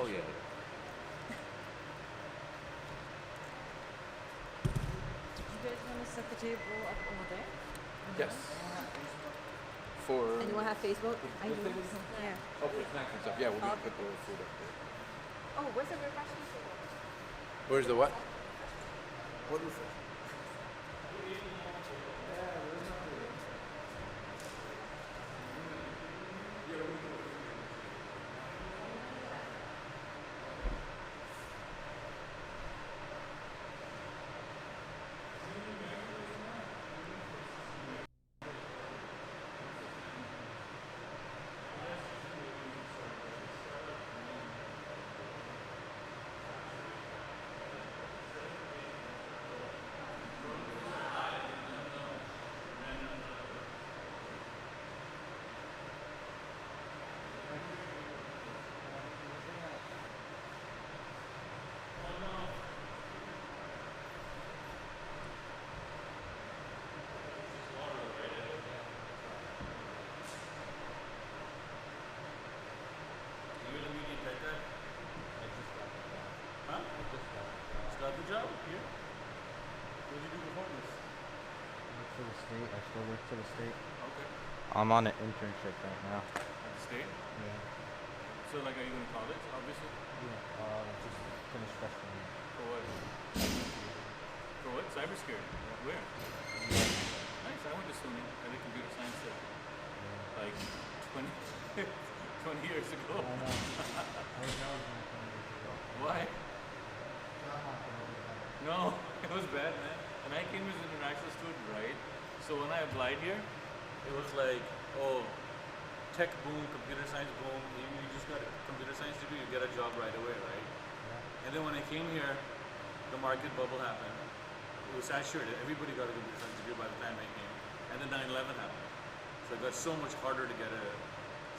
Oh yeah. You guys want to set the table up over there? Yes. For Anyone have Facebook? I do. things? Yeah. Oh, for snacks and stuff. Yeah, we're gonna put the food up there. Oh, where's the refreshments? Where's the what? What is it? Start the job here. What did you do before this? For the state, I still work for the state. Okay. I'm on an internship right now. At the state? Yeah. So like, are you going to college, obviously? Yeah. Just finished freshman year. For what? For what? Cybersecurity? Where? Nice. I went to SUNY. I did computer science there. Like 20, 20 years ago. I know. I was never going to 20 years ago. Why? I'm not going to do that. No, it was bad, man. And I came as an international student, right? So when I applied here, it was like, oh, tech boom, computer science boom. You just got a computer science degree, you get a job right away, right? Yeah. And then when I came here, the market bubble happened. It was saturated. Everybody got a computer science degree by the time I came. And then 9/11 happened. So it got so much harder to get a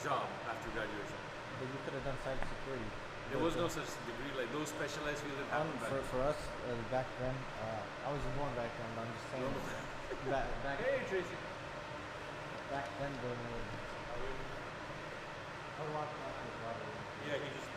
job after graduation. But you could have done cybersecurity. There was no such degree, like those specialized fields that happened back for us, back then, I wasn't born back then, but I'm just saying. back, Hey, Tracy. back then, there was a lot of Yeah, he just.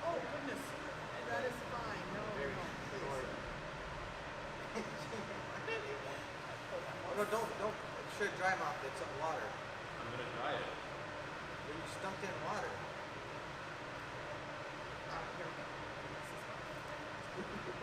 Oh, goodness. That is fine. No, no, please. Oh, no, don't. It should dry mouth. It's water. I'm gonna try it. But you stuck in water. Here we go.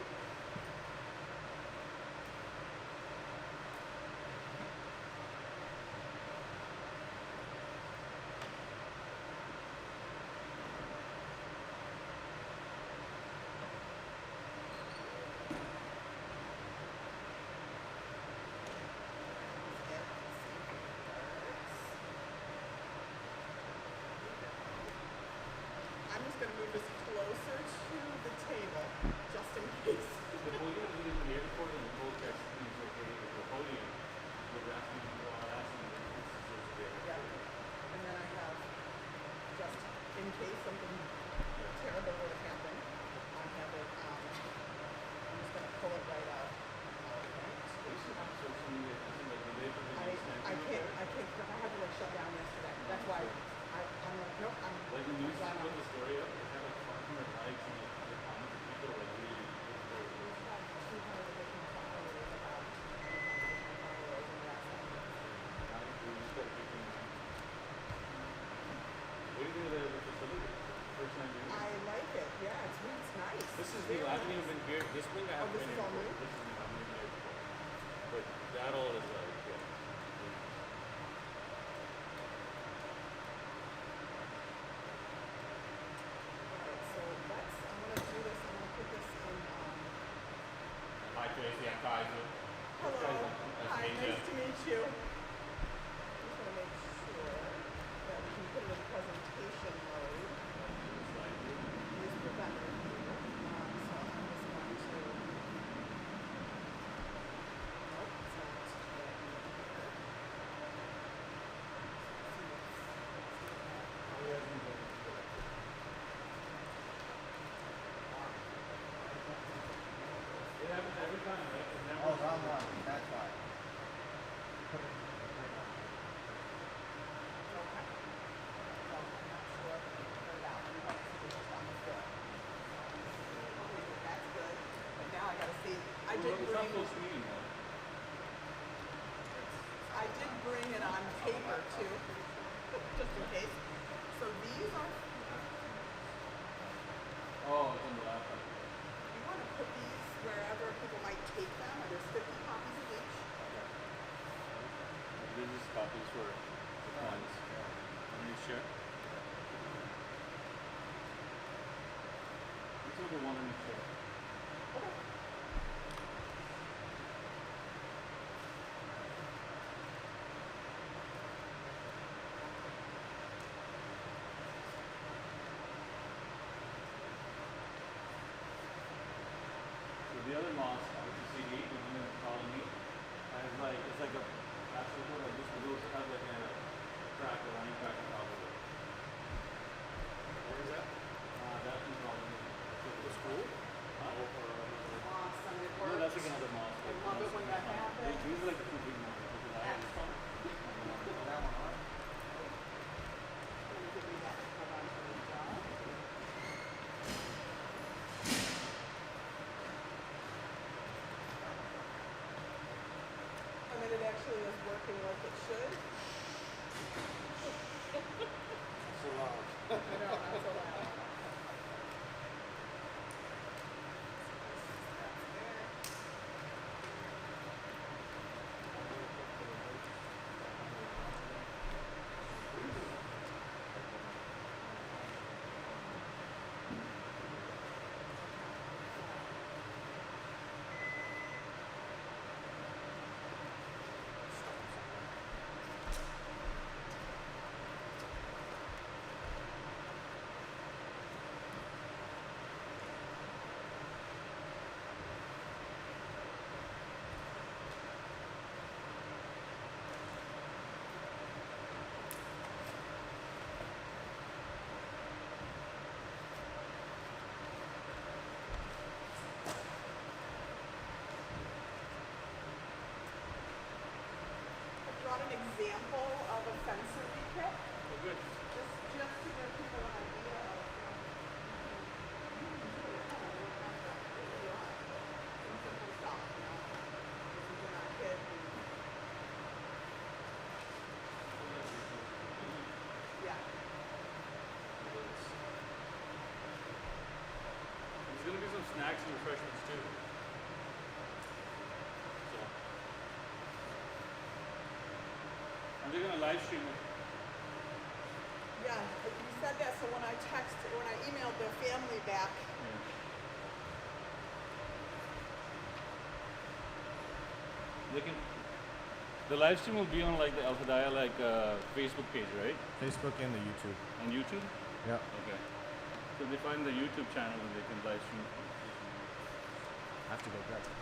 This is new. I haven't even been here. This spring I haven't this been is here all before. new? This is new. I haven't been here before. But that all is like, yeah. Alright, so let's, I'm gonna do this, I'm gonna put this in, Hi Tracy, I'm Kaiser. hello, Nice hi, to meet you. nice to meet you. Just wanna make sure that we can put it in presentation mode. Use preventer here. So I'm just going to, nope, it's not that here. It happens every time, right? It never Oh, wrong one. That's why. Put it right now. Okay. So I'm not sure if I can put it out. We hope to see what's on the floor. Okay, that's good. But now I gotta see. I did It's not bring, close to meeting though. I did bring it on paper too, just in case. So these are, Oh, it's on the laptop. you wanna put these wherever people might take them, or there's 50 copies of each. This is copies for the clients. Let me share. This is the one in the share. Okay. So the other mosque, which is CD, the one in the colony, has like, it's like a actual code like this, but it also has like a track, a running track on top of it. Where is that? That's in colony. The school? Awesome, it No, works. that's like another mosque. I love it when that happens. These are like the two big ones. Excellent. That one on? Let me give you that. Hold on to the job. And then it actually is working like it should. So loud. I know, not so loud. That's there. I brought an example of a sensory kit, Oh, good. just to give people an idea of, simple stuff, you know? This is in our kit. Yeah. There's gonna be some snacks and refreshments too. So. And they're gonna live stream it. Yeah, you said that, so when I emailed the family back, They can. The live stream will be on like the Al-Hidaya Facebook page, right? Facebook and the YouTube. On YouTube? Yep. Okay. So they find the YouTube channel and they can live stream. I have to go grab it.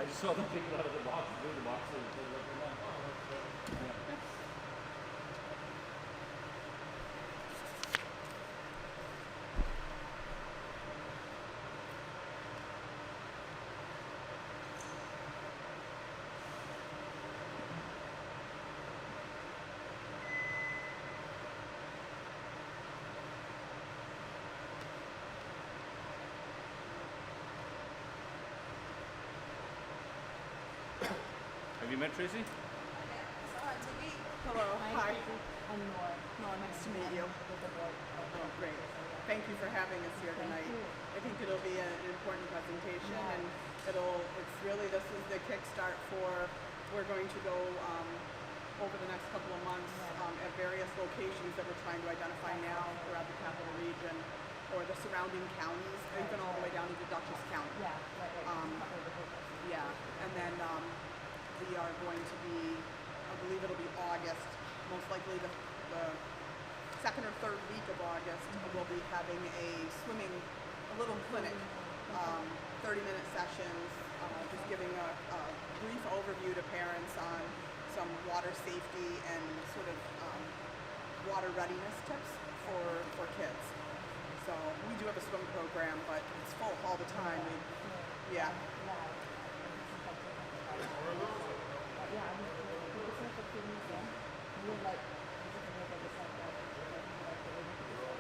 just saw them take it out of the box, do the box, and put it up in there. Have you met Tracy? Hello. Hi. I'm Nora. No, nice to meet you. With the board. Oh, great. Thank you for having us here tonight. I think it'll be an important presentation, and this is the kickstart for, we're going to go over the next couple of months at various locations that we're trying to identify now throughout the capital region or the surrounding counties, even all the way down into Dutchess County. Yeah, right. Yeah, and then we are going to be, I believe it'll be August, most likely the second or third week of August, we'll be having a little clinic, 30-minute sessions, just giving a brief overview to parents on some water safety and sort of water readiness tips for kids. So we do have a swim program, but it's full all the time. Yeah.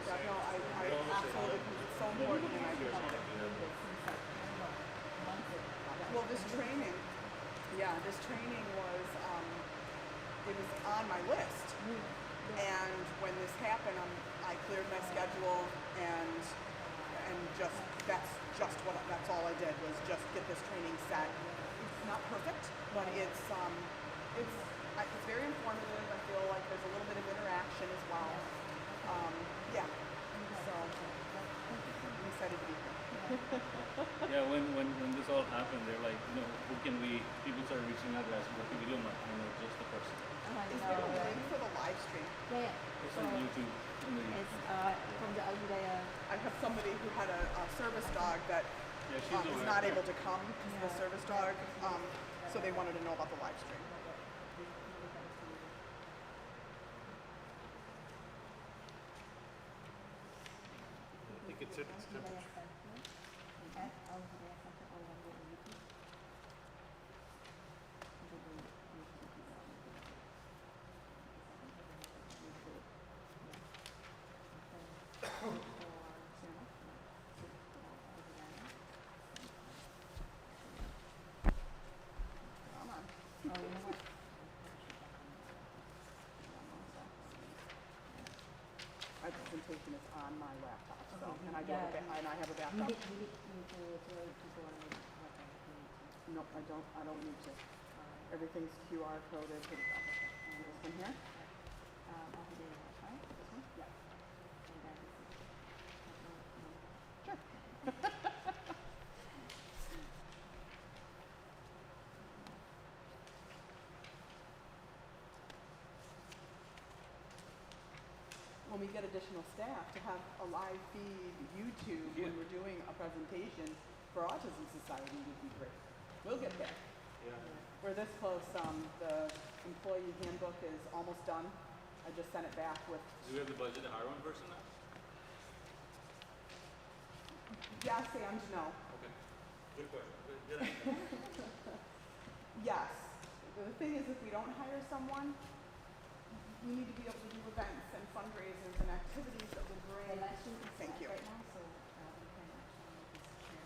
Yeah, no, I absolutely, it's so important, and I well, this training was, it was on my list, and when this happened, I cleared my schedule, and that's all I did was just get this training set. It's not perfect, but it's very informative. I feel like there's a little bit of interaction as well. Yeah. So I'm excited to be here. Yeah, when this all happened, they're like, people started reaching out and asking, what can we do? I'm like, I know just the person. Is there a link for the live stream? Yeah. It's on YouTube. It's from the Al-Hidaya. I have somebody who had a service dog that is not able to come because of the service dog, so they wanted to know about the live stream. I think it's temperature. Come on. My presentation is on my laptop, so, and I have a backup. Nope, I don't need to. Everything's QR coded. Here we go. And this one here? This one? Yeah. Sure. When we get additional staff to have a live feed YouTube when we're doing a presentation for Autism Society would be great. We'll get there. Yeah. We're this close. The employee handbook is almost done. I just sent it back with. Do we have the budget to hire one person now? Yes and no. Okay. Good question. Good answer. Yes. The thing is, if we don't hire someone, we need to be able to do events and fundraisers and activities that will bring. Thank you. Right now, so we can actually just share.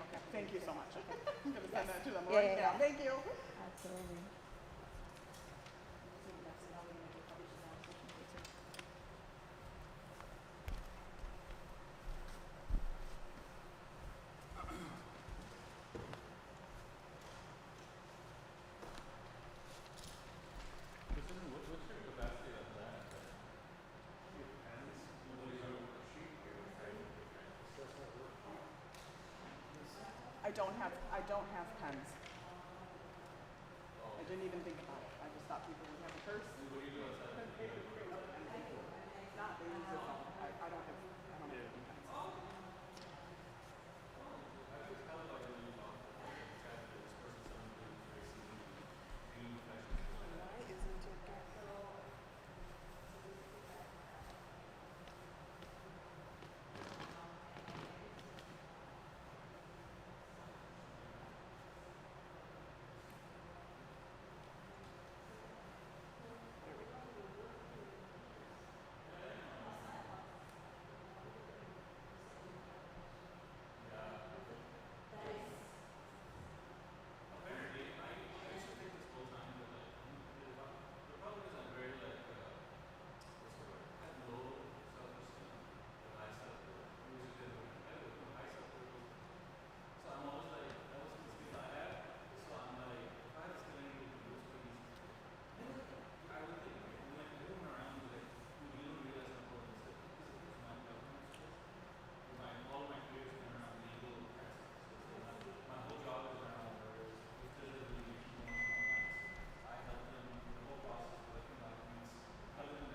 Okay. Thank you so much. I'm going to send that to them Yeah, right yeah, now. yeah. Thank you. Absolutely. What's your capacity on that? I don't have pens. didn't even think about it. I just thought people would have a purse. And they would bring up and if not, they use their phone. I don't have Why isn't it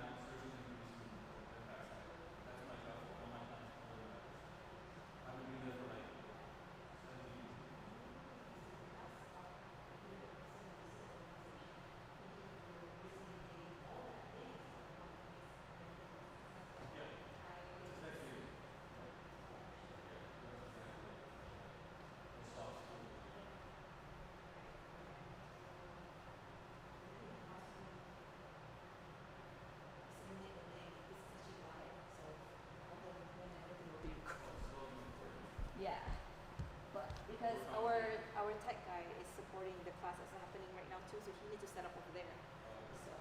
getting? There we go. Yeah, but because our tech guy is supporting the class that's happening right now too, so he needs to set up over there. So.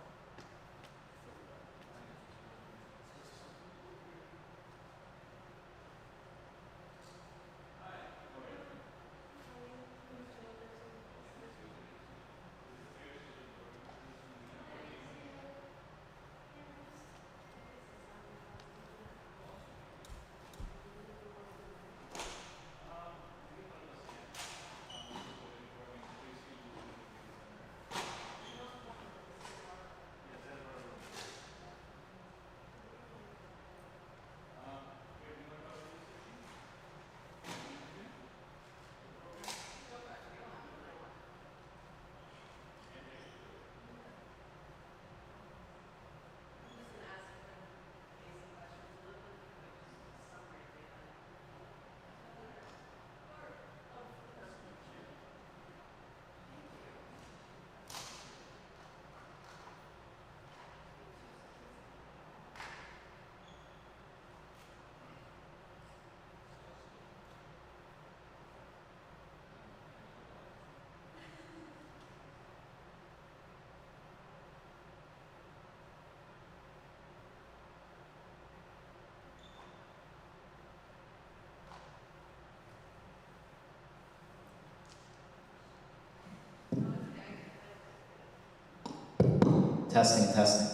Testing, testing.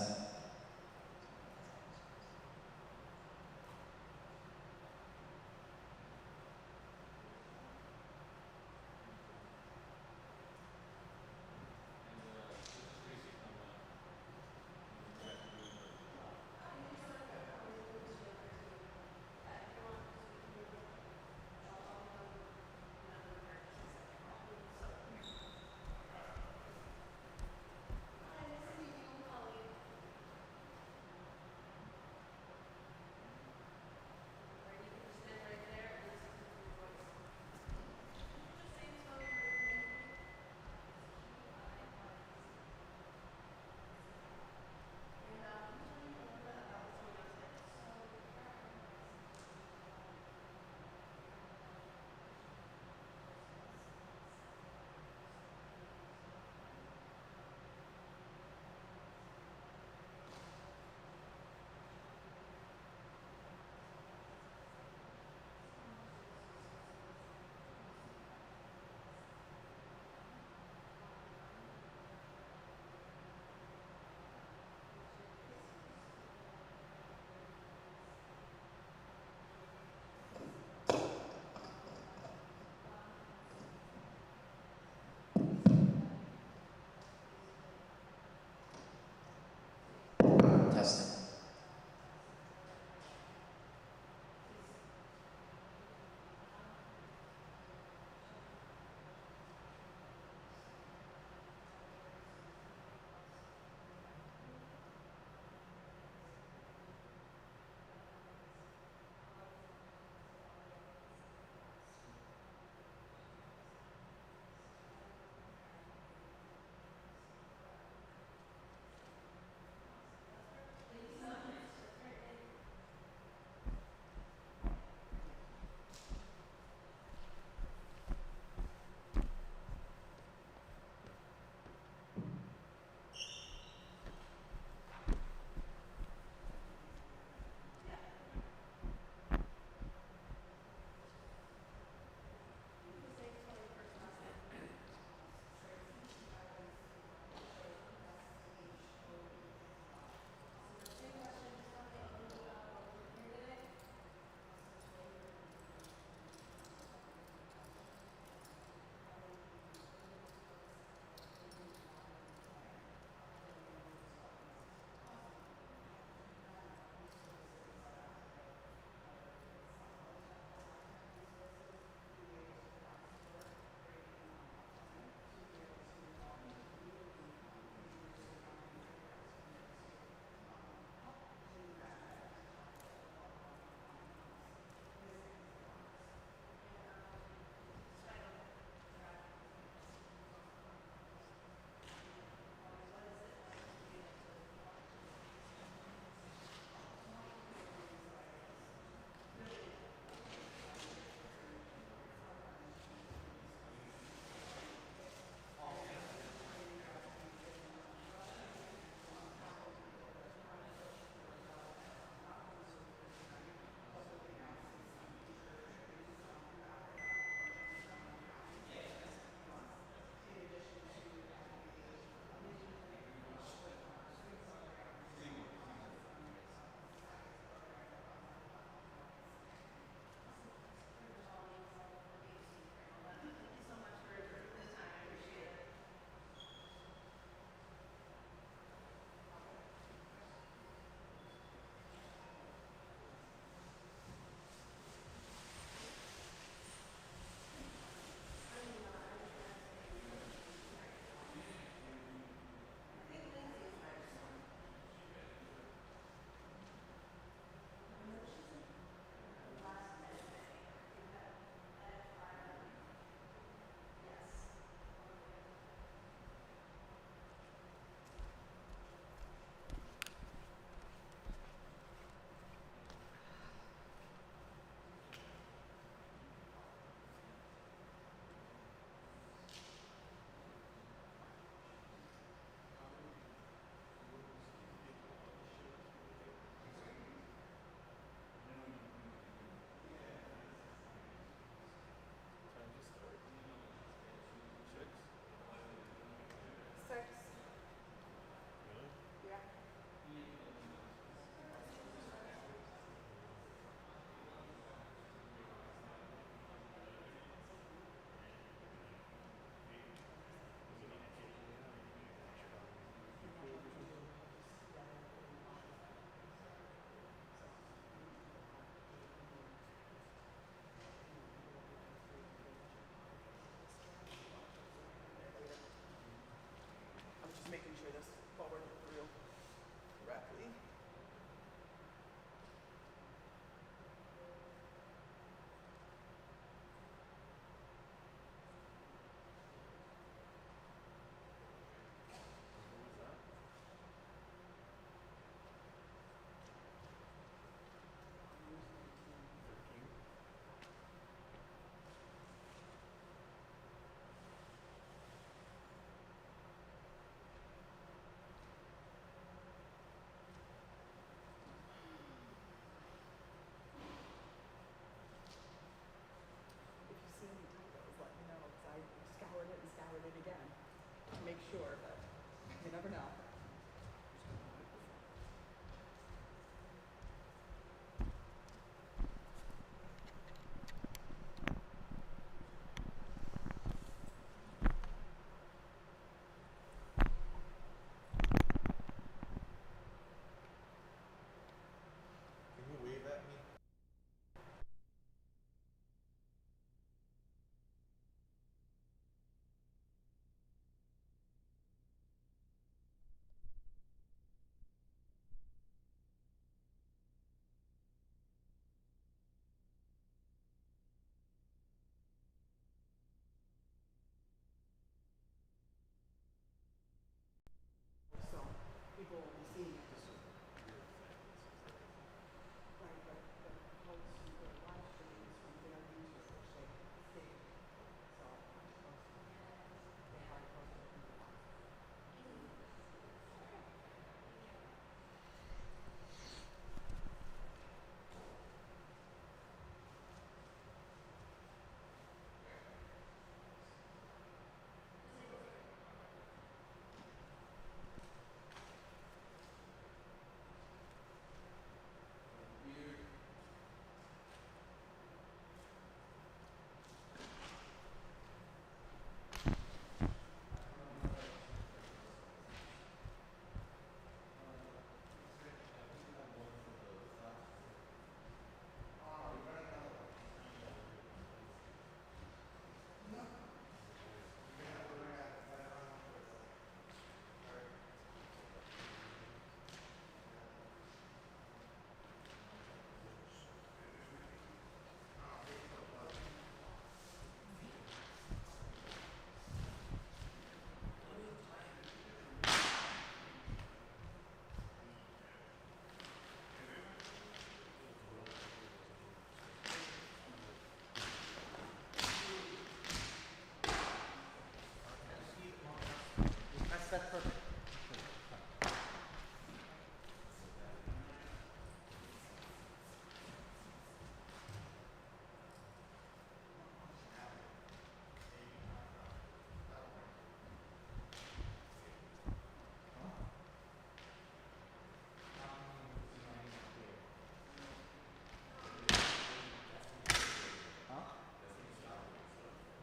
That's perfect.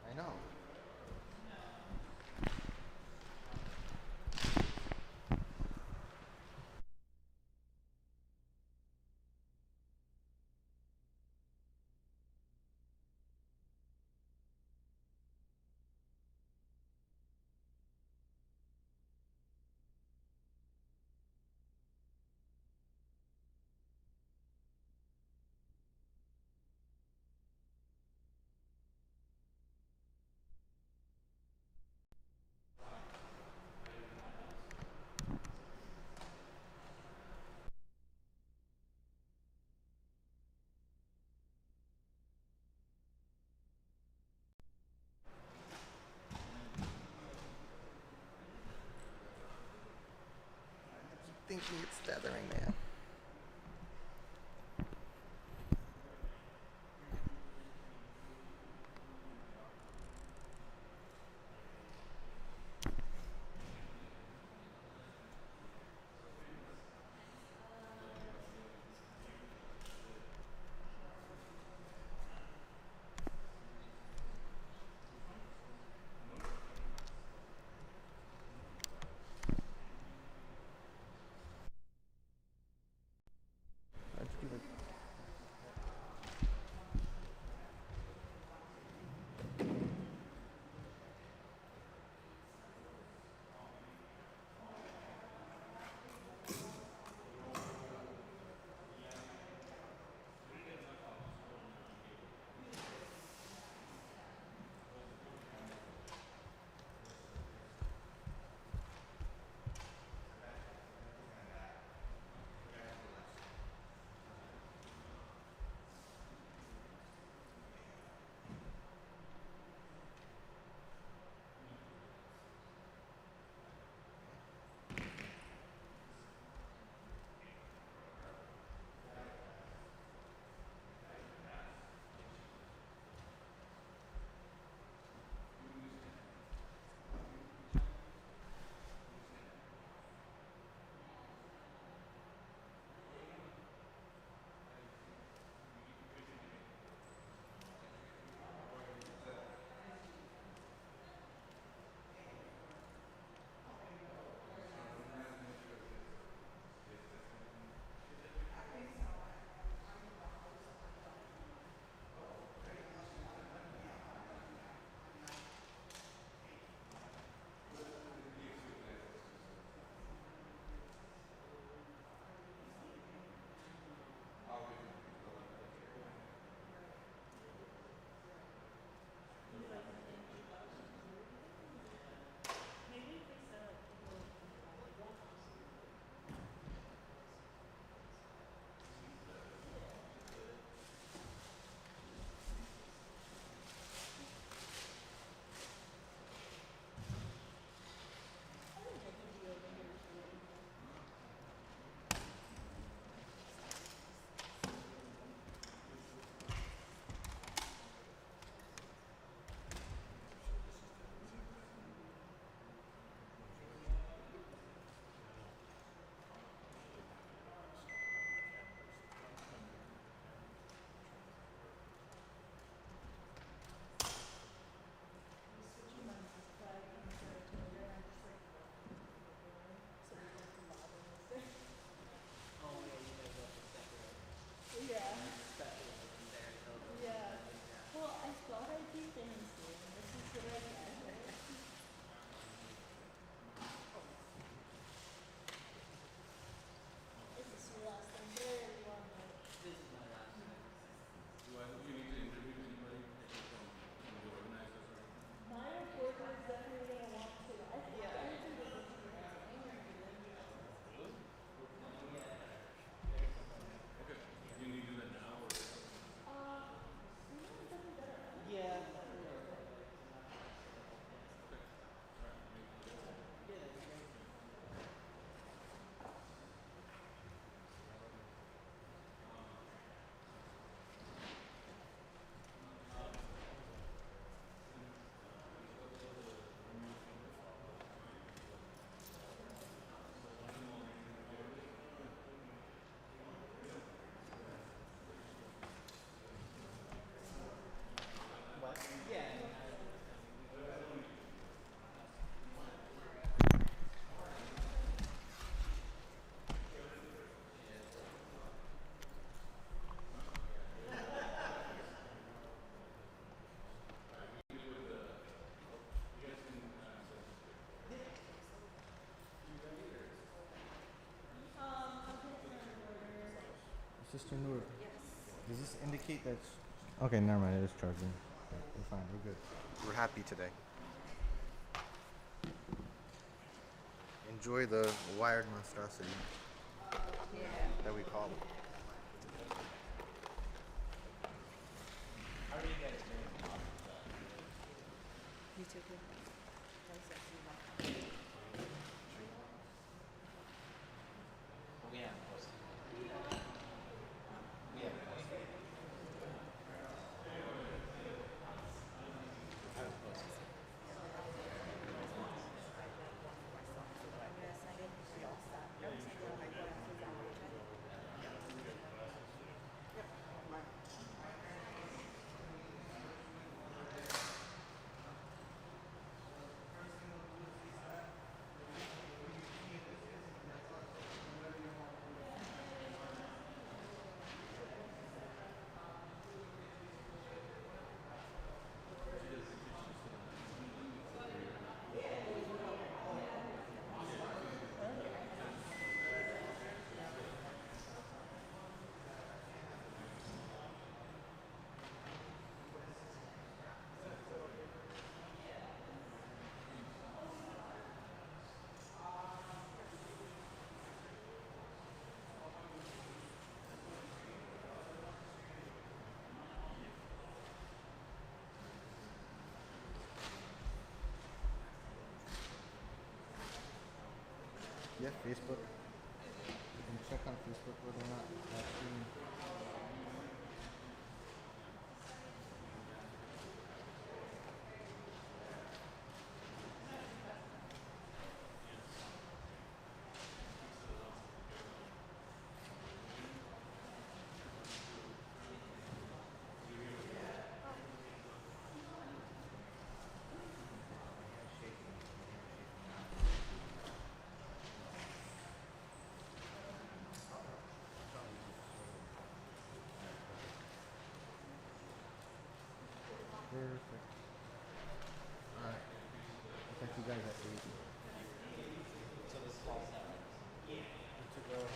I know. I keep thinking it's tethering, man. Sister Noor, Yes. does this indicate that? Okay, never mind. It is charging. We're fine. We're good. We're happy today. Enjoy the wired monstrosity Yeah. that we call it. YouTube. Yeah, Facebook. You can check on Facebook whether or not actually. Perfect. Alright. I'll catch you guys at 8. To go.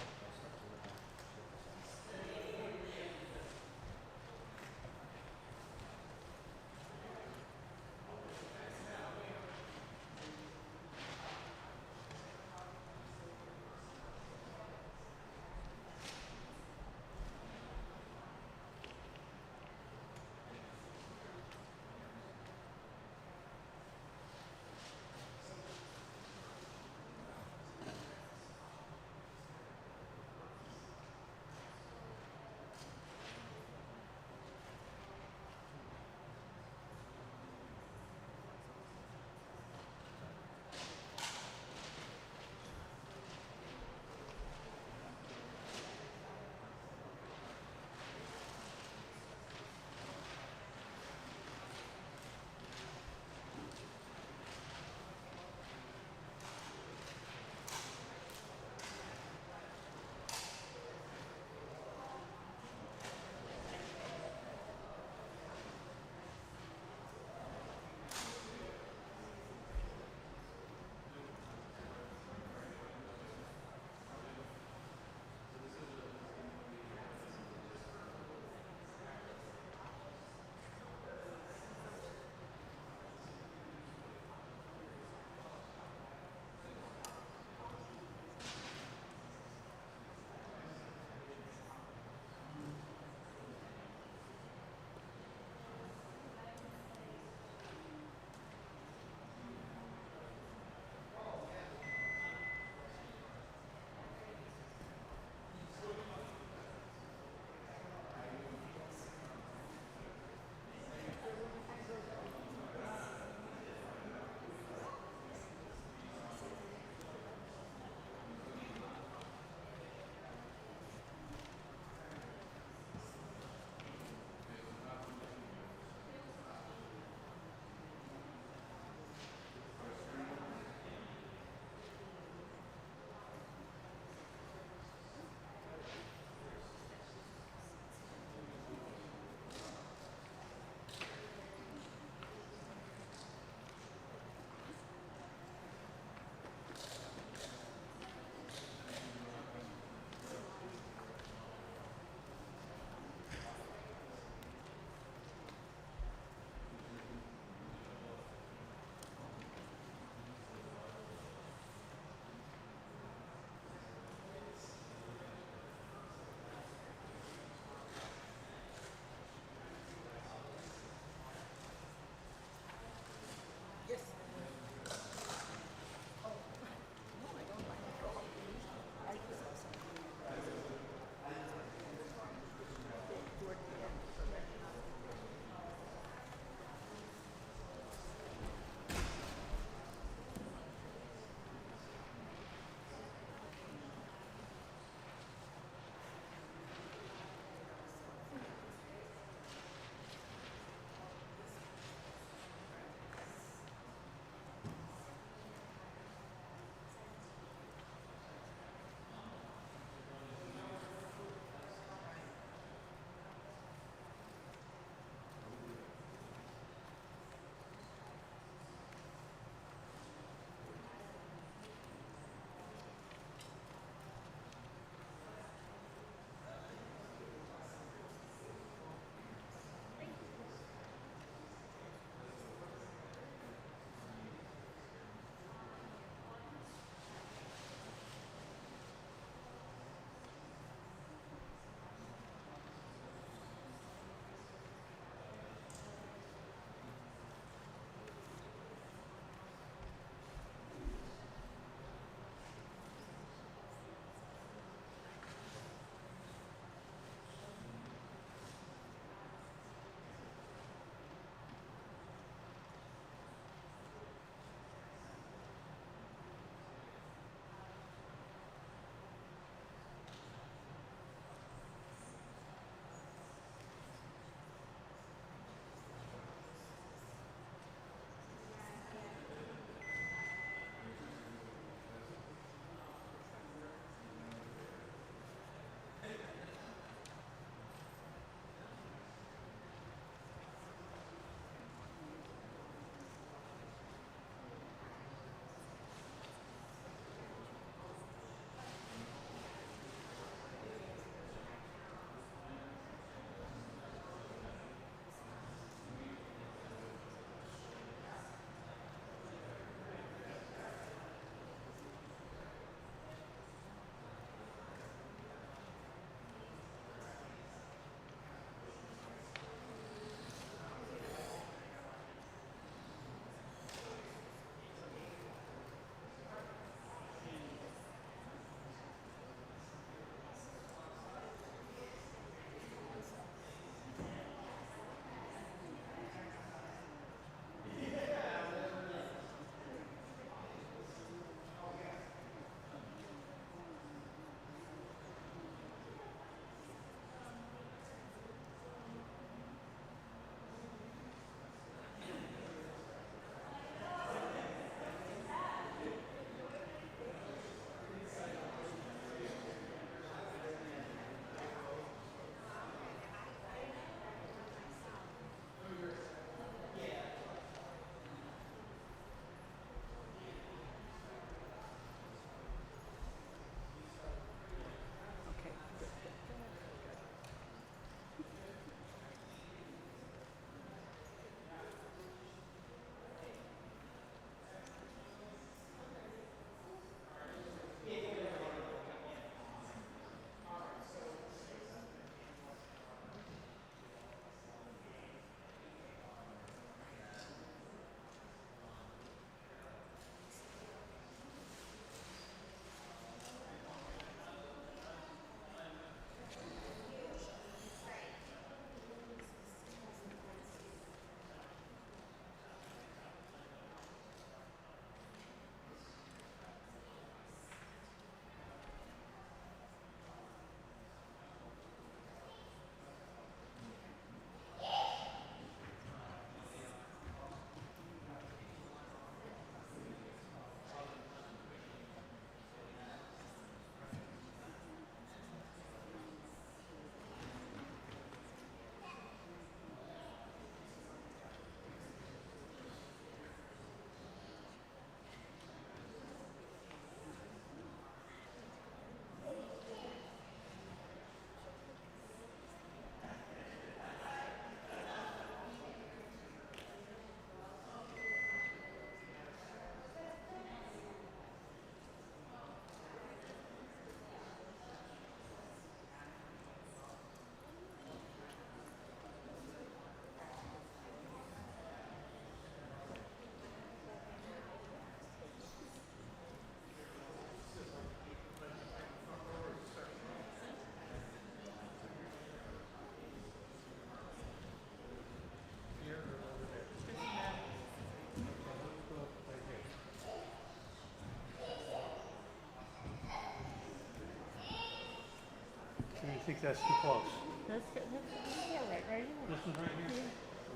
So you think that's too close? That's good. That's all right, right here. This is right here?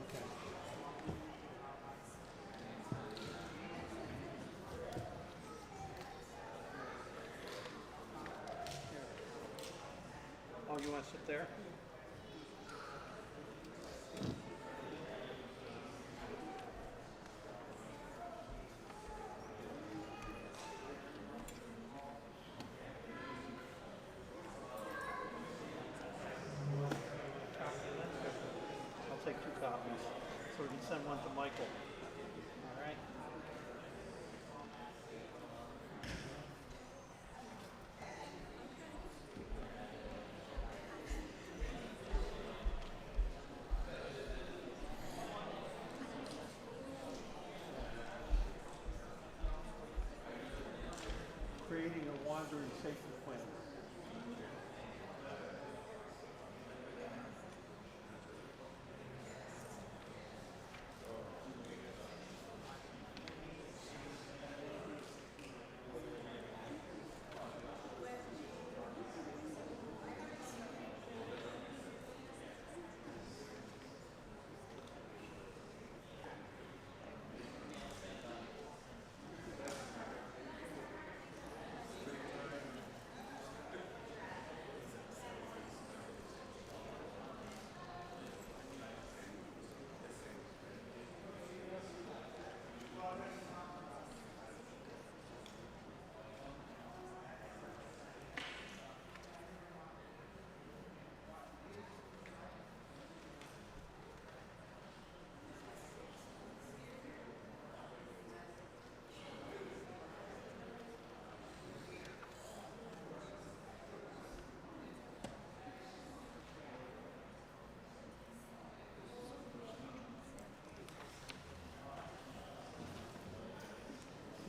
Okay. Oh, you want to sit there? I'll take 2 copies, so we can send one to Michael. All right? Creating a wandering safety plan.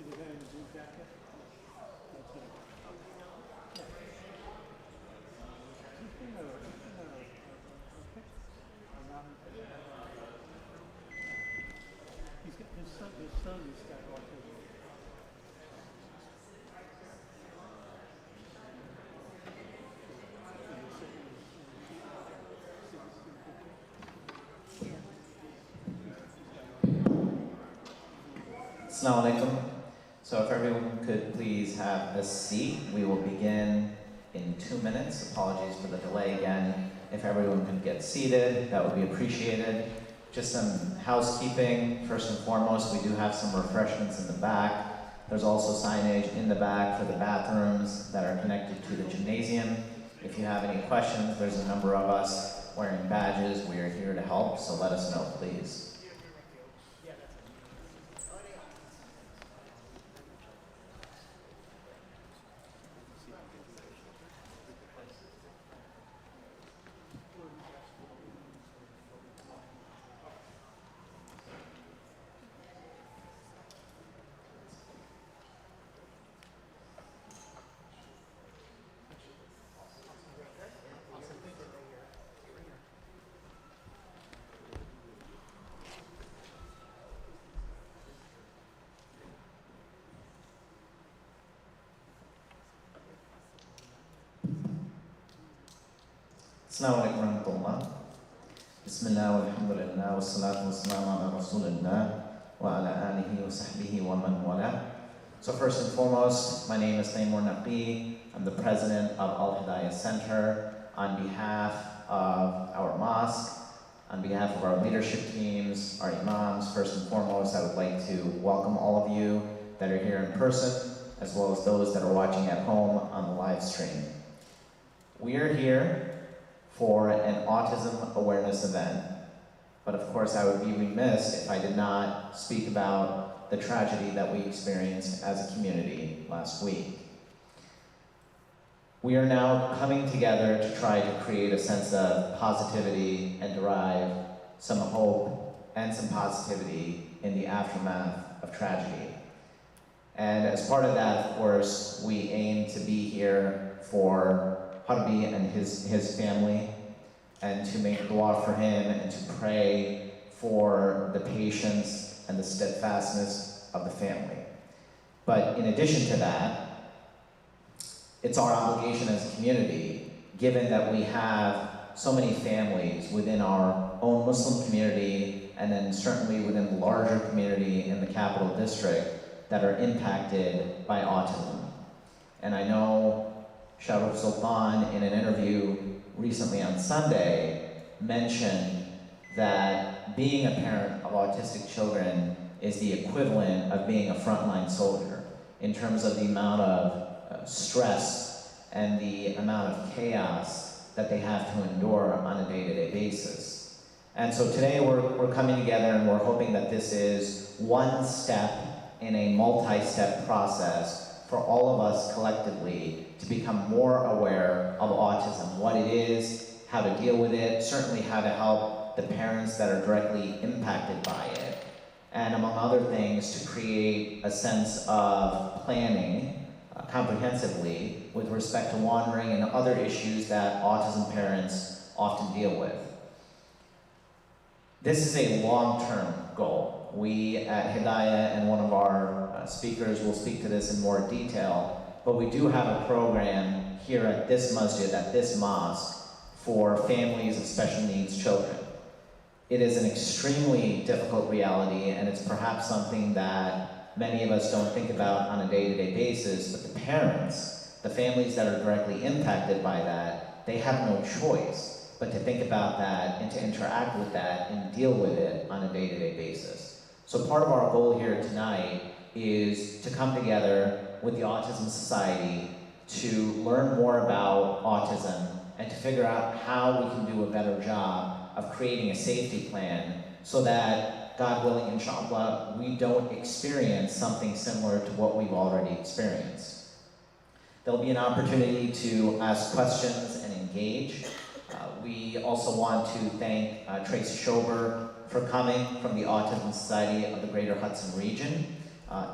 See the guy in the blue jacket? That's him. Yeah. He's been a picture. A modern picture. He's got his son's got autism. Assalamu alaikum. So if everyone could please have a seat, we will begin in 2 minutes. Apologies for the delay again. If everyone could get seated, that would be appreciated. Just some housekeeping. First and foremost, we do have some refreshments in the back. There's also signage in the back for the bathrooms that are connected to the gymnasium. If you have any questions, there's a number of us wearing badges. We are here to help, so let us know, please. Assalamu alaikum warahmatullah. Bismillah walhamdulillah wassalatu wassalamu ala rasulillah wa ala alihi wa sahbihi wa man wala. So first and foremost, my name is Taimur Naqi. I'm the president of Al-Hidaya Center. On behalf of our mosque, on behalf of our leadership teams, our imams, first and foremost, I would like to welcome all of you that are here in person, as well as those that are watching at home on the live stream. We are here for an autism awareness event. But of course, I would be remiss if I did not speak about the tragedy that we experienced as a community last week. We are now coming together to try to create a sense of positivity and derive some hope and some positivity in the aftermath of tragedy. And as part of that, of course, we aim to be here for Harbi and his family, and to make dua for him and to pray for the patience and the steadfastness of the family. But in addition to that, it's our obligation as a community, given that we have so many families within our own Muslim community and then certainly within the larger community in the capital district that are impacted by autism. And I know Sharif Sultan, in an interview recently on Sunday, mentioned that being a parent of autistic children is the equivalent of being a frontline soldier in terms of the amount of stress and the amount of chaos that they have to endure on a day-to-day basis. And so today we're coming together and we're hoping that this is one step in a multi-step process for all of us collectively to become more aware of autism, what it is, how to deal with it, certainly how to help the parents that are directly impacted by it, and among other things, to create a sense of planning comprehensively with respect to wandering and other issues that autism parents often deal with. This is a long-term goal. We at Hidaya and one of our speakers will speak to this in more detail, but we do have a program here at this masjid, at this mosque, for families of special needs children. It is an extremely difficult reality, and it's perhaps something that many of us don't think about on a day-to-day basis, but the parents, the families that are directly impacted by that, they have no choice but to think about that and to interact with that and deal with it on a day-to-day basis. So part of our goal here tonight is to come together with the Autism Society to learn more about autism and to figure out how we can do a better job of creating a safety plan so that, God willing, inshallah, we don't experience something similar to what we've already experienced. There'll be an opportunity to ask questions and engage. We also want to thank Tracy Schober for coming from the Autism Society of the Greater Hudson region.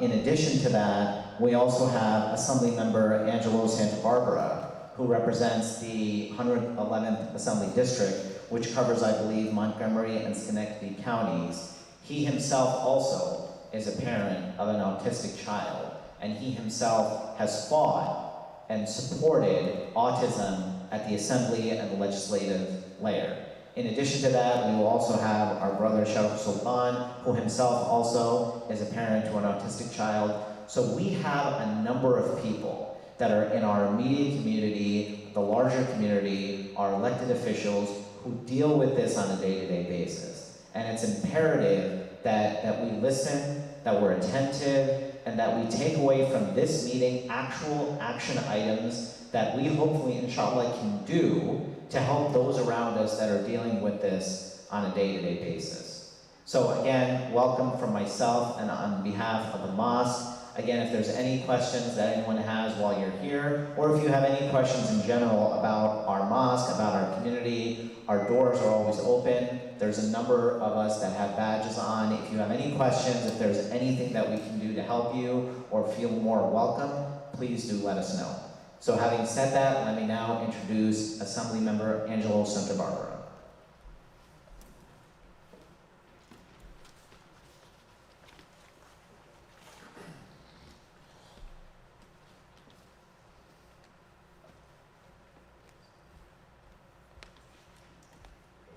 In addition to that, we also have Assembly Member Angelo Santa Barbara, who represents the 111th Assembly District, which covers, I believe, Montgomery and Schenectady counties. He himself also is a parent of an autistic child, and he himself has fought and supported autism at the Assembly and the legislative layer. In addition to that, we will also have our brother Sharif Sultan, who himself also is a parent to an autistic child. So we have a number of people that are in our immediate community, the larger community, our elected officials, who deal with this on a day-to-day basis. And it's imperative that we listen, that we're attentive, and that we take away from this meeting actual action items that we hopefully, inshallah, can do to help those around us that are dealing with this on a day-to-day basis. So again, welcome from myself and on behalf of the mosque. Again, if there's any questions that anyone has while you're here, or if you have any questions in general about our mosque, about our community, our doors are always open. There's a number of us that have badges on. If you have any questions, if there's anything that we can do to help you or feel more welcome, please do let us know. So having said that, let me now introduce Assembly Member Angelo Santa Barbara.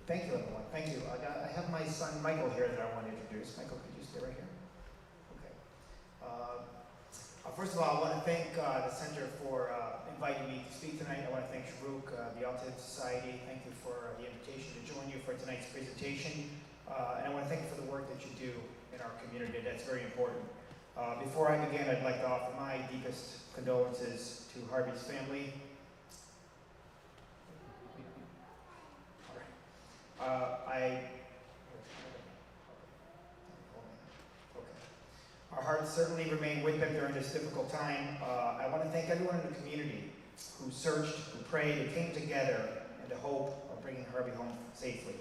Thank you, everyone. Thank you. I have my son Michael here that I want to introduce. Michael, could you stay right here? Okay. First of all, I want to thank the Center for inviting me to speak tonight. I want to thank Sharuk, the Autism Society. Thank you for the invitation to join you for tonight's presentation. And I want to thank you for the work that you do in our community. That's very important. Before I begin, I'd like to offer my deepest condolences to Harvey's family. Our hearts certainly remain with them during this difficult time. I want to thank everyone in the community who searched, who prayed, who came together in the hope of bringing Harvey home safely.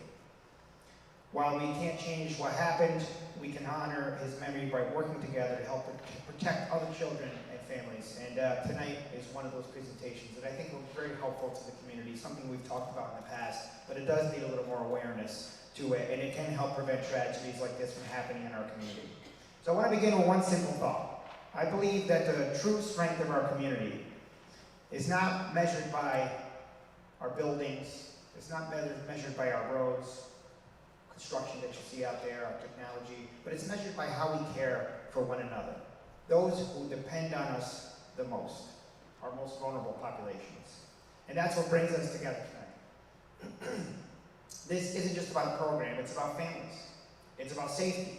While we can't change what happened, we can honor his memory by working together to help protect other children and families. And tonight is one of those presentations that I think will be very helpful to the community, something we've talked about in the past, but it does need a little more awareness to it, and it can help prevent tragedies like this from happening in our community. So I want to begin with one simple thought. I believe that the true strength of our community is not measured by our buildings. It's not measured by our roads, construction that you see out there, our technology, but it's measured by how we care for one another. Those who depend on us the most, our most vulnerable populations. And that's what brings us together tonight. This isn't just about a program, it's about families. It's about safety.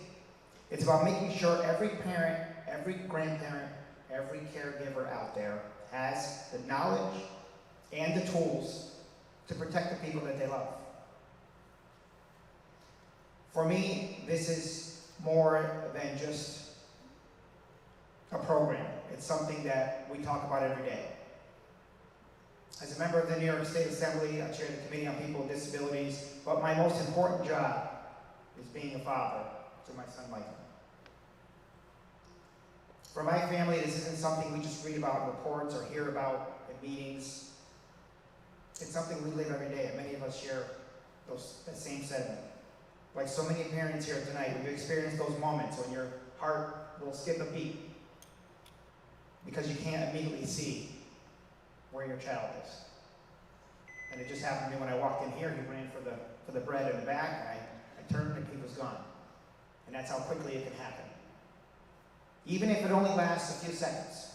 It's about making sure every parent, every grandparent, every caregiver out there has the knowledge and the tools to protect the people that they love. For me, this is more than just a program. It's something that we talk about every day. As a member of the New York State Assembly, I chair the Committee on People with Disabilities, but my most important job is being a father to my son Michael. For my family, this isn't something we just read about in reports or hear about in meetings. It's something we live every day, and many of us share that same sentiment. Like so many parents here tonight, we've experienced those moments when your heart will skip a beat because you can't immediately see where your child is. And it just happened to me when I walked in here. He ran for the bread in the back, and I turned and he was gone. And that's how quickly it can happen. Even if it only lasts a few seconds,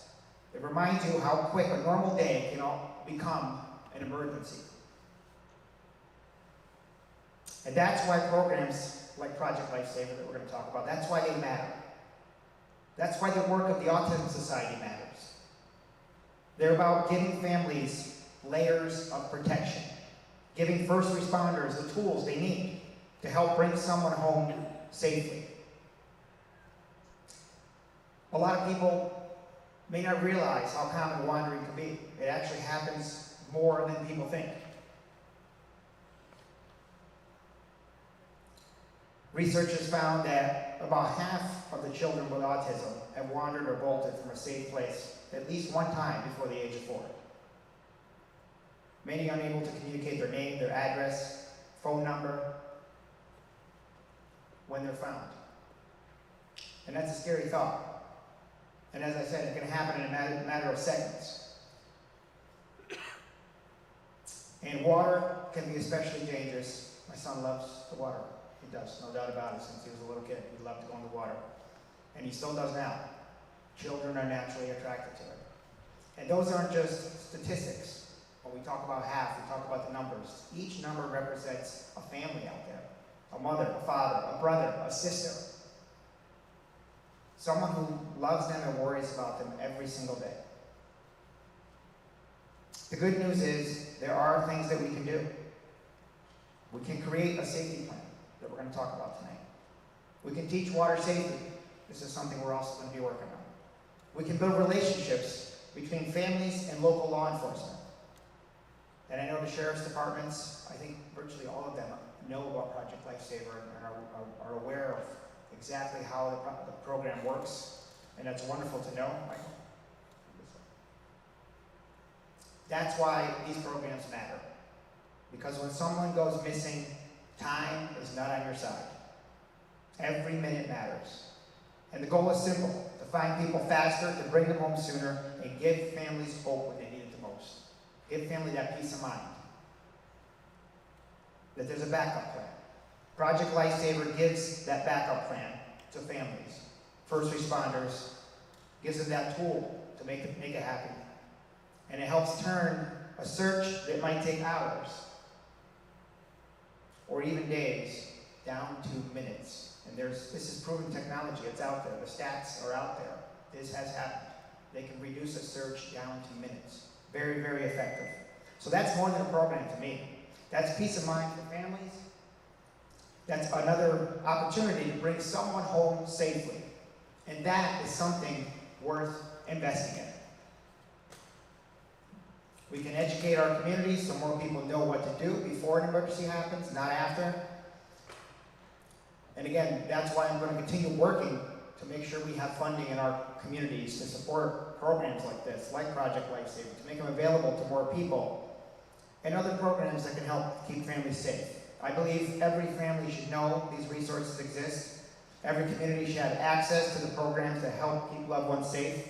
it reminds you how quick a normal day can become an emergency. And that's why programs like Project Lifesaver that we're going to talk about, that's why they matter. That's why the work of the Autism Society matters. They're about giving families layers of protection, giving first responders the tools they need to help bring someone home safely. A lot of people may not realize how common wandering can be. It actually happens more than people think. Researchers found that about half of the children with autism have wandered or bolted from a safe place at least one time before the age of 4. Many unable to communicate their name, their address, phone number when they're found. And that's a scary thought. And as I said, it can happen in a matter of seconds. And water can be especially dangerous. My son loves the water. He does, no doubt about it. Since he was a little kid, he loved to go in the water. And he still does now. Children are naturally attracted to it. And those aren't just statistics. When we talk about half, we talk about the numbers. Each number represents a family out there. A mother, a father, a brother, a sister. Someone who loves them and worries about them every single day. The good news is there are things that we can do. We can create a safety plan that we're going to talk about tonight. We can teach water safety. This is something we're also going to be working on. We can build relationships between families and local law enforcement. And I know the sheriff's departments, I think virtually all of them know about Project Lifesaver and are aware of exactly how the program works. And that's wonderful to know, Michael. That's why these programs matter. Because when someone goes missing, time is not on your side. Every minute matters. And the goal is simple, to find people faster, to bring them home sooner, and give families hope when they need it the most. Give family that peace of mind. That there's a backup plan. Project Lifesaver gives that backup plan to families, first responders, gives them that tool to make it happen. And it helps turn a search that might take hours or even days down to minutes. And this is proven technology. It's out there. The stats are out there. This has happened. They can reduce a search down to minutes. Very, very effective. So that's more than a program to me. That's peace of mind for families. That's another opportunity to bring someone home safely. And that is something worth investing in. We can educate our communities so more people know what to do before an emergency happens, not after. And again, that's why I'm going to continue working to make sure we have funding in our communities to support programs like this, like Project Lifesaver, to make them available to more people, and other programs that can help keep families safe. I believe every family should know these resources exist. Every community should have access to the programs that help keep loved ones safe.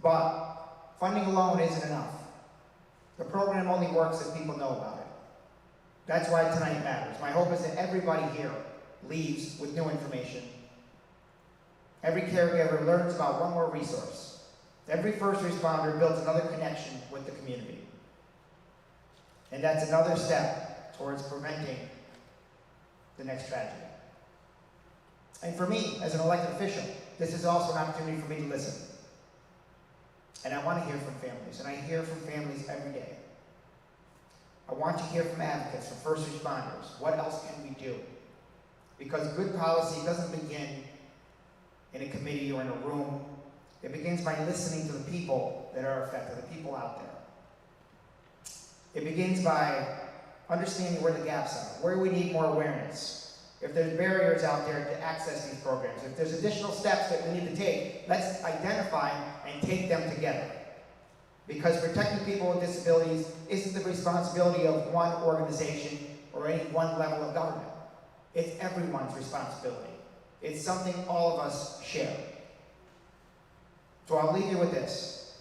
But funding alone isn't enough. The program only works if people know about it. That's why tonight matters. My hope is that everybody here leaves with new information. Every caregiver learns about one more resource. Every first responder builds another connection with the community. And that's another step towards preventing the next tragedy. And for me, as an elected official, this is also an opportunity for me to listen. And I want to hear from families, and I hear from families every day. I want to hear from advocates, from first responders. What else can we do? Because good policy doesn't begin in a committee or in a room. It begins by listening to the people that are affected, the people out there. It begins by understanding where the gaps are, where we need more awareness. If there's barriers out there to access these programs, if there's additional steps that we need to take, let's identify and take them together. Because protecting people with disabilities isn't the responsibility of one organization or any one level of government. It's everyone's responsibility. It's something all of us share. So I'll leave you with this.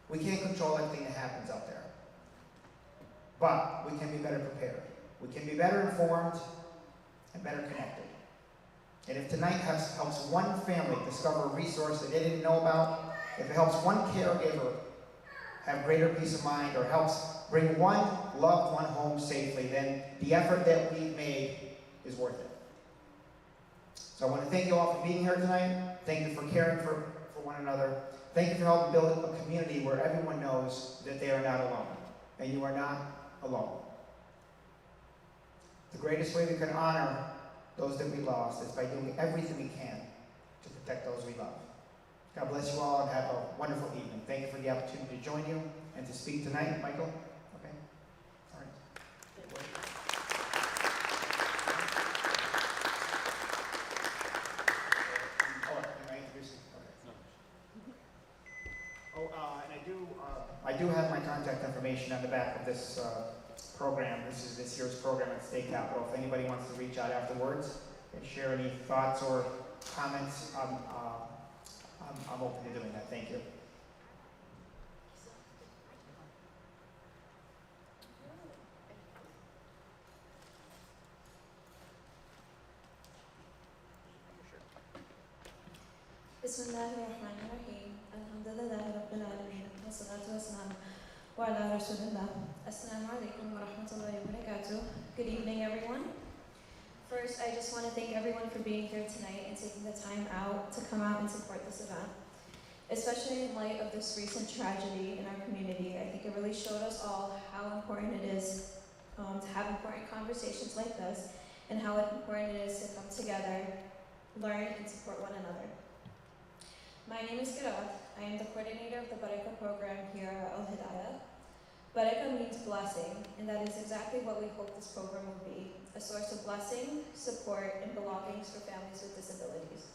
We can't control everything that happens out there. But we can be better prepared. We can be better informed and better connected. And if tonight helps one family discover a resource that they didn't know about, if it helps one caregiver have greater peace of mind, or helps bring one loved one home safely, then the effort that we've made is worth it. So I want to thank you all for being here tonight. Thank you for caring for one another. Thank you for helping build a community where everyone knows that they are not alone. And you are not alone. The greatest way we can honor those that we lost is by doing everything we can to protect those we love. God bless you all and have a wonderful evening. Thank you for the opportunity to join you and to speak tonight. Michael? Okay. All right. Oh, am I introducing? Okay. And I do have my contact information on the back of this program. This is this year's program at State Capitol. If anybody wants to reach out afterwards and share any thoughts or comments, I'm open to doing that. Thank you. بسم الله الرحمن الرحيم الحمد لله رب العالمين والصلاة والسلام وعلى رسول الله السلام عليكم ورحمة الله وبركاته. Good evening, everyone. First, I just want to thank everyone for being here tonight and taking the time out to come out and support this event. Especially in light of this recent tragedy in our community, I think it really showed us all how important it is to have important conversations like this, and how important it is to come together, learn, and support one another. My name is Kirat. I am the coordinator of the Baraka program here at Al-Hidaya. Baraka means blessing, and that is exactly what we hope this program will be, a source of blessing, support, and belongings for families with disabilities,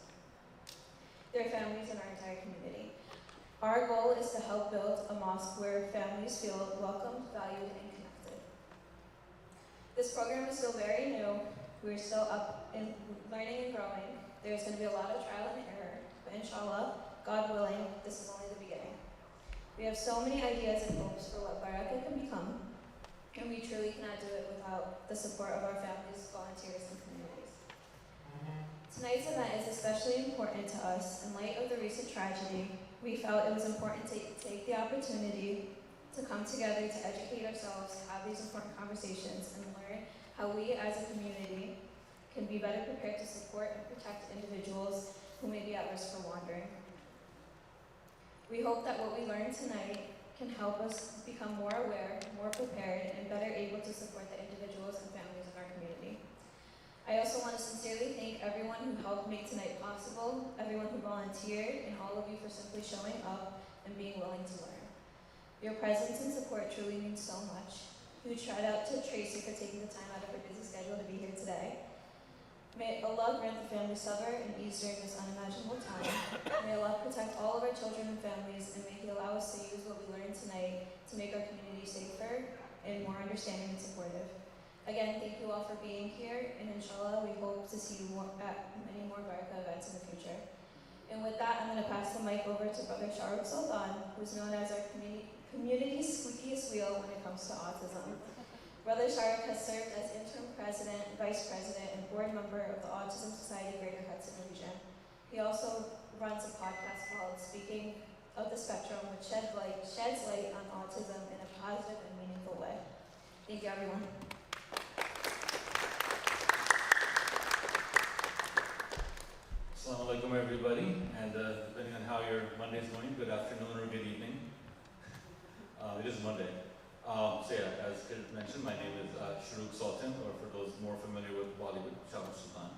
their families, and our entire community. Our goal is to help build a mosque where families feel welcomed, valued, and connected. This program is still very new. We're still up in learning and growing. There's going to be a lot of trial and error, but inshallah, God willing, this is only the beginning. We have so many ideas and hopes for what Baraka can become, and we truly cannot do it without the support of our families, volunteers, and communities. Tonight's event is especially important to us in light of the recent tragedy. We felt it was important to take the opportunity to come together to educate ourselves, have these important conversations, and learn how we as a community can be better prepared to support and protect individuals who may be at risk for wandering. We hope that what we learned tonight can help us become more aware, more prepared, and better able to support the individuals and families in our community. I also want to sincerely thank everyone who helped make tonight possible, everyone who volunteered, and all of you for simply showing up and being willing to learn. Your presence and support truly means so much. Huge shout out to Tracy for taking the time out of her busy schedule to be here today. May Allah grant the family sabr and ease during this unimaginable time. May Allah protect all of our children and families, and may He allow us to use what we learned tonight to make our community safer and more understanding and supportive. Again, thank you all for being here, and inshallah, we hope to see you at many more Baraka events in the future. And with that, I'm going to pass the mic over to Brother Shahrukh Sultan, who's known as our community's squeakiest wheel when it comes to autism. Brother Sharif has served as interim president, vice president, and board member of the Autism Society Greater Hudson Region. He also runs a podcast called Speaking of the Spectrum, which sheds light on autism in a positive and meaningful way. Thank you, everyone. Assalamu alaikum, everybody, and depending on how your Monday is going, good afternoon or good evening. It is Monday. So yeah, as Kirit mentioned, my name is Sharuk Sultan, or for those more familiar with Bollywood, Shah Rukh Sultan.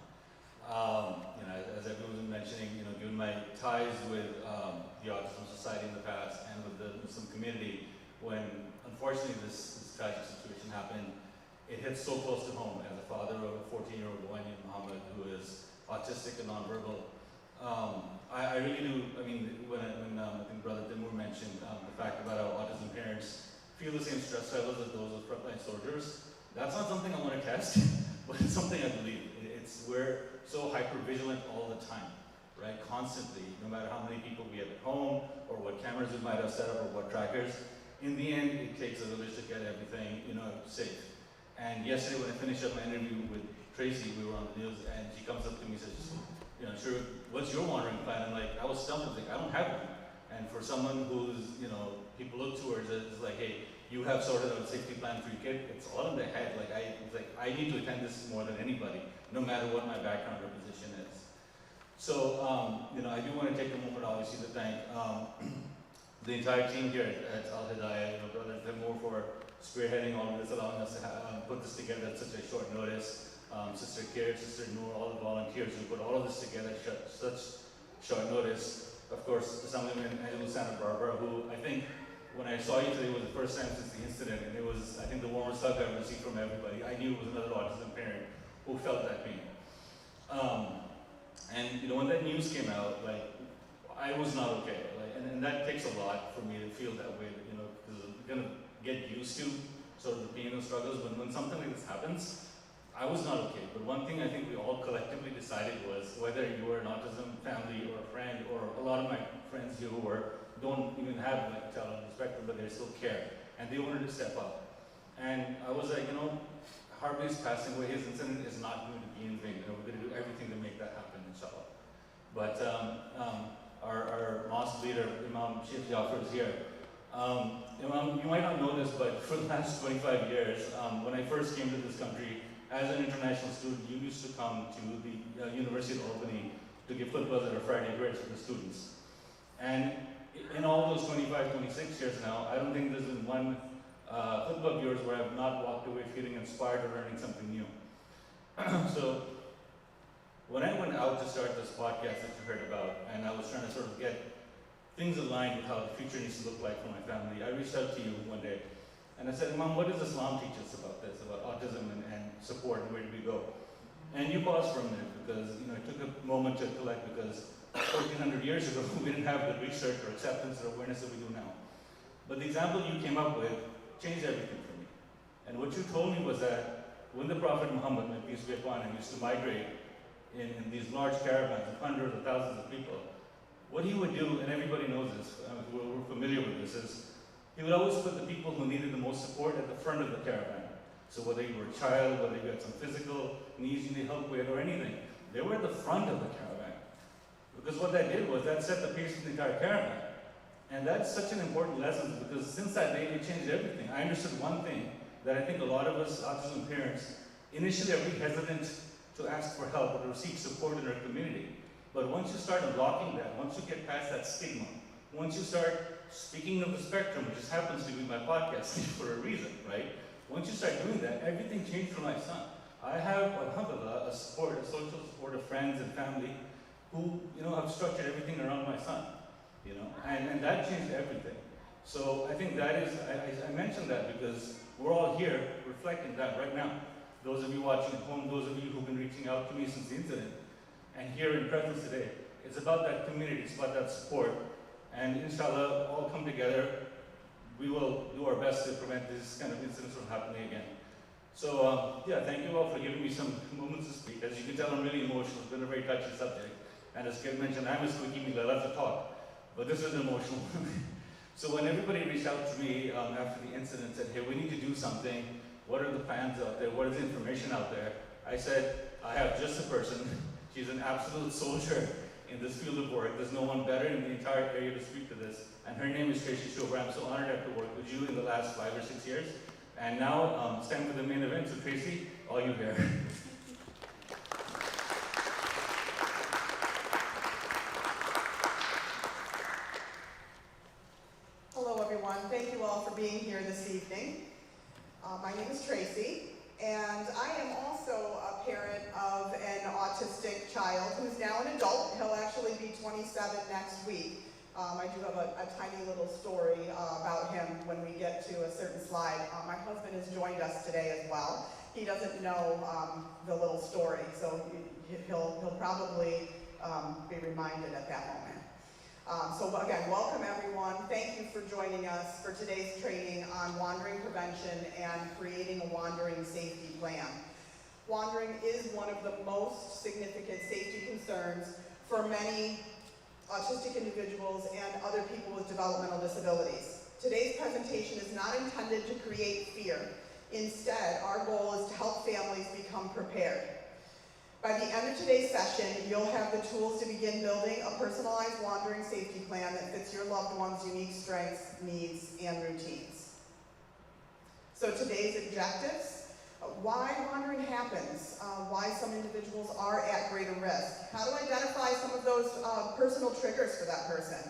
As everyone was mentioning, given my ties with the Autism Society in the past and with the Muslim community, when unfortunately this tragic situation happened, it hit so close to home. As a father of a 14-year-old boy named Muhammad who is autistic and nonverbal, I really do. I mean, when I think Brother Timur mentioned the fact about how autism parents feel the same stress levels as those of frontline soldiers, that's not something I want to test, but it's something I believe. We're so hyper-vigilant all the time, right? Constantly, no matter how many people we have at home, or what cameras we might have set up, or what trackers. In the end, it takes a village to get everything, safe. And yesterday when I finished up my interview with Tracy, we were on the news, and she comes up to me and says, sure, what's your monitoring plan? And I was stumped, I was like, I don't have one. And for someone who's, people look towards it, it's like, hey, you have sorted out a safety plan for your kid. It's all in their head. I need to attend this more than anybody, no matter what my background or position is. So, I do want to take a moment, obviously, to thank the entire team here at Al-Hidaya, Brother Timur for spearheading all of this, allowing us to put this together at such a short notice. Sister Kirit, Sister Noor, all the volunteers who put all of this together at such short notice. Of course, Assemblyman Angelo Santa Barbara, who I think when I saw you today was the first time since the incident, and it was, I think, the warmest hug I've received from everybody. I knew it was another autism parent who felt that pain. When that news came out, I was not okay. And that takes a lot for me to feel that way, because you're gonna get used to sort of the pain and struggles. But when something like this happens, I was not okay. But one thing I think we all collectively decided was, whether you were an autism family or a friend, or a lot of my friends here who don't even have a child on the spectrum, but they still care, and they wanted to step up. And I was like, Harvey's passing away, his incident is not going to be in vain. We're going to do everything to make that happen, inshallah. But our mosque leader, Imam Sheikh Jafar, is here. Imam, you might not know this, but for the last 25 years, when I first came to this country, as an international student, you used to come to the University of Albany to give khutbahs at our Friday prayers for the students. And in all those 25, 26 years now, I don't think there's been one khutbah of yours where I've not walked away feeling inspired or learning something new. So, when I went out to start this podcast that you heard about, and I was trying to sort of get things aligned with how the future needs to look like for my family, I reached out to you one day, and I said, Mom, what does Islam teach us about this, about autism and support, and where do we go? And you paused for a minute, because it took a moment to collect, because 1400 years ago, we didn't have the research or acceptance or awareness that we do now. But the example you came up with changed everything for me. And what you told me was that when the Prophet Muhammad, may peace be upon him, used to migrate in these large caravans of hundreds of thousands of people, what he would do, and everybody knows this, we're familiar with this, is he would always put the people who needed the most support at the front of the caravan. So whether you were a child, whether you had some physical needs you need help with or anything, they were at the front of the caravan. Because what that did was that set the pace for the entire caravan. And that's such an important lesson, because since that day, it changed everything. I understood one thing, that I think a lot of us autism parents initially are really hesitant to ask for help or to seek support in our community. But once you start unlocking that, once you get past that stigma, once you start speaking of the spectrum, which just happens to be my podcast for a reason, right? Once you start doing that, everything changed for my son. I have, alhamdulillah, a social support of friends and family who, have structured everything around my son, and that changed everything. So I think that is, I mentioned that because we're all here reflecting that right now. Those of you watching at home, those of you who've been reaching out to me since the incident, and here in presence today, it's about that community, it's about that support. And inshallah, all come together, we will do our best to prevent these kind of incidents from happening again. So thank you all for giving me some moments to speak. As you can tell, I'm really emotional. It's been a very touchy subject. And as Kevin mentioned, I'm a squeaky wheel, I love to talk. But this is an emotional one. So when everybody reached out to me after the incident and said, hey, we need to do something, what are the plans out there, what is the information out there? I said, I have just a person. She's an absolute soldier in this field of work. There's no one better in the entire area to speak to this. And her name is Tracy Shover. I'm so honored to have to work with you in the last 5 or 6 years. And now it's time for the main event. So Tracy, all you here. Hello, everyone. Thank you all for being here this evening. My name is Tracy, and I am also a parent of an autistic child who's now an adult. He'll actually be 27 next week. I do have a tiny little story about him when we get to a certain slide. My husband has joined us today as well. He doesn't know the little story, so he'll probably be reminded at that moment. So again, welcome everyone. Thank you for joining us for today's training on wandering prevention and creating a wandering safety plan. Wandering is one of the most significant safety concerns for many autistic individuals and other people with developmental disabilities. Today's presentation is not intended to create fear. Instead, our goal is to help families become prepared. By the end of today's session, you'll have the tools to begin building a personalized wandering safety plan that fits your loved one's unique strengths, needs, and routines. So today's objectives: why wandering happens, why some individuals are at greater risk, how to identify some of those personal triggers for that person,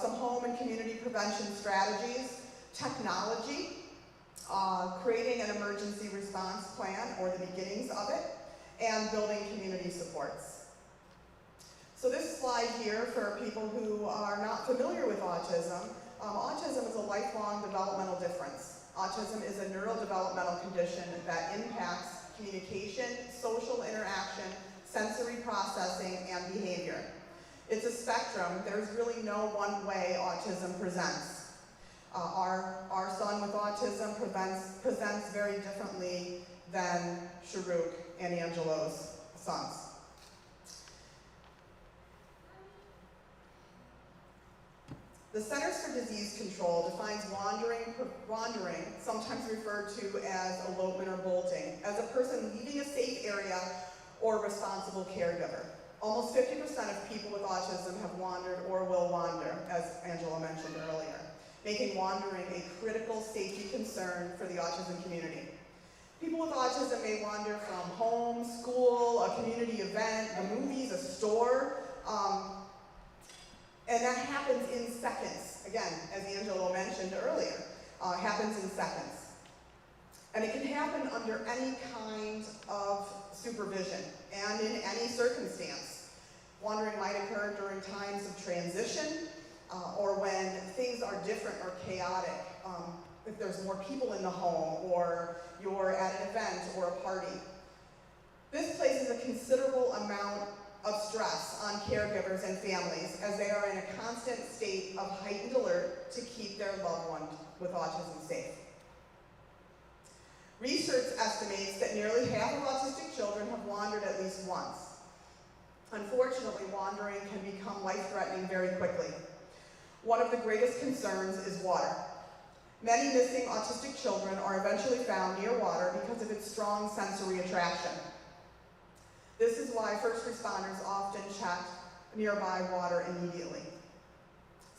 some home and community prevention strategies, technology, creating an emergency response plan or the beginnings of it, and building community supports. So this slide here, for people who are not familiar with autism, autism is a lifelong developmental difference. Autism is a neurodevelopmental condition that impacts communication, social interaction, sensory processing, and behavior. It's a spectrum. There's really no one way autism presents. Our son with autism presents very differently than Sharuk and Angelo's sons. The Centers for Disease Control defines wandering, sometimes referred to as elopement or bolting, as a person leaving a safe area or responsible caregiver. Almost 50% of people with autism have wandered or will wander, as Angela mentioned earlier, making wandering a critical safety concern for the autism community. People with autism may wander from home, school, a community event, the movies, a store, and that happens in seconds. Again, as Angelo mentioned earlier, happens in seconds. And it can happen under any kind of supervision and in any circumstance. Wandering might occur during times of transition or when things are different or chaotic. If there's more people in the home, or you're at an event or a party. This places a considerable amount of stress on caregivers and families as they are in a constant state of heightened alert to keep their loved one with autism safe. Research estimates that nearly half of autistic children have wandered at least once. Unfortunately, wandering can become life-threatening very quickly. One of the greatest concerns is water. Many missing autistic children are eventually found near water because of its strong sensory attraction. This is why first responders often check nearby water immediately.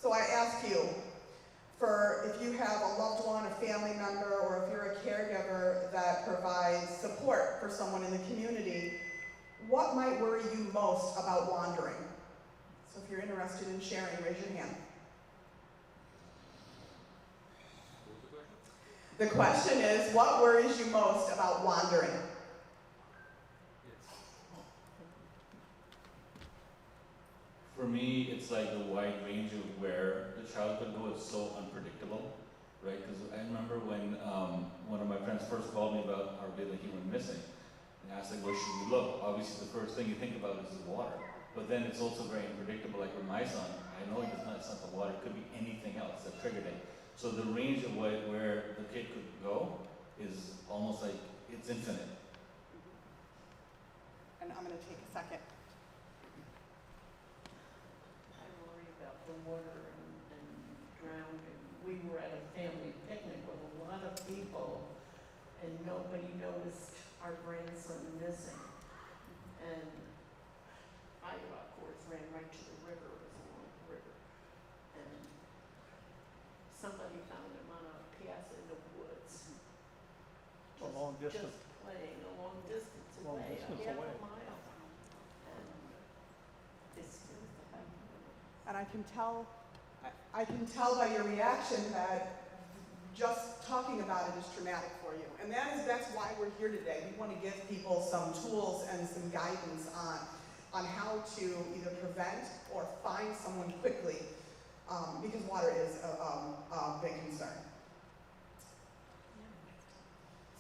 So I ask you, if you have a loved one, a family member, or if you're a caregiver that provides support for someone in the community, what might worry you most about wandering? So if you're interested in sharing, raise your hand. The question is, what worries you most about wandering? For me, it's like the wide range of where the child could go is so unpredictable, right? Because I remember when one of my friends first called me about our baby, he went missing. And I asked, like, where should we look? Obviously, the first thing you think about is the water. But then it's also very unpredictable. Like with my son, I know it's not the water. It could be anything else that triggered it. So the range of where the kid could go is almost like it's infinite. And I'm going to take a second. I worry about the water and drowning were at a family picnic with a lot of people and nobody noticed our grandson missing. And I, of course, ran right to the river. It was a long river. And somebody found him on a piazza in the woods. A long distance. Just playing a long distance Long away, distance a half away. a mile. And it scares the heck out of me. And I can tell by your reaction that just talking about it is traumatic for you. And that's why we're here today. We want to give people some tools and some guidance on how to either prevent or find someone quickly, because water is a big concern.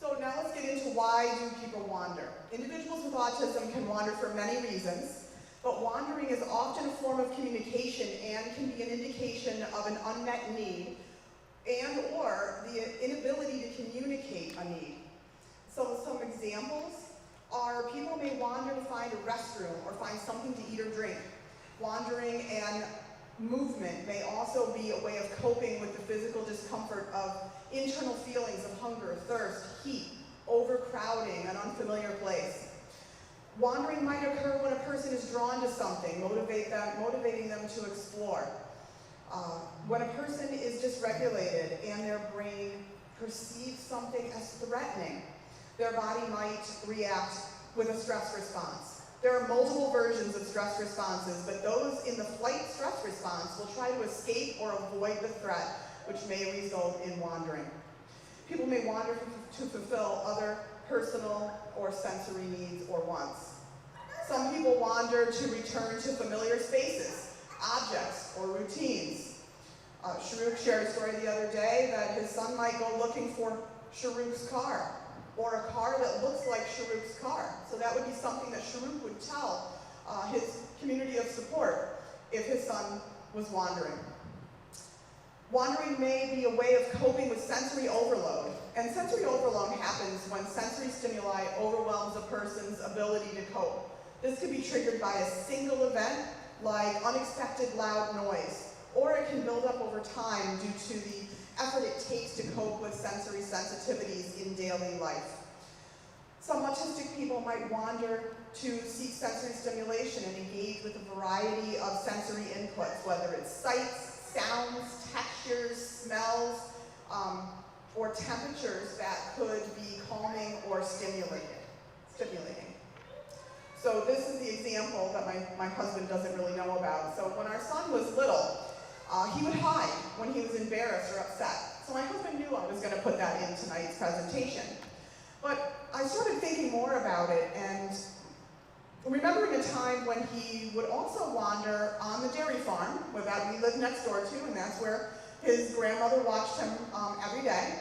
So now let's get into why do people wander. Individuals with autism can wander for many reasons, but wandering is often a form of communication and can be an indication of an unmet need and or the inability to communicate a need. So some examples are people may wander to find a restroom or find something to eat or drink. Wandering and movement may also be a way of coping with the physical discomfort of internal feelings of hunger, thirst, heat, overcrowding, an unfamiliar place. Wandering might occur when a person is drawn to something, motivating them to explore. When a person is dysregulated and their brain perceives something as threatening, their body might react with a stress response. There are multiple versions of stress responses, but those in the flight stress response will try to escape or avoid the threat, which may result in wandering. People may wander to fulfill other personal or sensory needs or wants. Some people wander to return to familiar spaces, objects, or routines. Sharuk shared a story the other day that his son might go looking for Sharuk's car, or a car that looks like Sharuk's car. So that would be something that Sharuk would tell his community of support if his son was wandering. Wandering may be a way of coping with sensory overload. And sensory overload happens when sensory stimuli overwhelms a person's ability to cope. This could be triggered by a single event, like unexpected loud noise, or it can build up over time due to the effort it takes to cope with sensory sensitivities in daily life. Some autistic people might wander to seek sensory stimulation and engage with a variety of sensory inputs, whether it's sights, sounds, textures, smells, or temperatures that could be calming or stimulating. So this is the example that my husband doesn't really know about. So when our son was little, he would hide when he was embarrassed or upset. So my husband knew I was going to put that in tonight's presentation. But I started thinking more about it and remembering a time when he would also wander on the dairy farm that we lived next door to, and that's where his grandmother watched him every day.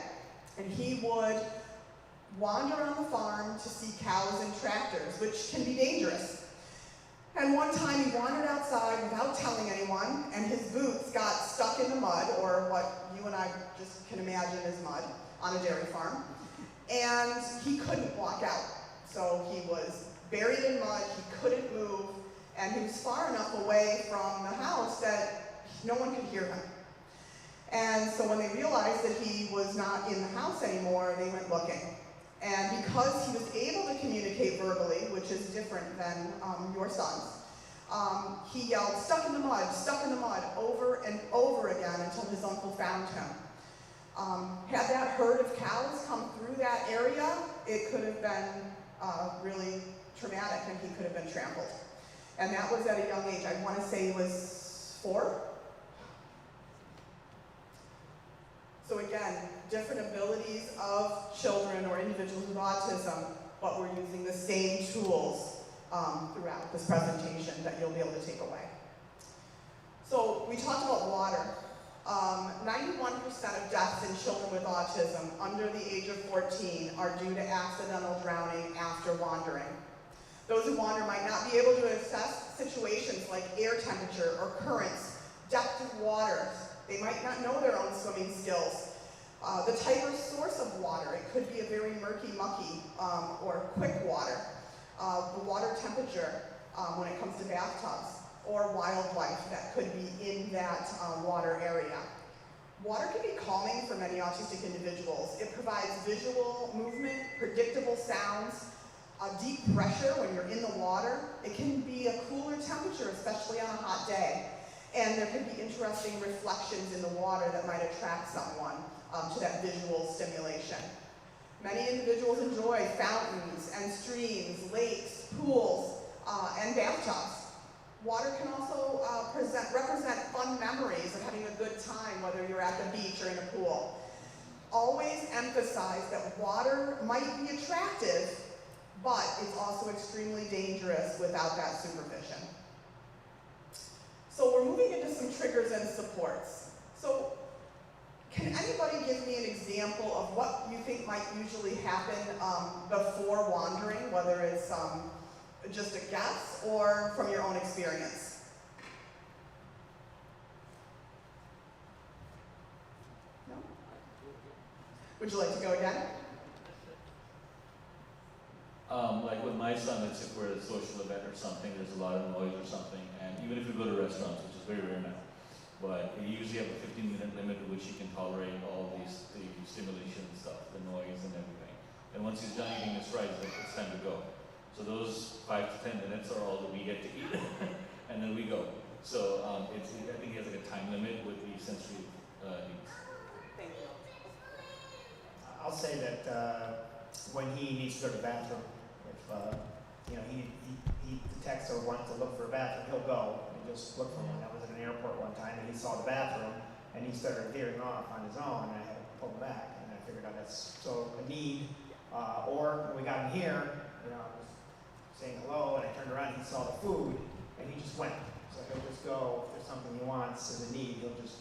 And he would wander on the farm to see cows and tractors, which can be dangerous. And one time he wandered outside without telling anyone, and his boots got stuck in the mud, or what you and I just can imagine is mud, on a dairy farm. And he couldn't walk out. So he was buried in mud, he couldn't move, and he was far enough away from the house that no one could hear him. And so when they realized that he was not in the house anymore, they went looking. And because he was able to communicate verbally, which is different than your son's, he yelled, stuck in the mud, over and over again until his uncle found him. Had that herd of cows come through that area, it could have been really traumatic and he could have been trampled. And that was at a young age. I want to say he was 4. So again, different abilities of children or individuals with autism, but we're using the same tools throughout this presentation that you'll be able to take away. So we talked about water. 91% of deaths in children with autism under the age of 14 are due to accidental drowning after wandering. Those who wander might not be able to assess situations like air temperature or currents, depth of water. They might not know their own swimming skills. The type or source of water, it could be a very murky, mucky, or quick water. The water temperature when it comes to bathtubs, or wildlife that could be in that water area. Water can be calming for many autistic individuals. It provides visual movement, predictable sounds, deep pressure when you're in the water. It can be a cooler temperature, especially on a hot day. And there can be interesting reflections in the water that might attract someone to that visual stimulation. Many individuals enjoy fountains and streams, lakes, pools, and bathtubs. Water can also represent fun memories of having a good time, whether you're at the beach or in a pool. Always emphasize that water might be attractive, but it's also extremely dangerous without that supervision. So we're moving into some triggers and supports. So can anybody give me an example of what you think might usually happen before wandering, whether it's just a guess or from your own experience? No? Would you like to go again? Like with my son, it's if we're at a social event or something, there's a lot of noise or something, and even if we go to restaurants, which is very rare now, but you usually have a 15-minute limit at which you can tolerate all the stimulation and stuff, the noise and everything. And once he's done eating his fries, it's time to go. So those 5 to 10 minutes are all that we get to eat, and then we go. So I think he has like a time limit with the sensory needs. Thank you. I'll say that when he needs to go to the bathroom, if he detects or wants to look for a bathroom, he'll go and just look for one. I was at an airport one time and he saw the bathroom and he started veering off on his own, and I had to pull him back, and I figured out that's so a need. Or when we got in here, I was saying hello and I turned around and he saw the food and he just went. So he'll just go, if there's something he wants as a need, he'll just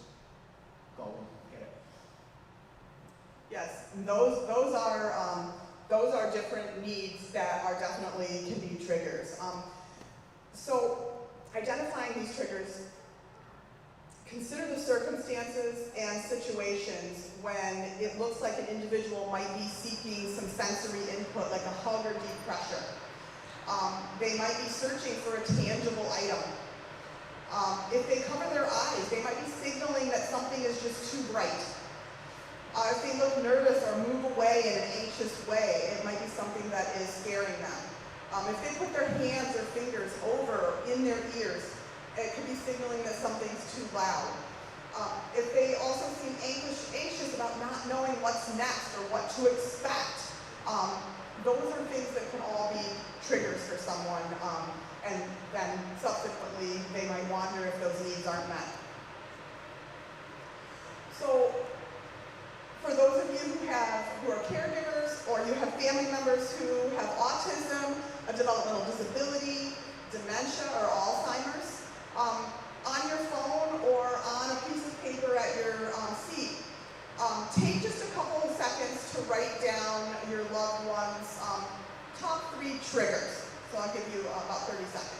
go and get it. Yes, and those are different needs that are definitely can be triggers. So identifying these triggers, consider the circumstances and situations when it looks like an individual might be seeking some sensory input, like a hug or deep pressure. They might be searching for a tangible item. If they cover their eyes, they might be signaling that something is just too bright. If they look nervous or move away in an anxious way, it might be something that is scaring them. If they put their hands or fingers over or in their ears, it could be signaling that something's too loud. If they also seem anxious about not knowing what's next or what to expect, those are things that can all be triggers for someone, and then subsequently they might wonder if those needs aren't met. So, for those of you who are caregivers, or you have family members who have autism, a developmental disability, dementia, or Alzheimer's, on your phone or on a piece of paper at your seat, take just a couple of seconds to write down your loved one's top 3 triggers. So I'll give you about 30 seconds.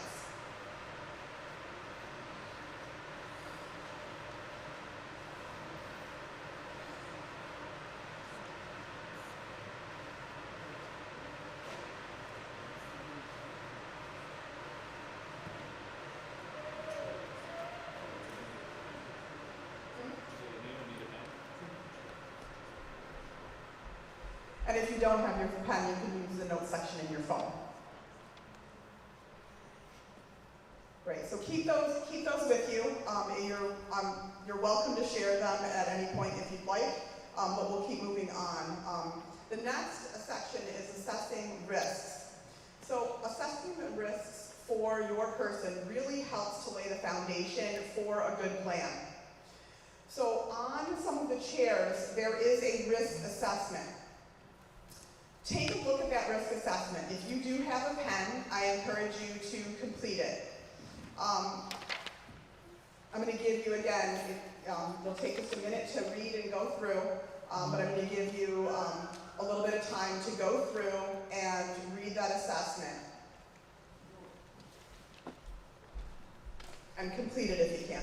And if you don't have your pen, you can use the notes section in your phone. Great, so keep those with you. You're welcome to share them at any point if you'd like, but we'll keep moving on. The next section is assessing risks. So assessing the risks for your person really helps to lay the foundation for a good plan. So on some of the chairs, there is a risk assessment. Take a look at that risk assessment. If you do have a pen, I encourage you to complete it. I'm going to give you, again, it'll take us a minute to read and go through, but I'm going to give you a little bit of time to go through and read that assessment. And complete it if you can.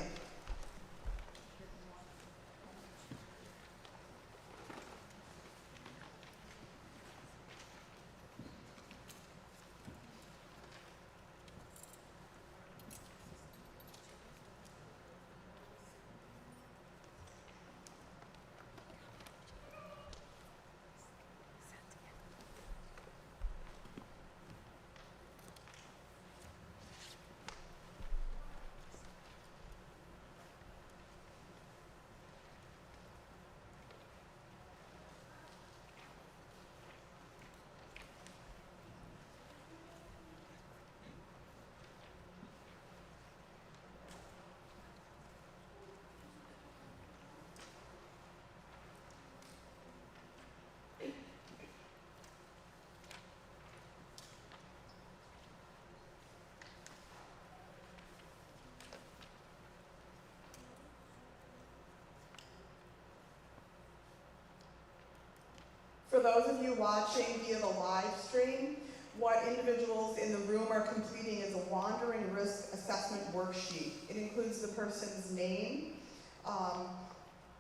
those of you watching via the live stream, what individuals in the room are completing is a wandering risk assessment worksheet. It includes the person's name,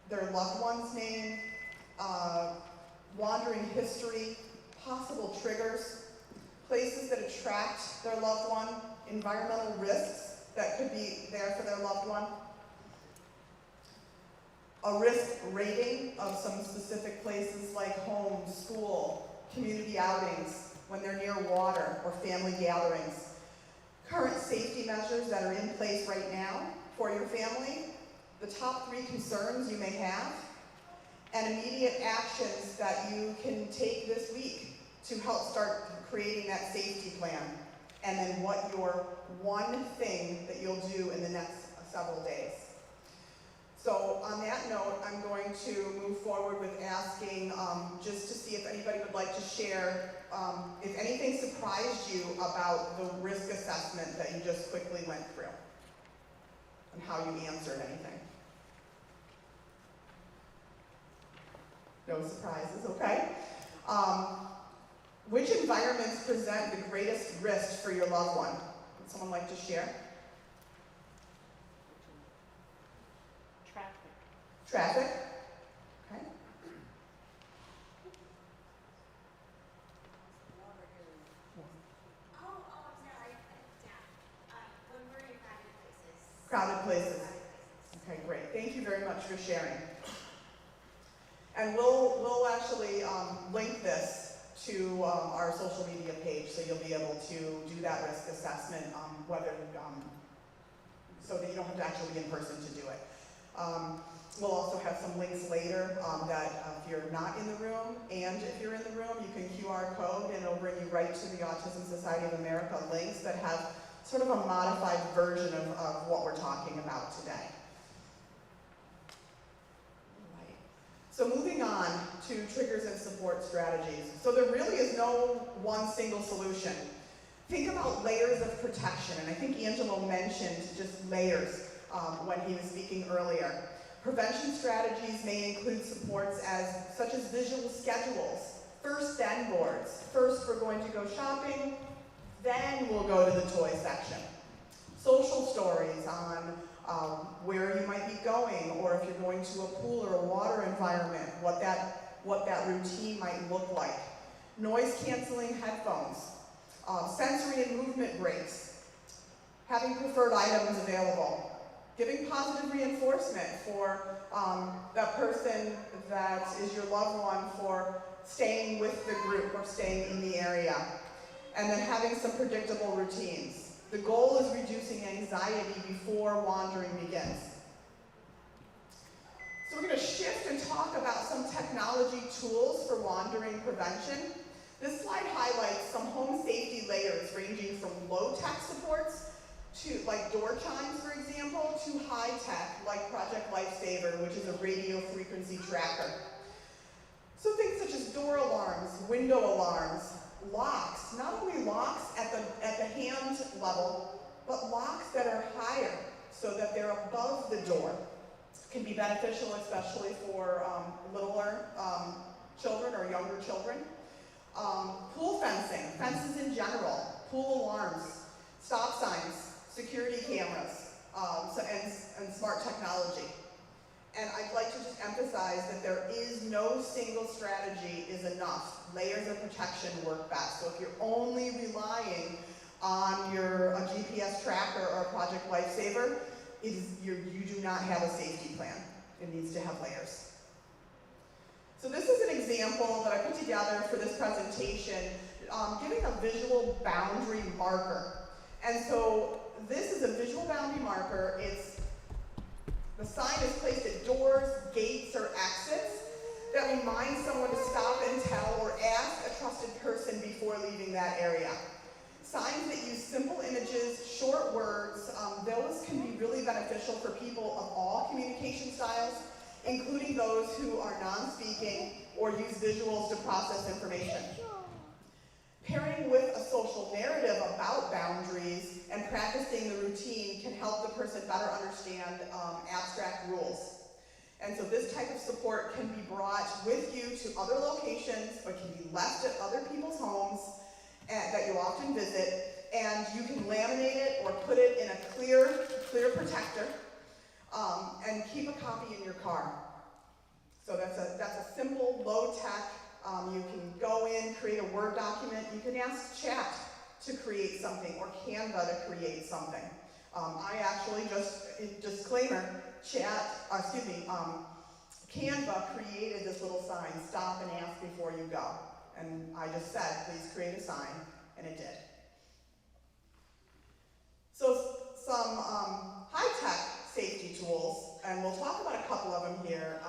their loved one's name, wandering history, possible triggers, places that attract their loved one, environmental risks that could be there for their loved one, a risk rating of some specific places like home, school, community outings, when they're near water or family gatherings, current safety measures that are in place right now for your family, the top 3 concerns you may have, and immediate actions that you can take this week to help start creating that safety plan, and then what your one thing that you'll do in the next several days. So on that note, I'm going to move forward with asking just to see if anybody would like to share if anything surprised you about the risk assessment that you just quickly went through and how you answered anything. No surprises, okay. Which environments present the greatest risk for your loved one? Would someone like to share? Traffic. Okay. Crowded places. Okay, great. Thank you very much for sharing. And we'll actually link this to our social media page, so you'll be able to do that risk assessment, so that you don't have to actually be in person to do it. We'll also have some links later that if you're not in the room, and if you're in the room, you can QR code and it'll bring you right to the Autism Society of America links that have sort of a modified version of what we're talking about today. Right. So moving on to triggers and support strategies. So there really is no one single solution. Think about layers of protection, and I think Angelo mentioned just layers when he was speaking earlier. Prevention strategies may include supports such as visual schedules, first then boards. First we're going to go shopping, then we'll go to the toy section. Social stories on where you might be going, or if you're going to a pool or a water environment, what that routine might look like. Noise canceling headphones, sensory and movement breaks, having preferred items available, giving positive reinforcement for that person that is your loved one for staying with the group or staying in the area. And then having some predictable routines. The goal is reducing anxiety before wandering begins. So we're going to shift and talk about some technology tools for wandering prevention. This slide highlights some home safety layers ranging from low-tech supports to, like door chimes, for example, to high-tech, like Project Lifesaver, which is a radio frequency tracker. So things such as door alarms, window alarms, locks, not only locks at the hand level, but locks that are higher, so that they're above the door. Can be beneficial, especially for littler children or younger children. Pool fencing, fences in general, pool alarms, stop signs, security cameras, and smart technology. And I'd like to just emphasize that there is no single strategy is enough. Layers of protection work best. So if you're only relying on a GPS tracker or a Project Lifesaver, you do not have a safety plan. It needs to have layers. So this is an example that I put together for this presentation, giving a visual boundary marker. And so this is a visual boundary marker. The sign is placed at doors, gates, or exits that remind someone to stop and tell or ask a trusted person before leaving that area. Signs that use simple images, short words, those can be really beneficial for people of all communication styles, including those who are non-speaking or use visuals to process information. Pairing with a social narrative about boundaries and practicing the routine can help the person better understand abstract rules. And so this type of support can be brought with you to other locations or can be left at other people's homes that you often visit, and you can laminate it or put it in a clear protector, and keep a copy in your car. So that's a simple, low-tech, you can go in, create a Word document, you can ask chat to create something or Canva to create something. I actually, disclaimer, Canva created this little sign, stop and ask before you go. And I just said, please create a sign, and it did. So some high-tech safety tools, and we'll talk about a couple of them here.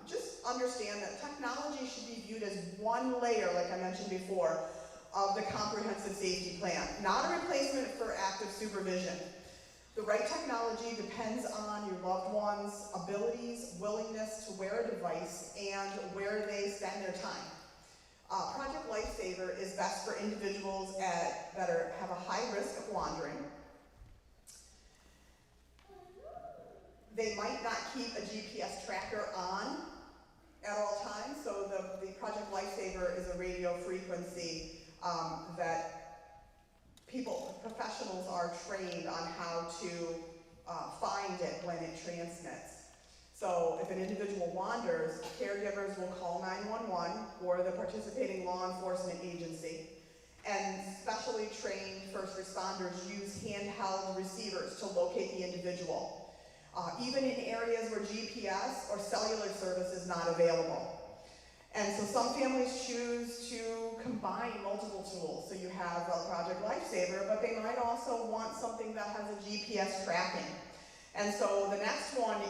Just understand that technology should be viewed as one layer, like I mentioned before, of the comprehensive safety plan, not a replacement for active supervision. The right technology depends on your loved one's abilities, willingness to wear a device, and where they spend their time. Project Lifesaver is best for individuals that have a high risk of wandering. They might not keep a GPS tracker on at all times, so the Project Lifesaver is a radio frequency that professionals are trained on how to find it when it transmits. So if an individual wanders, caregivers will call 911 or the participating law enforcement agency, and specially trained first responders use handheld receivers to locate the individual, even in areas where GPS or cellular service is not available. And so some families choose to combine multiple tools. So you have a Project Lifesaver, but they might also want something that has a GPS tracking. And so the next one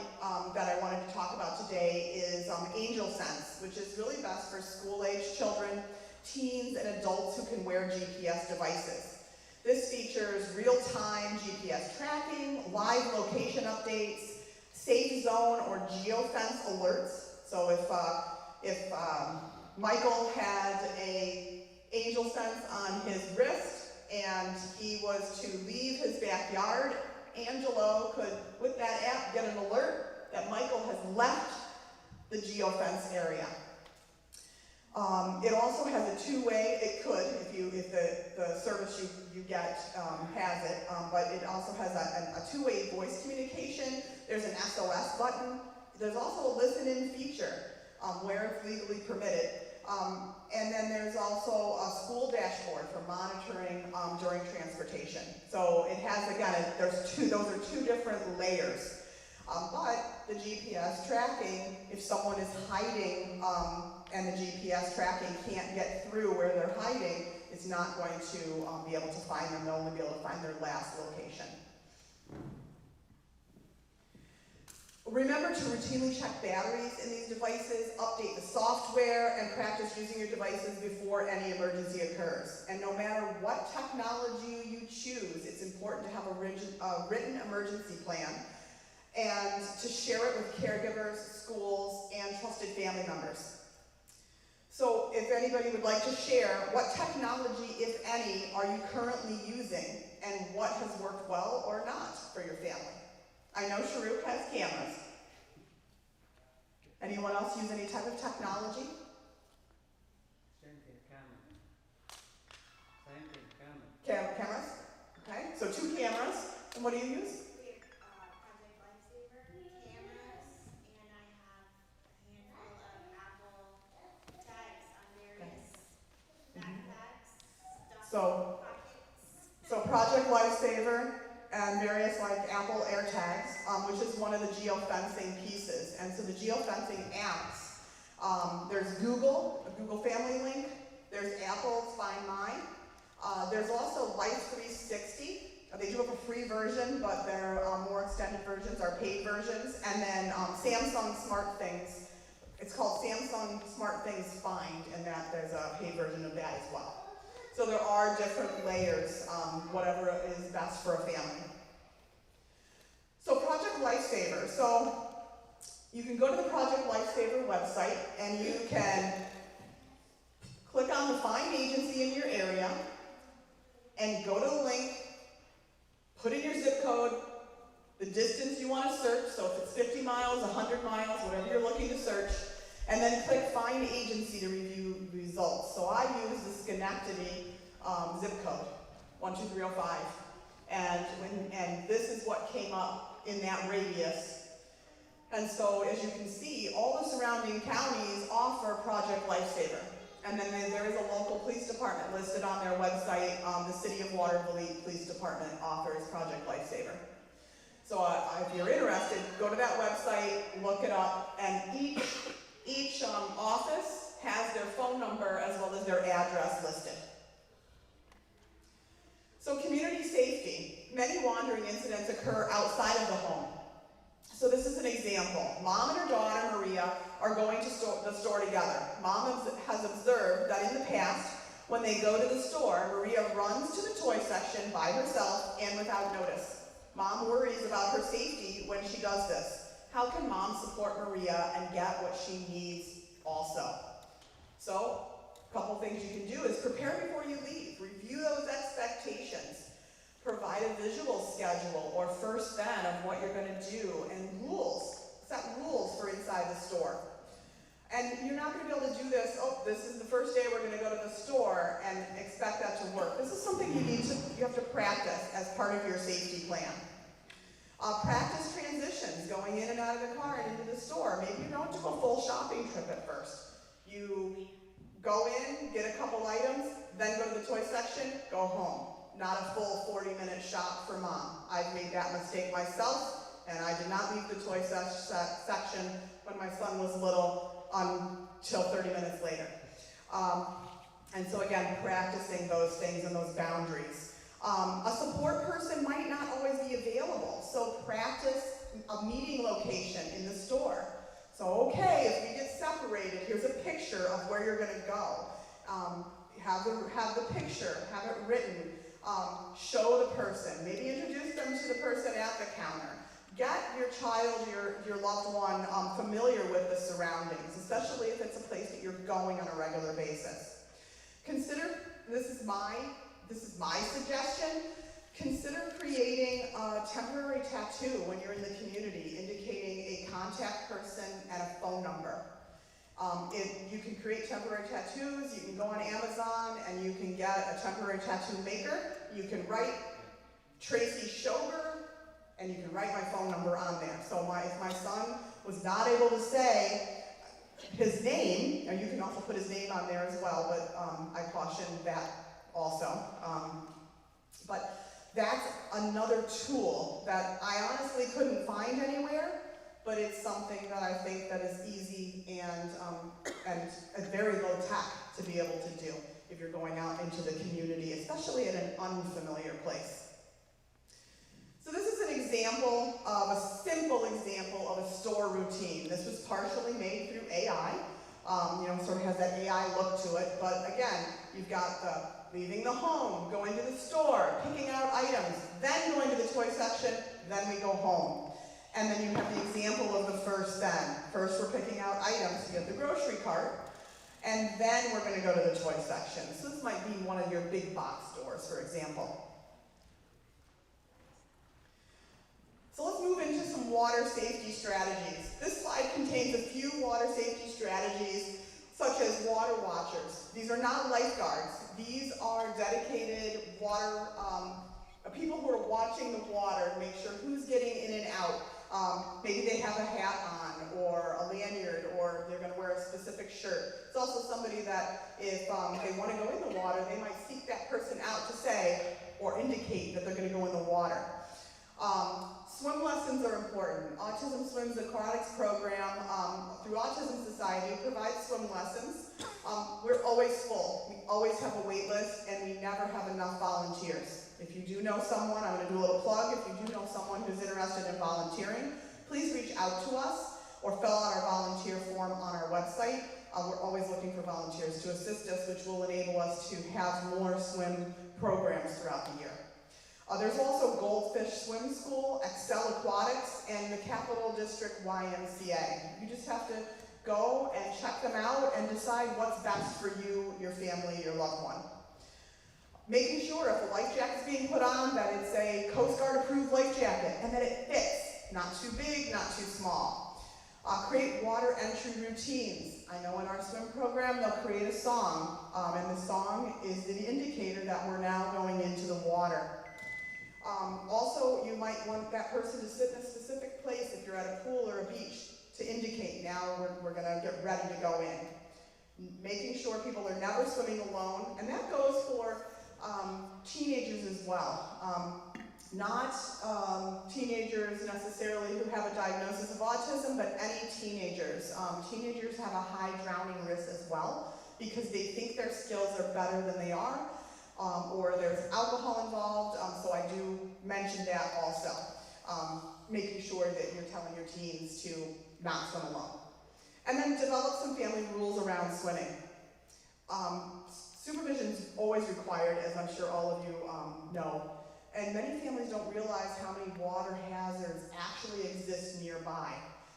that I wanted to talk about today is Angel Sense, which is really best for school-age children, teens, and adults who can wear GPS devices. This features real-time GPS tracking, live location updates, safe zone or geofence alerts. So if Michael had an Angel Sense on his wrist and he was to leave his backyard, Angelo could, with that app, get an alert that Michael has left the geofence area. It also has a two-way, it could, if the service you get has it, but it also has a two-way voice communication. There's an SOS button. There's also a listen-in feature where it's legally permitted. And then there's also a school dashboard for monitoring during transportation. So it has, again, those are two different layers. But the GPS tracking, if someone is hiding and the GPS tracking can't get through where they're hiding, it's not going to be able to find them. They'll only be able to find their last location. Remember to routinely check batteries in these devices, update the software, and practice using your devices before any emergency occurs. And no matter what technology you choose, it's important to have a written emergency plan and to share it with caregivers, schools, and trusted family members. So if anybody would like to share, what technology, if any, are you currently using, and what has worked well or not for your family? I know Sharuk has cameras. Anyone else use any type of technology? Cameras? Okay, so 2 cameras. And what do you use? Project Lifesaver, cameras, and I have a handful of Apple tags on various backpacks, pockets. So Project Lifesaver and various like Apple AirTags, which is one of the geofencing pieces. And so the geofencing apps, there's Google, a Google Family Link, there's Apple's Find Mine, there's also Life 360. They do have a free version, but their more extended versions are paid versions. And then Samsung Smart Things, it's called Samsung Smart Things Find, and that there's a paid version of that as well. So there are different layers, whatever is best for a family. So Project Lifesaver. So you can go to the Project Lifesaver website and you can click on the Find Agency in your area and go to the link, put in your zip code, the the distance you want to search, so if it's 50 miles, 100 miles, whatever you're looking to search, and then click Find Agency to review results. So I use the Schenectady zip code, 12305, and this is what came up in that radius. And so, as you can see, all the surrounding counties offer Project Lifesaver. And then there is a local police department listed on their website. The City of Waterville Police Department offers Project Lifesaver. So if you're interested, go to that website, look it up, and each office has their phone number as well as their address listed. So community safety. Many wandering incidents occur outside of the home. So this is an example. Mom and her daughter, Maria, are going to the store together. Mom has observed that in the past, when they go to the store, Maria runs to the toy section by herself and without notice. Mom worries about her safety when she does this. How can Mom support Maria and get what she needs also? So, a couple things you can do is prepare before you leave. Review those expectations. Provide a visual schedule or first then of what you're going to do, and rules. Set rules for inside the store. And you're not going to be able to do this, this is the first day we're going to go to the store, and expect that to work. This is something you have to practice as part of your safety plan. Practice transitions, going in and out of the car and into the store. Maybe you don't do a full shopping trip at first. You go in, get a couple items, then go to the toy section, go home. Not a full 40-minute shop for Mom. I've made that mistake myself, and I did not leave the toy section when my son was little until 30 minutes later. And so again, practicing those things and those boundaries. A support person might not always be available, so practice a meeting location in the store. So okay, if we get separated, here's a picture of where you're going to go. Have the picture, have it written. Show the person, maybe introduce them to the person at the counter. Get your child, your loved one familiar with the surroundings, especially if it's a place that you're going on a regular basis. Consider, this is my suggestion, consider creating a temporary tattoo when you're in the community, indicating a contact person and a phone number. You can create temporary tattoos. You can go on Amazon and you can get a temporary tattoo maker. You can write Tracy Schober and you can write my phone number on there. So if my son was not able to say his name, and you can also put his name on there as well, but I caution that also. But that's another tool that I honestly couldn't find anywhere, but it's something that I think that is easy and very low tech to be able to do if you're going out into the community, especially in an unfamiliar place. So this is an example of a simple example of a store routine. This was partially made through AI, sort of has that AI look to it, but again, you've got the leaving the home, going to the store, picking out items, then going to the toy section, then we go home. And then you have the example of the first then. First we're picking out items to get the grocery cart, and then we're going to go to the toy section. So this might be one of your big box stores, for example. So let's move into some water safety strategies. This slide contains a few water safety strategies, such as water watchers. These are not lifeguards. These are dedicated water, people who are watching the water to make sure who's getting in and out. Maybe they have a hat on, or a lanyard, or they're going to wear a specific shirt. It's also somebody that if they want to go in the water, they might seek that person out to say, or indicate that they're going to go in the water. Swim lessons are important. Autism Swims Aquatics program through Autism Society provides swim lessons. We're always full. We always have a wait list, and we never have enough volunteers. If you do know someone, I'm going to do a little plug, if you do know someone who's interested in volunteering, please reach out to us or fill out our volunteer form on our website. We're always looking for volunteers to assist us, which will enable us to have more swim programs throughout the year. There's also Goldfish Swim School, Excel Aquatics, and the Capital District YMCA. You just have to go and check them out and decide what's best for you, your family, your loved one. Making sure if a life jacket is being put on that it's a Coast Guard approved life jacket and that it fits. not too big, not too small. Create water entry routines. I know in our swim program they'll create a song, and the song is the indicator that we're now going into the water. Also, you might want that person to sit in a specific place if you're at a pool or a beach to indicate now we're going to get ready to go in. Making sure people are never swimming alone, and that goes for teenagers as well. Not teenagers necessarily who have a diagnosis of autism, but any teenagers. Teenagers have a high drowning risk as well because they think their skills are better than they are, or there's alcohol involved, so I do mention that also. Making sure that you're telling your teens to not swim alone. And then develop some family rules around swimming. Supervision is always required, as I'm sure all of you know. And many families don't realize how many water hazards actually exist nearby.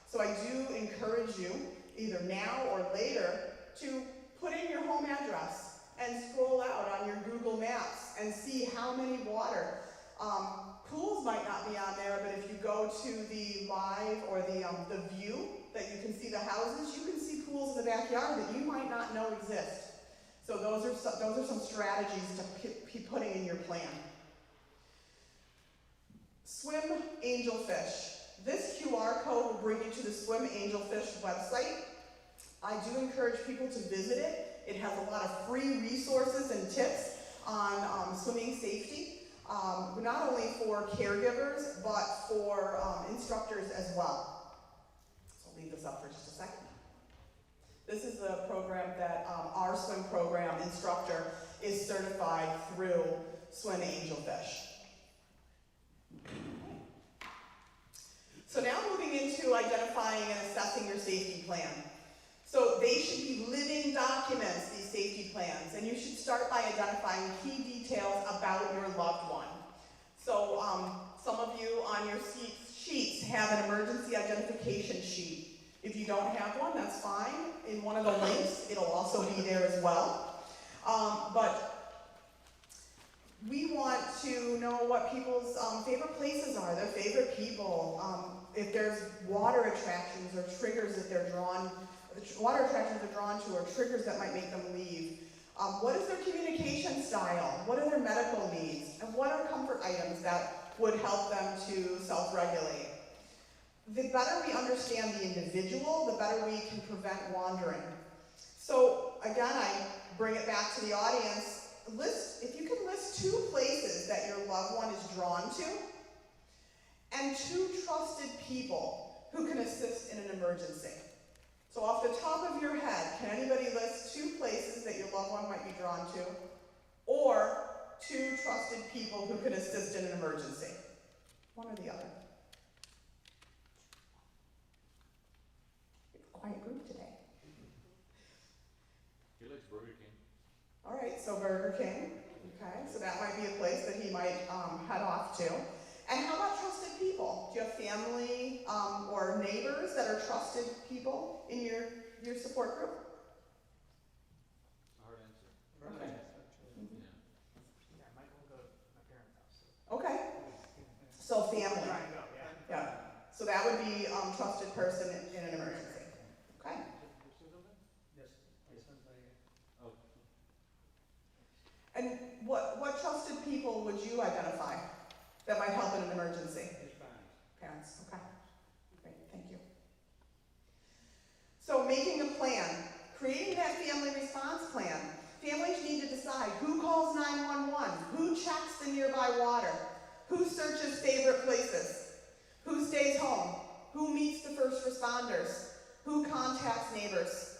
So I do encourage you, either now or later, to put in your home address and scroll out on your Google Maps and see how many water. Pools might not be on there, but if you go to the live or the view that you can see the houses, you can see pools in the backyard that you might not know exist. So those are some strategies to be putting in your plan. Swim Angelfish. This QR code will bring you to the Swim Angelfish website. I do encourage people to visit it. It has a lot of free resources and tips on swimming safety, not only for caregivers, but for instructors as well. So I'll leave this up for just a second. This is the program that our swim program instructor is certified through Swim Angelfish. So now moving into identifying and assessing your safety plan. So they should be living documents, these safety plans, and you should start by identifying key details about your loved one. So some of you on your sheets have an emergency identification sheet. If you don't have one, that's fine. In one of the links, it'll also be there as well. But we want to know what people's favorite places are, their favorite people. If there's water attractions or triggers that they're drawn, water attractions they're drawn to, or triggers that might make them leave. What is their communication style? What are their medical needs? And what are comfort items that would help them to self-regulate? The better we understand the individual, the better we can prevent wandering. So again, I bring it back to the audience. If you can list 2 places that your loved one is drawn to, and 2 trusted people who can assist in an emergency. So off the top of your head, can anybody list 2 places that your loved one might be drawn to, or 2 trusted people who could assist in an emergency? One or the other. It's a quiet group today. He likes Burger King. All right, so Burger King. Okay, so that might be a place that he might head off to. And how about trusted people? Do you have family or neighbors that are trusted people in your support group? Hard answer. Okay. Yeah, Michael will go to my parents' house. Okay. So family. Yeah. So that would be trusted person in an emergency. Okay. Yes. Oh. And what trusted people would you identify that might help in an emergency? Parents. Okay. Great. Thank you. So making a plan, creating that family response plan. Families need to decide who calls 911, who checks the nearby water, who searches favorite places, who stays home, who meets the first responders, who contacts neighbors,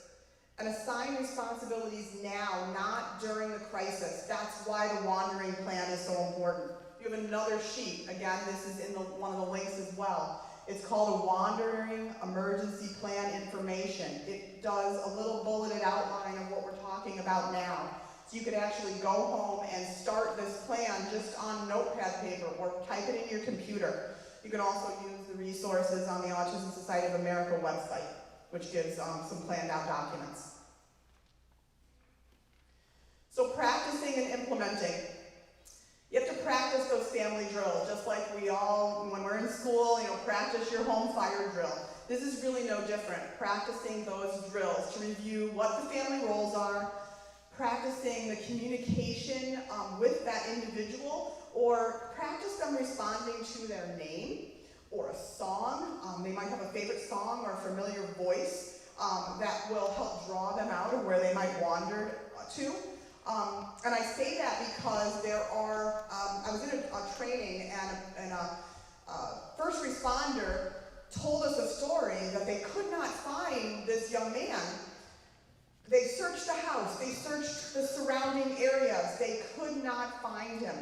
and assign responsibilities now, not during the crisis. That's why the wandering plan is so important. You have another sheet. Again, this is in one of the links as well. It's called a Wandering Emergency Plan Information. It does a little bulleted outline of what we're talking about now. So you could actually go home and start this plan just on notepad paper or type it in your computer. You can also use the resources on the Autism Society of America website, which gives some planned out documents. So practicing and implementing. You have to practice those family drills, just like we all, when we're in school, practice your home fire drill. This is really no different. Practicing those drills to review what the family roles are, practicing the communication with that individual, or practice them responding to their name or a song. They might have a favorite song or a familiar voice that will help draw them out of where they might wander to. And I say that because there are, I was in a training and a first responder told us a story that they could not find this young man. They searched the house, they searched the surrounding areas, they could not find him.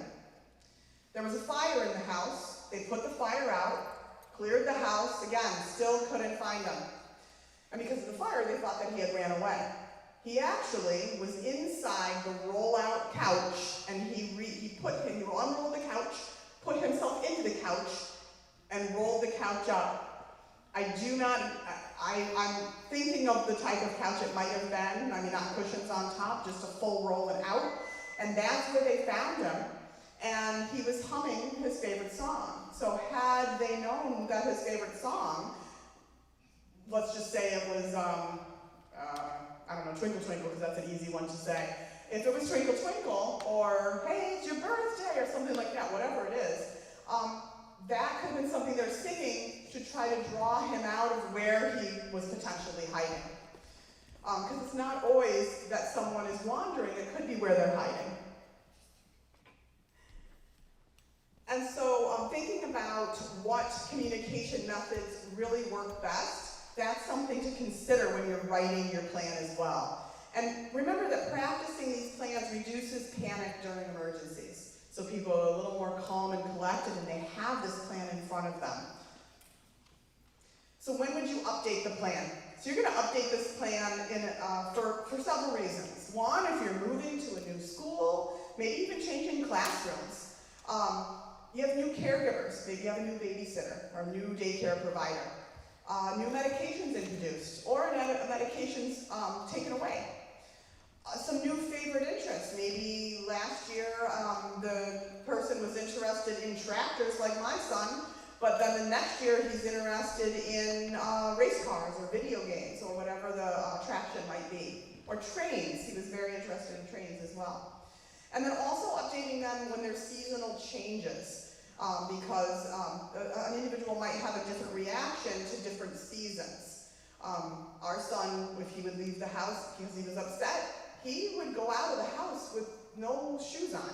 There was a fire in the house, they put the fire out, cleared the house, again, still couldn't find him. And because of the fire, they thought that he had ran away. He actually was inside the roll-out couch, and he unrolled the couch, put himself into the couch, and rolled the couch up. I'm thinking of the type of couch it might have been. I mean, not cushions on top, just a full roll and out. And that's where they found him. And he was humming his favorite song. So had they known that his favorite song, let's just say it was, I don't know, Twinkle Twinkle, because that's an easy one to say. If it was Twinkle Twinkle, or hey, it's your birthday, or something like that, whatever it is, that could have been something they're singing to try to draw him out of where he was potentially hiding. Because it's not always that someone is wandering, it could be where they're hiding. And so thinking about what communication methods really work best, that's something to consider when you're writing your plan as well. And remember that practicing these plans reduces panic during emergencies. So people are a little more calm and collected and they have this plan in front of them. So when would you update the plan? So you're going to update this plan for several reasons. One, if you're moving to a new school, maybe even changing classrooms. You have new caregivers, maybe you have a new babysitter or a new daycare provider. New medications introduced, or medications taken away. Some new favorite interests. Maybe last year the person was interested in tractors like my son, but then the next year he's interested in race cars or video games or whatever the attraction might be. Or trains, he was very interested in trains as well. And then also updating them when there's seasonal changes, because an individual might have a different reaction to different seasons. Our son, if he would leave the house because he was upset, he would go out of the house with no shoes on.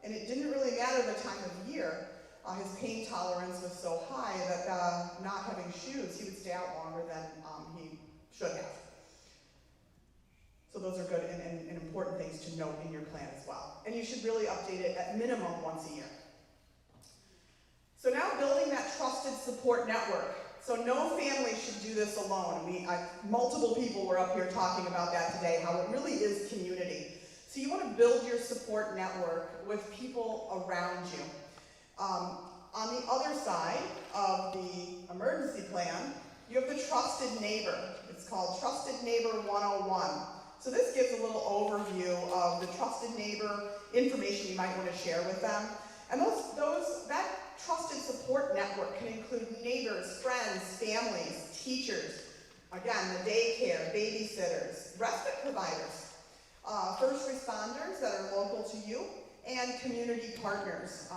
And it didn't really matter the time of year. His pain tolerance was so high that not having shoes, he would stay out longer than he should have. So those are good and important things to note in your plan as well. And you should really update it at minimum once a year. So now building that trusted support network. So no family should do this alone. Multiple people were up here talking about that today, how it really is community. So you want to build your support network with people around you. On the other side of the emergency plan, you have the trusted neighbor. It's called Trusted Neighbor 101. So this gives a little overview of the trusted neighbor information you might want to share with them. And that trusted support network can include neighbors, friends, families, teachers, again, the daycare, babysitters, respite providers, first responders that are local to you, and community partners,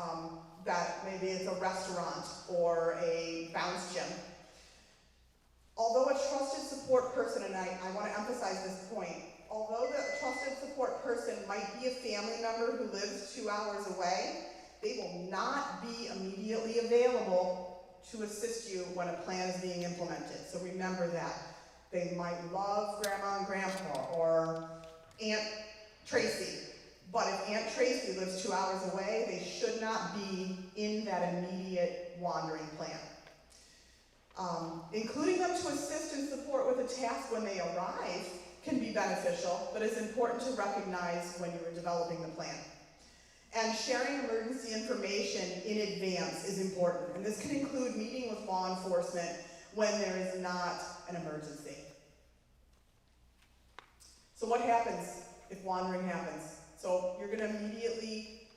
that maybe it's a restaurant or a bounce gym. Although a trusted support person, and I want to emphasize this point, although the trusted support person might be a family member who lives 2 hours away, they will not be immediately available to assist you when a plan is being implemented. So remember that. They might love Grandma and Grandpa or Aunt Tracy, but if Aunt Tracy lives 2 hours away, they should not be in that immediate wandering plan. Including them to assist and support with a task when they arrive can be beneficial, but it's important to recognize when you're developing the plan. And sharing emergency information in advance is important, and this can include meeting with law enforcement when there is not an emergency. So what happens if wandering happens? So you're going to immediately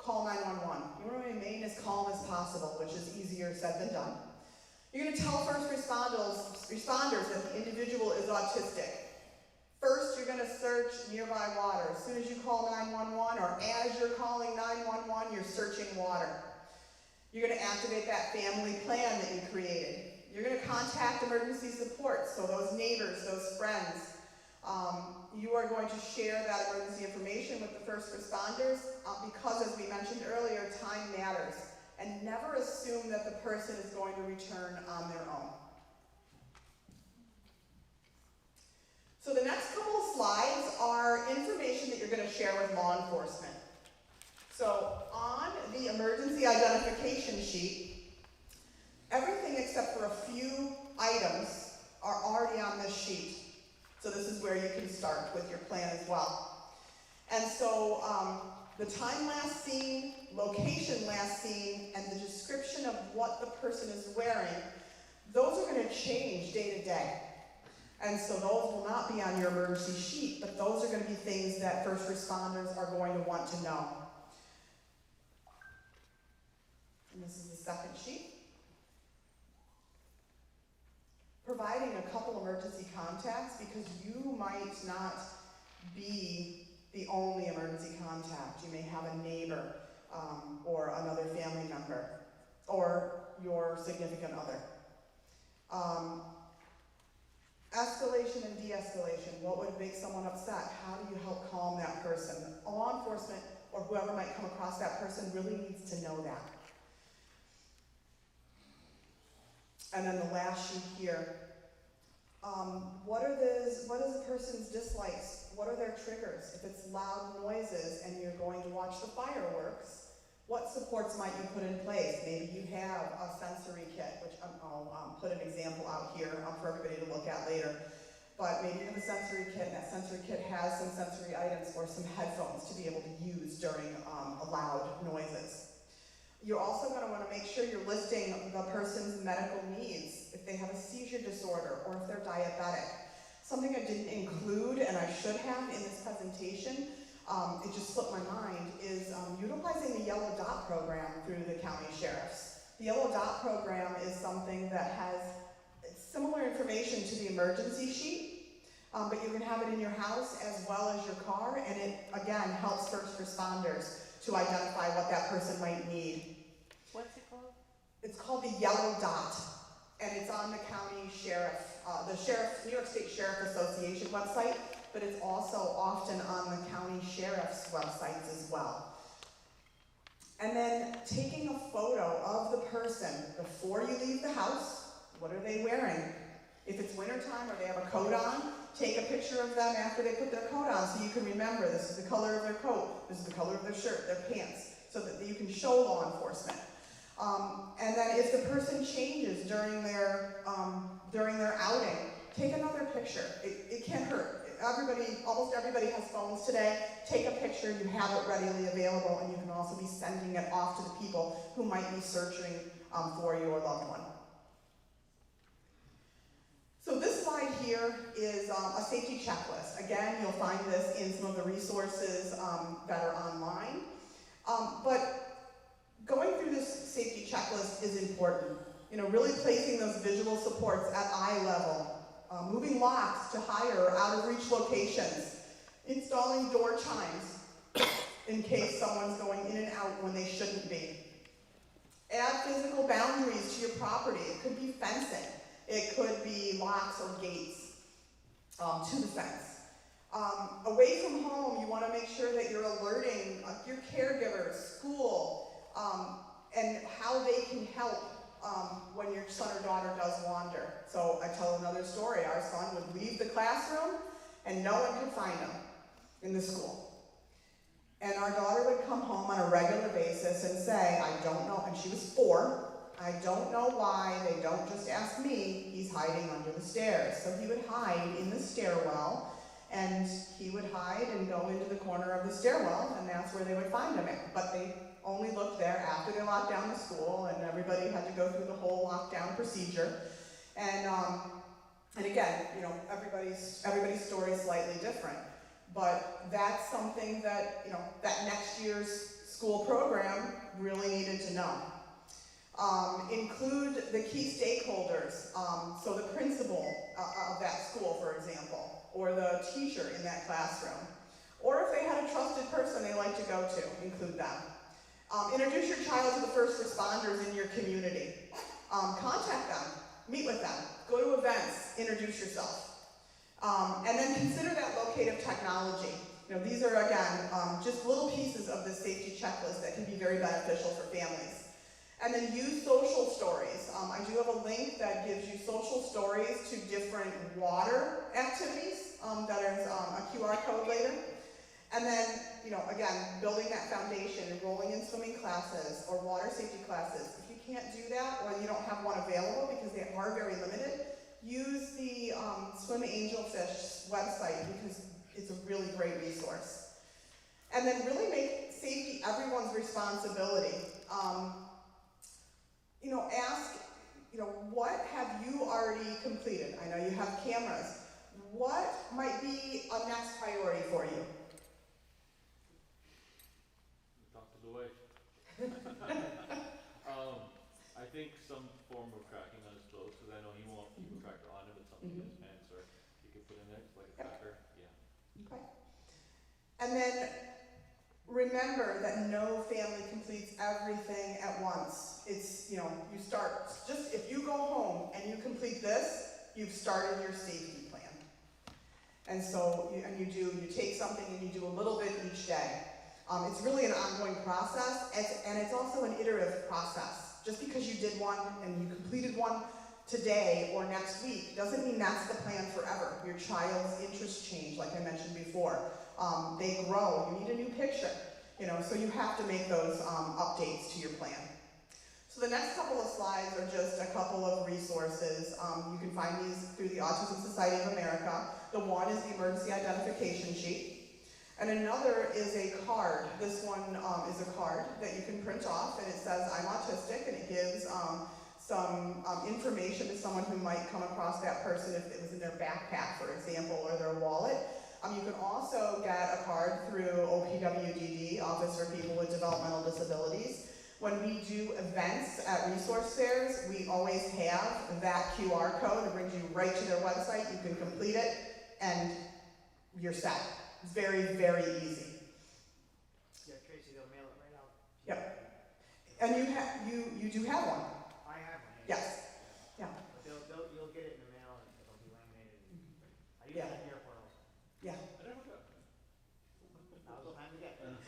call 911. You want to remain as calm as possible, which is easier said than done. You're going to tell first responders that the individual is autistic. First, you're going to search nearby water. As soon as you call 911, or as you're calling 911, you're searching water. You're going to activate that family plan that you created. You're going to contact emergency support, so those neighbors, those friends. You are going to share that emergency information with the first responders because, as we mentioned earlier, time matters. And never assume that the person is going to return on their own. So the next couple of slides are information that you're going to share with law enforcement. So on the emergency identification sheet, everything except for a few items are already on this sheet. So this is where you can start with your plan as well. And so the time last seen, location last seen, and the description of what the person is wearing, those are going to change day to day. And so those will not be on your emergency sheet, but those are going to be things that first responders are going to want to know. And this is the second sheet. Providing a couple emergency contacts, because you might not be the only emergency contact. You may have a neighbor or another family member or your significant other. Escalation and de-escalation. What would make someone upset? How do you help calm that person? Law enforcement or whoever might come across that person really needs to know that. And then the last sheet here. What is a person's dislikes? What are their triggers? If it's loud noises and you're going to watch the fireworks, what supports might you put in place? Maybe you have a sensory kit, which I'll put an example out here for everybody to look at later. But maybe you have a sensory kit, and that sensory kit has some sensory items or some headphones to be able to use during loud noises. You're also going to want to make sure you're listing the person's medical needs, if they have a seizure disorder or if they're diabetic. Something I didn't include, and I should have in this presentation, it just slipped my mind, is utilizing the Yellow Dot program through the county sheriffs. The Yellow Dot program is something that has similar information to the emergency sheet, but you can have it in your house as well as your car, and it, again, helps first responders to identify what that person might need. What's it called? It's called the Yellow Dot, and it's on the county sheriff, New York State Sheriff Association website, but it's also often on the county sheriff's websites as well. And then taking a photo of the person before you leave the house. What are they wearing? If it's wintertime or they have a coat on, take a picture of them after they put their coat on so you can remember this is the color of their coat, this is the color of their shirt, their pants, so that you can show law enforcement. And then if the person changes during their outing, take another picture. It can't hurt. Almost everybody has phones today. Take a picture, you have it readily available, and you can also be sending it off to the people who might be searching for your loved one. So this slide here is a safety checklist. Again, you'll find this in some of the resources that are online. But going through this safety checklist is important. You know, really placing those visual supports at eye level, moving locks to higher or out of reach locations, installing door chimes in case someone's going in and out when they shouldn't be. Add physical boundaries to your property. It could be fencing. It could be locks or gates to the fence. Away from home, you want to make sure that you're alerting your caregivers, school, and how they can help when your son or daughter does wander. So I tell another story. Our son would leave the classroom and no one could find him in the school. And our daughter would come home on a regular basis and say, I don't know, and she was 4, I don't know why they don't just ask me, he's hiding under the stairs. So he would hide in the stairwell, and he would hide and go into the corner of the stairwell, and that's where they would find him. But they only looked there after they locked down the school, and everybody had to go through the whole lockdown procedure. And again, you know, everybody's story is slightly different. But that's something that, you know, that next year's school program really needed to know. Include the key stakeholders, so the principal of that school, for example, or the teacher in that classroom. Or if they had a trusted person they like to go to, include them. Introduce your child to the first responders in your community. Contact them, meet with them, go to events, introduce yourself. And then consider that locative technology. You know, these are, again, just little pieces of the safety checklist that can be very beneficial for families. And then use social stories. I do have a link that gives you social stories to different water activities that is a QR code later. And then, you know, again, building that foundation, enrolling in swimming classes or water safety classes. If you can't do that or you don't have one available because they are very limited, use the Swim Angelfish website because it's a really great resource. And then really make safety everyone's responsibility. You know, ask, you know, what have you already completed? I know you have cameras. What might be a next priority for you? Talk to the wife. I think some form of tracking on his clothes, because I know he won't keep a tracker on him, but something in his pants, or you could put in there like a tracker. Yeah. Okay. And then remember that no family completes everything at once. It's, you know, you start, just if you go home and you complete this, you've started your safety plan. And so, you take something and you do a little bit each day. It's really an ongoing process, and it's also an iterative process. Just because you did one and you completed one today or next week doesn't mean that's the plan forever. Your child's interests change, like I mentioned before. They grow, you need a new picture, you know, so you have to make those updates to your plan. So the next couple of slides are just a couple of resources. You can find these through the Autism Society of America. The one is the emergency identification sheet. And another is a card. This one is a card that you can print off, and it says, I'm autistic, and it gives some information to someone who might come across that person if it was in their backpack, for example, or their wallet. You can also get a card through OPWDD, Office for People with Developmental Disabilities. When we do events at resource fairs, we always have that QR code. It brings you right to their website. You can complete it, and you're set. It's very, very easy. Yeah, Tracy, they'll mail it right out. Yep. And you do have one. I have one. Yes. Yeah. But you'll get it in the mail and it'll be laminated. I use Yeah. it at the airport also. Yeah. Now's the time to get it.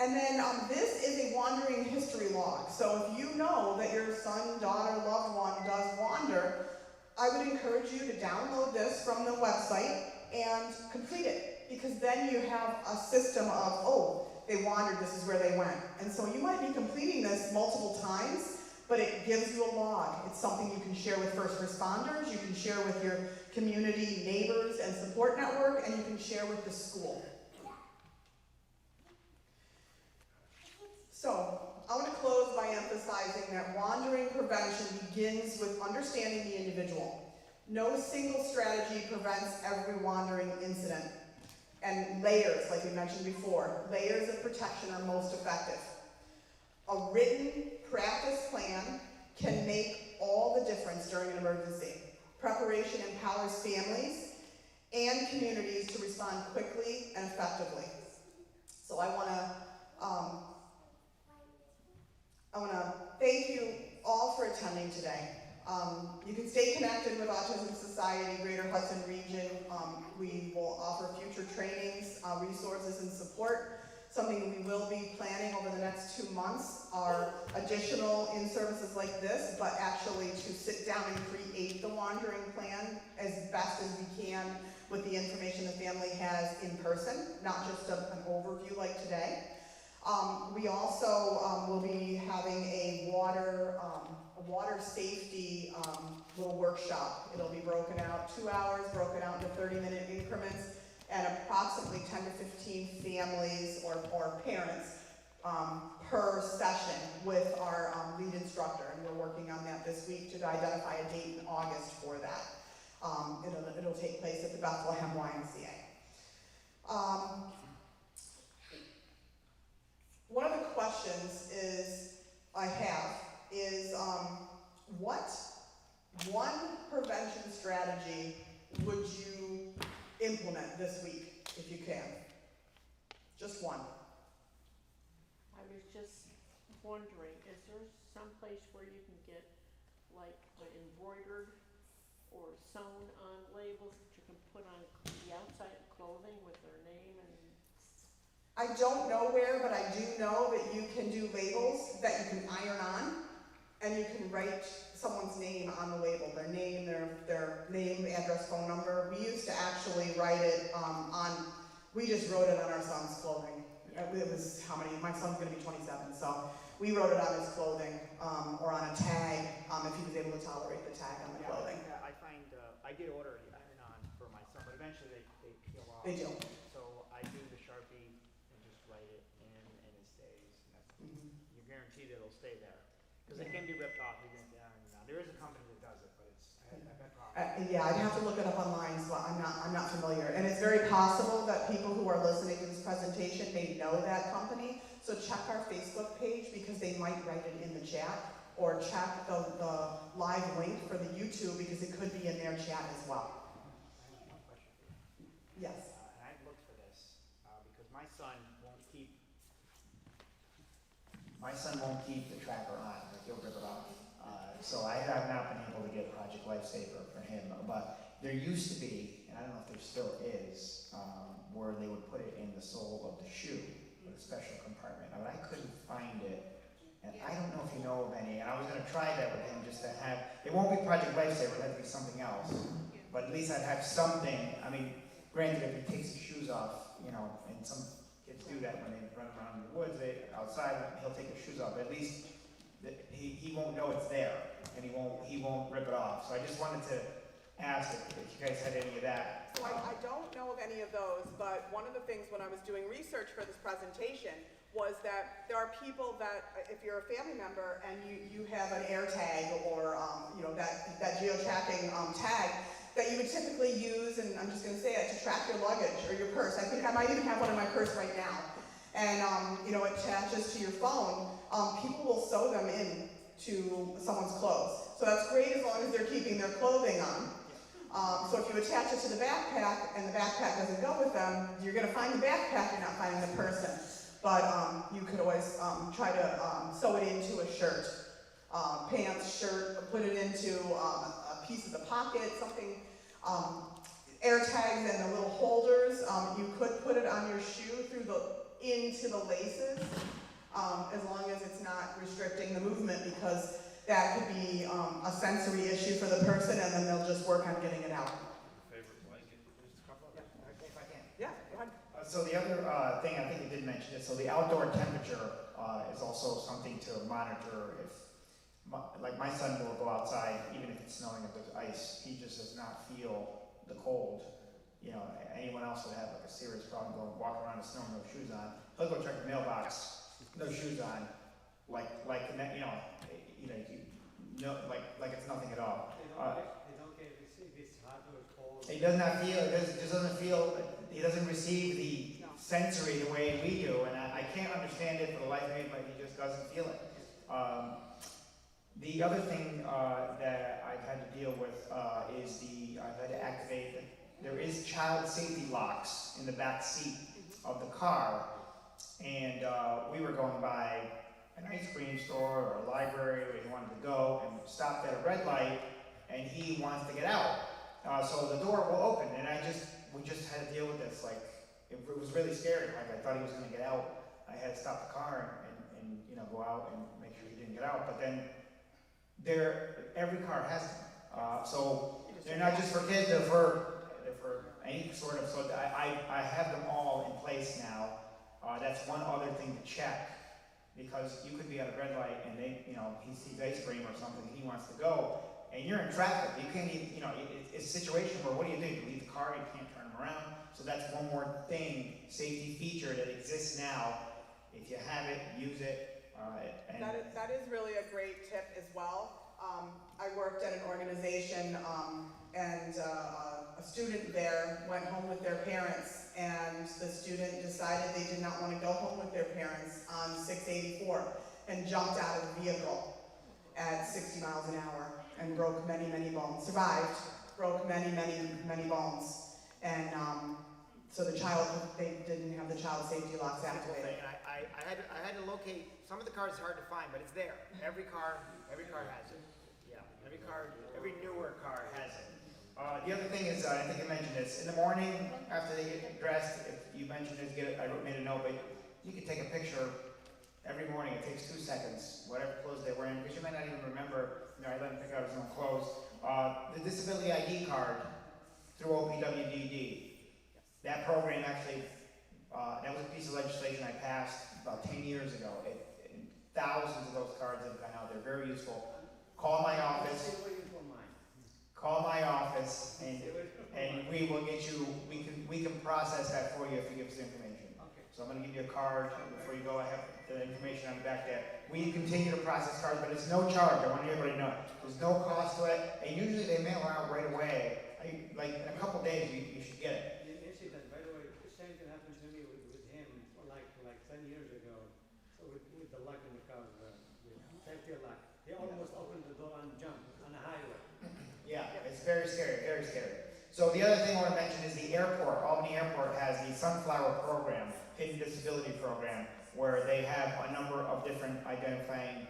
And then this is a wandering history log. So if you know that your son, daughter, loved one does wander, I would encourage you to download this from the website and complete it. Because then you have a system of, oh, they wandered, this is where they went. And so you might be completing this multiple times, but it gives you a log. It's something you can share with first responders, you can share with your community neighbors and support network, and you can share with the school. So, I want to close by emphasizing that wandering prevention begins with understanding the individual. No single strategy prevents every wandering incident. And layers, like we mentioned before, layers of protection are most effective. A written practice plan can make all the difference during an emergency. Preparation empowers families and communities to respond quickly and effectively. So I want to thank you all for attending today. You can stay connected with Autism Society, Greater Hudson Region. We will offer future trainings, resources, and support. Something we will be planning over the next 2 months are additional in-services like this, but actually to sit down and create the wandering plan as best as we can with the information the family has in person, not just an overview like today. We also will be having a water safety little workshop. It'll be broken out 2 hours, broken out into 30-minute increments, and approximately 10 to 15 families or parents per session with our lead instructor. And we're working on that this week to identify a date in August for that. It'll take place at the Bethlehem YMCA. One I have is what one prevention strategy would you implement this week if you can? Just one. I was just wondering, is there some place where you can get like embroidered or sewn on labels that you can put on the outside of clothing with their name and? I don't know where, but I do know that you can do labels that you can iron on, and you can write someone's name on the label, their name, address, phone number. We used to actually write it we just wrote it on our son's clothing. It was how many? My son's gonna be 27, so we wrote it on his clothing, or on a tag, if he was able to tolerate the tag on the clothing. Yeah, I find, I did order the iron-on for my son, but eventually they peel off. They do. So I do the Sharpie and just write it in, and it stays. And that's, you're guaranteed it'll stay there. Because it can be ripped off even if the iron is on. There is a company that does it, but I've had problems. Yeah, I'd have to look it up online, so I'm not familiar. And it's very possible that people who are listening to this presentation may know that company. So check our Facebook page because they might write it in the chat, or check the live link for the YouTube because it could be in their chat as well. I have one question for you. Yes. And I've looked for this because my son won't keep the tracker on. Like he'll rip it off. So I have not been able to get Project Lifesaver for him. But there used to be, and I don't know if there still is, where they would put it in the sole of the shoe with a special compartment. But I couldn't find it. And I don't know if you know of any, and I was going to try that with him just to have, it won't be Project Lifesaver, it'll have to be something else. But at least I'd have something. I mean, granted, if he takes his shoes off, you know, and some kids do that when they run around in the woods, outside, he'll take his shoes off. At least he won't know it's there, and he won't rip it off. So I just wanted to ask if you guys had any of that. So I don't know of any of those, but one of the things when I was doing research for this presentation was that there are people that, if you're a family member and you have an air tag or that geotracking tag that you would typically use, and I'm just going to say it, to track your luggage or your purse. I think I might even have one in my purse right now. And it attaches to your phone. People will sew them in to someone's clothes. So that's great as long as they're keeping their clothing on. So if you attach it to the backpack and the backpack doesn't go with them, you're going to find the backpack, you're not finding the person. But you could always try to sew it into a shirt, pants, shirt, put it into a piece of the pocket, something, air tags and the little holders. You could put it on your shoe into the laces, as long as it's not restricting the movement, because that could be a sensory issue for the person, and then they'll just work on getting it out. Favorite blanket? Just a couple of them. If I can. Yeah, go ahead. So the other thing, I think you did mention it, so the outdoor temperature is also something to monitor. If, like my son will go outside, even if it's snowing, if there's ice, he just does not feel the cold. You know, anyone else would have like a serious problem going, walking around in snow, no shoes on. He'll go check the mailbox, no shoes on, like like it's nothing at all. They don't get if it's hot or cold. He does not feel. Doesn't feel. He doesn't receive the sensory the way we do, and I can't understand it for the life of me, but he just doesn't feel it. The other thing that I've had to deal with is I've had to activate. There is child safety locks in the back seat of the car, and we were going by an ice cream store or a library where he wanted to go, and stopped at a red light, and he wants to get out. So the door will open, and we just had to deal with this. Like it was really scary. Like I thought he was going to get out. I had to stop the car and go out and make sure he didn't get out. But then every car has them. So they're not just for kids. They're for any sort of. So I have them all in place now. That's one other thing to check. Because you could be at a red light and he sees ice cream or something, he wants to go, and you're in traffic. You can't even, it's a situation where what do? You leave the car, you can't turn them around. So that's one more thing, safety feature that exists now. If you have it, use it. That is really a great tip as well. I worked at an organization and a student there went home with their parents, and the student decided they did not want to go home with their parents on 684. and jumped out of the vehicle at 60 miles an hour and broke many, many bones. Survived, broke many, many, many bones. And so the child, they didn't have the child safety locks activated. And I had to locate, some of the cars is hard to find, but it's there. Every car has it. Yeah, every newer car has it. The other thing is, I think I mentioned this, in the morning, after they get dressed, if you mentioned this, I made a note, but you can take a picture every morning. It takes 2 seconds, whatever clothes they're wearing, because you might not even remember, I let him pick out his own clothes. The disability ID card through OPWDD. That program actually, that was a piece of legislation I passed about 10 years ago. And thousands of those cards have gone out. They're very useful. Call my office. Call my office, and we will get you. We can process that for you if you give us the information. Okay. So I'm going to give you a card before you go. I have the information on the back there. We continue to process cards, but it's no charge. I want everybody to know. There's no cost to it, and usually they mail out right away. Like in a couple days, you should get it. Incident, by the way, the same thing happened to me with him like 10 years ago. So with the lock in the car, the safety lock. He almost opened the door and jumped on the highway. Yeah, it's very scary, very scary. So the other thing I want to mention is the airport. Albany Airport has the Sunflower program, hidden disability program, where they have a number of different identifying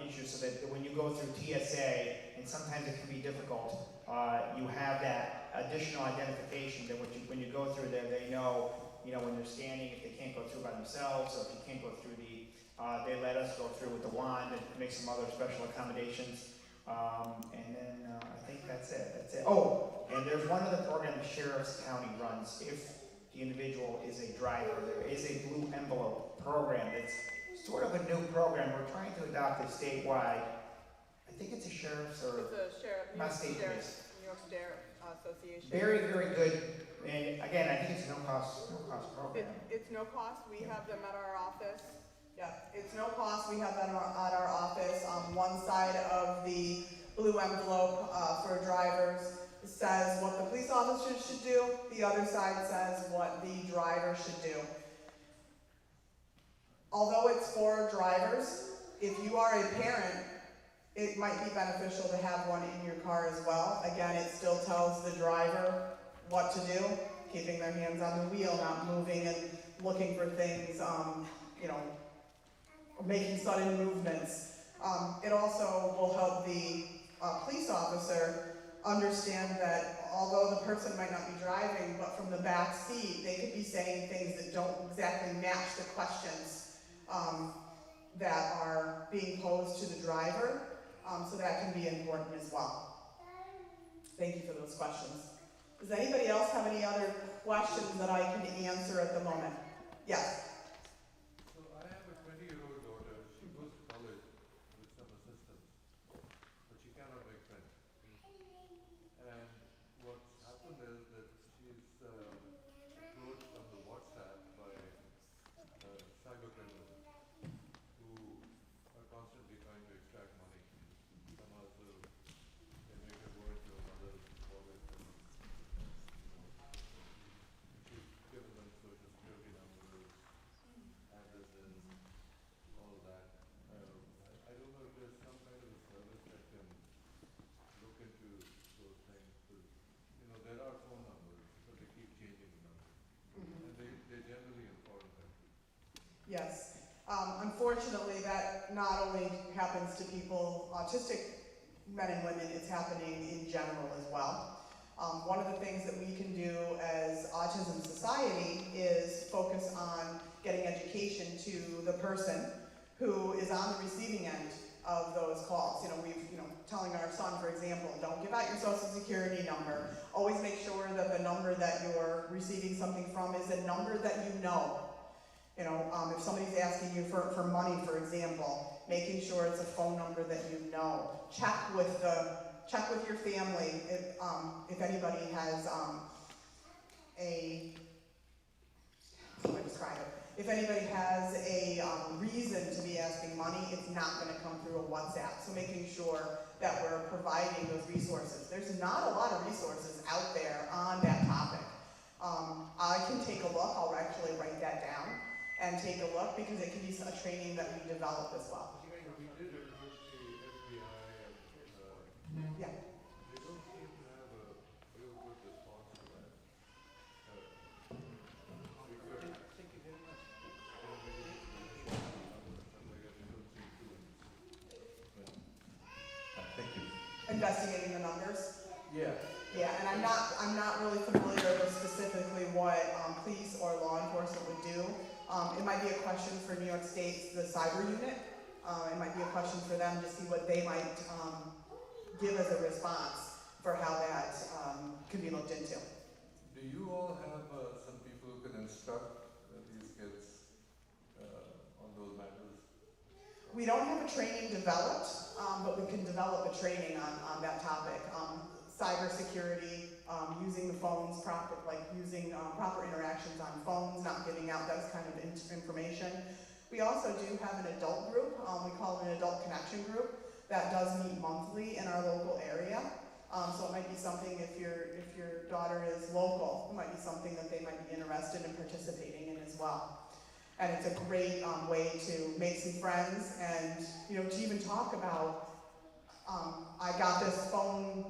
issues so that when you go through TSA, and sometimes it can be difficult, you have that additional identification that when you go through there, they know, when they're standing, if they can't go through by themselves, or if you can't go through they let us go through with the wand and make some other special accommodations. And then I think that's it. Oh, and there's one other program the Sheriff's County runs. If the individual is a driver, there is a blue envelope program that's sort of a new program. We're trying to adopt it statewide. I think it's a sheriff's or It's a sheriff, not state New police. York Sheriff Association. Very, very good. And again, I think it's no cost program. It's no cost. We have them at our office. Yeah, it's no cost. We have them at our office. On one side of the blue envelope for drivers says what the police officers should do. The other side says what the driver should do. Although it's for drivers, if you are a parent, it might be beneficial to have one in your car as well. Again, it still tells the driver what to do, keeping their hands on the wheel, not moving and looking for things, making sudden movements. It also will help the police officer understand that although the person might not be driving, but from the back seat, they could be saying things that don't exactly match the questions that are being posed to the driver. So that can be important as well. Thank you for those questions. Does anybody else have any other questions that I can answer at the moment? Yes. So I have a 20-year-old daughter. She goes to college with some assistance, but she cannot make friends. And what's happened is that she's approached on the WhatsApp by cyber criminals who are constantly trying to extract money. Some also they make her go into a mother's wallet and she's given them social security numbers, addresses, all that. I don't know if there's some kind of a service that can look into those things, because there are phone numbers, but they keep changing the numbers, and they're generally in foreign countries. Yes. Unfortunately, that not only happens to people, autistic men and women, it's happening in general as well. One of the things that we can do as Autism Society is focus on getting education to the person who is on the receiving end of those calls. Telling our son, for example, don't give out your social security number. Always make sure that the number that you're receiving something from is a number that you know. If somebody's asking you for money, for example, making sure it's a phone number that you know. Check with your family if anybody has how do I describe it? If anybody has a reason to be asking money, it's not going to come through a WhatsApp. So making sure that we're providing those resources. There's not a lot of resources out there on that topic. I can take a look. I'll actually write that down and take a look, because it can be a training that we develop as well. investigating the numbers? Yeah. Yeah, and I'm not really familiar with specifically what police or law enforcement would do. It might be a question for New York State's, the cyber unit. It might be a question for them to see what they might give as a response for how that can be looked into. Do you all have some people who can instruct these kids on those matters? We don't have a training developed, but we can develop a training on that topic. Cybersecurity, using the phones using proper interactions on phones, not giving out those kind of information. We also do have an adult group, we call it an adult connection group, that does meet monthly in our local area. So it might be something, if your daughter is local, it might be something that they might be interested in participating in as well. And it's a great way to make some friends and, to even talk about, I got this phone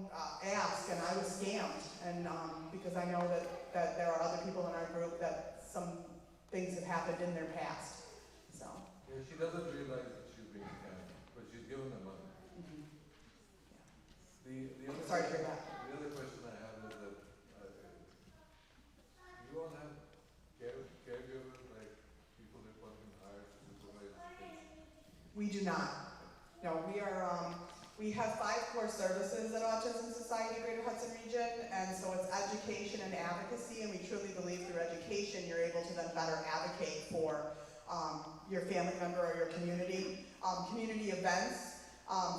ask and I was scammed. And because I know that there are other people in our group that some things have happened in their past. So. Yeah, she doesn't realize that she's being scammed, but she's given them money. Mm-hmm. The other Sorry to hear that. The other question I have is that you all have caregivers, like people that one can hire to supervise kids? We do not. No, we have 5 core services at Autism Society Greater Hudson Region, and so it's education and advocacy, and we truly believe through education you're able to then better advocate for your family member or your community. Community events,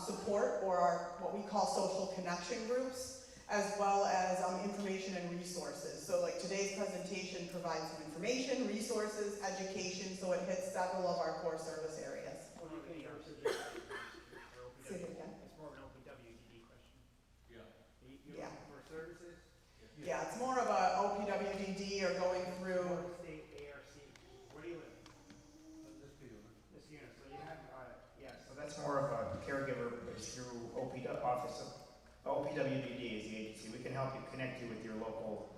support, or what we call social connection groups, as well as information and resources. So like today's presentation provides some information, resources, education, so it hits several of our core service areas. Say it again. It's more of an OPWDD question. Yeah. Yeah. For services? Yeah, it's more of a OPWDD or going through. State ARC. Where do you live? This unit. This unit. So you have, So that's more of a caregiver based through OPWDD is the agency. We can help you connect you with your local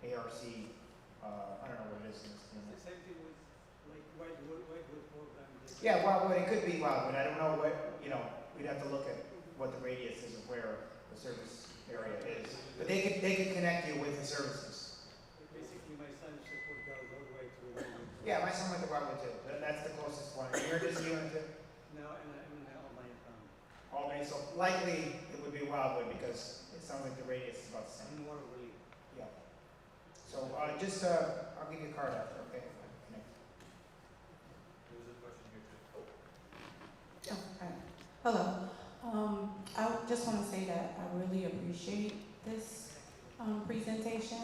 ARC. I don't know what it is. It's the same thing with like Whitewood program. Yeah, Wildwood, it could be Wildwood. I don't know what, we'd have to look at what the radius is of where the service area is. But they could connect you with the services. Basically, my son support goes all the way to Whitewood. Yeah, my son went to Wildwood too. That's the closest one. You're just unit too? No, and I'm in the Albany town. Albany, so likely it would be Wildwood because it sounds like the radius is about the same. I'm more really. Yeah. So I'll give you a card after, okay? If I can connect. There's a question here too. Hello. I just want to say that I really appreciate this presentation,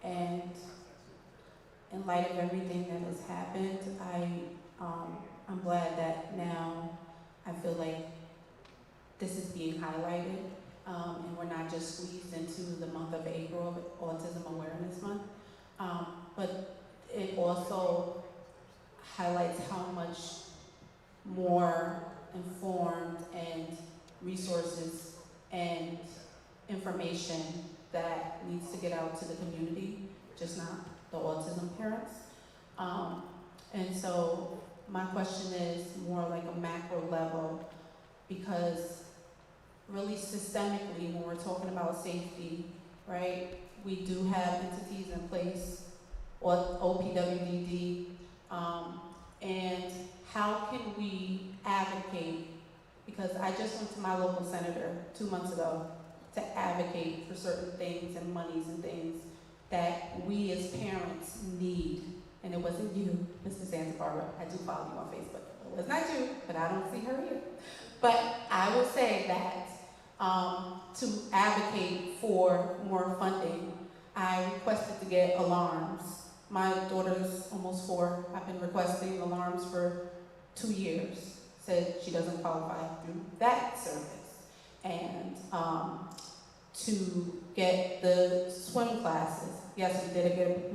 and in light of everything that has happened, I'm glad that now I feel like this is being highlighted, and we're not just squeezed into the month of April of Autism Awareness Month, but it also highlights how much more informed and resources and information that needs to get out to the community, just not the autism parents. And so my question is more like a macro level, because really systemically, when we're talking about safety, right, we do have entities in place, or OPWDD, and how can we advocate, because I just went to my local senator 2 months ago to advocate for certain things and monies and things that we as parents need. And it wasn't you, Mr. Santa Barbara. I do follow you on Facebook. It was not you, but I don't see her here. But I would say that to advocate for more funding, I requested to get alarms. My daughter's almost 4. I've been requesting alarms for 2 years. Said she doesn't qualify through that service. And to get the swim classes, yes, we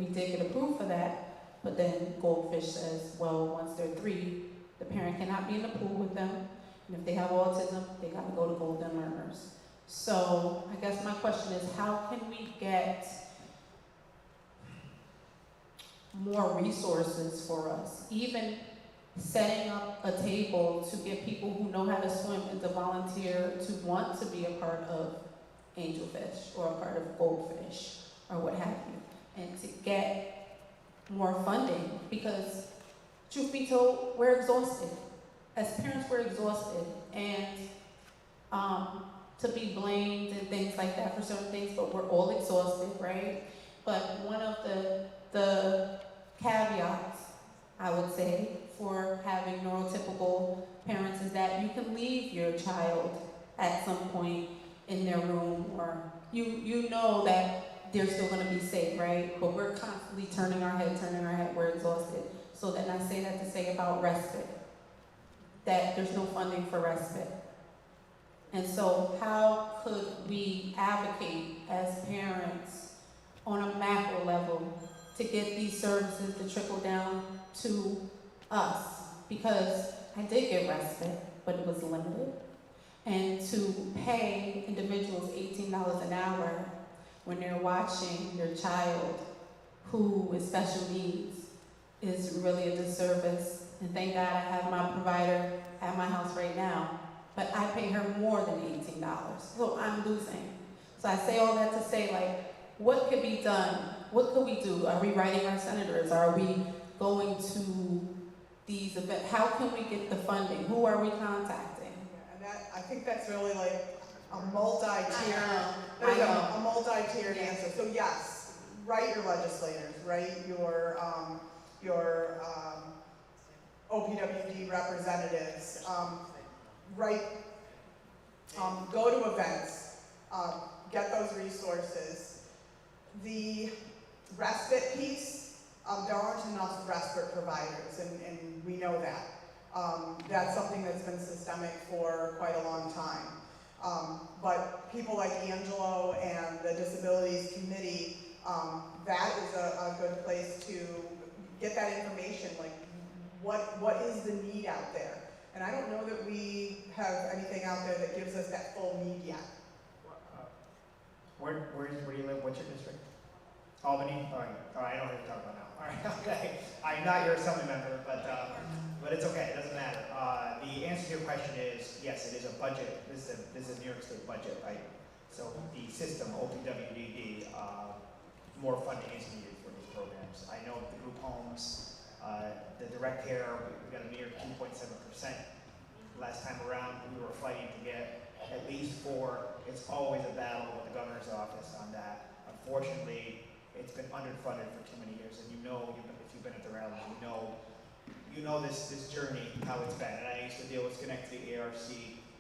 did get approved for that, but then Goldfish says, well, once they're 3, the parent cannot be in the pool with them, and if they have autism, they gotta go to Golden Learners. So I guess my question is, how can we get more resources for us, even setting up a table to get people who know how to swim and to volunteer to want to be a part of angelfish or a part of goldfish or what have you, and to get more funding, because truth be told, we're exhausted. As parents, we're exhausted, and to be blamed and things like that for certain things, but we're all exhausted, right? But one of the caveats, I would say, for having neurotypical parents is that you can leave your child at some point in their room, or you know that they're still going to be safe, right? But we're constantly turning our head, we're exhausted. So then I say that to say about respite, that there's no funding for respite. And so how could we advocate as parents on a macro level to get these services to trickle down to us? Because I did get respite, but it was limited. And to pay individuals $18 an hour when they're watching your child who with special needs is really a disservice. And thank God I have my provider at my house right now, but I pay her more than $18, so I'm losing. So I say all that to say, like, what could be done? What could we do? Are we writing our senators? Are we going to these events? How can we get the funding? Who are we contacting? Yeah, and that, I think that's really like a multi-tiered, a multi-tiered answer. So yes, write your legislators, write your OPWD representatives, go to events, get those resources. The respite piece, there aren't enough respite providers, and we know that. That's something that's been systemic for quite a long time. But people like Angelo and the Disabilities Committee, that is a good place to get that information, like what is the need out there? And I don't know that we have anything out there that gives us that full need yet. Where do you live? What's your district? Albany? All right, I know what you're talking about now. All right, okay. I'm not your assembly member, but it's okay, it doesn't matter. The answer to your question is, yes, it is a budget. This is a New York State budget, right? So the system, OPWDD, more funding is needed for these programs. I know the group homes, the direct care, we got a near 2.7%. Last time around, we were fighting to get at least 4. It's always a battle with the governor's office on that. Unfortunately, it's been underfunded for too many years, and you know, if you've been at the rallies, you know this journey, how it's been. And I used to deal with Schenectady ARC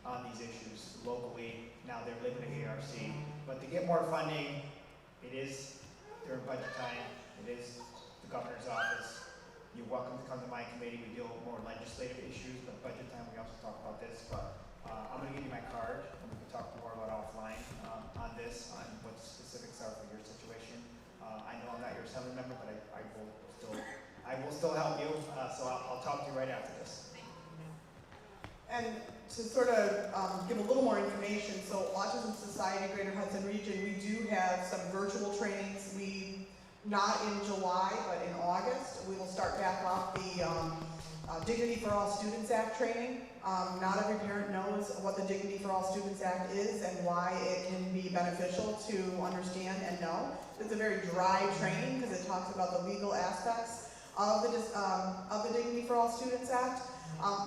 on these issues locally. Now they're living at ARC. But to get more funding, it is during budget time. It is the governor's office. You're welcome to come to my committee. We deal with more legislative issues, but budget time we also talk about this. But I'm going to give you my card, and we can talk more about offline on this, on what the specifics are for your situation. I know I'm not your assembly member, but I will still help you. So I'll talk to you right after this. And to sort of give a little more information, so Autism Society Greater Hudson Region, we do have some virtual trainings. Not in July, but in August, we will start back off the Dignity for All Students Act training. Not every parent knows what the Dignity for All Students Act is and why it can be beneficial to understand and know. It's a very dry training because it talks about the legal aspects of the Dignity for All Students Act.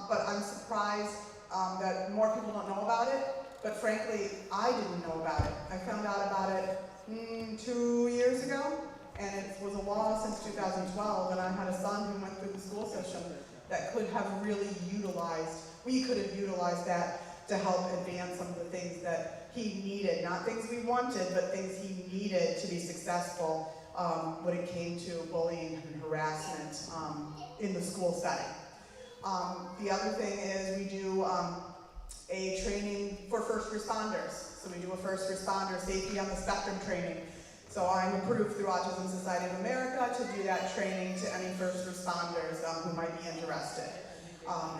But I'm surprised that more people don't know about it. But frankly, I didn't know about it. I found out about it 2 years ago. And it was a law since 2012, and I had a son who went through the school system that could have really we could have utilized that to help advance some of the things that he needed. Not things we wanted, but things he needed to be successful when it came to bullying and harassment in the school setting. The other thing is we do a training for first responders. So we do a first responder safety on the spectrum training. So I'm approved through Autism Society of America to do that training to any first responders who might be interested.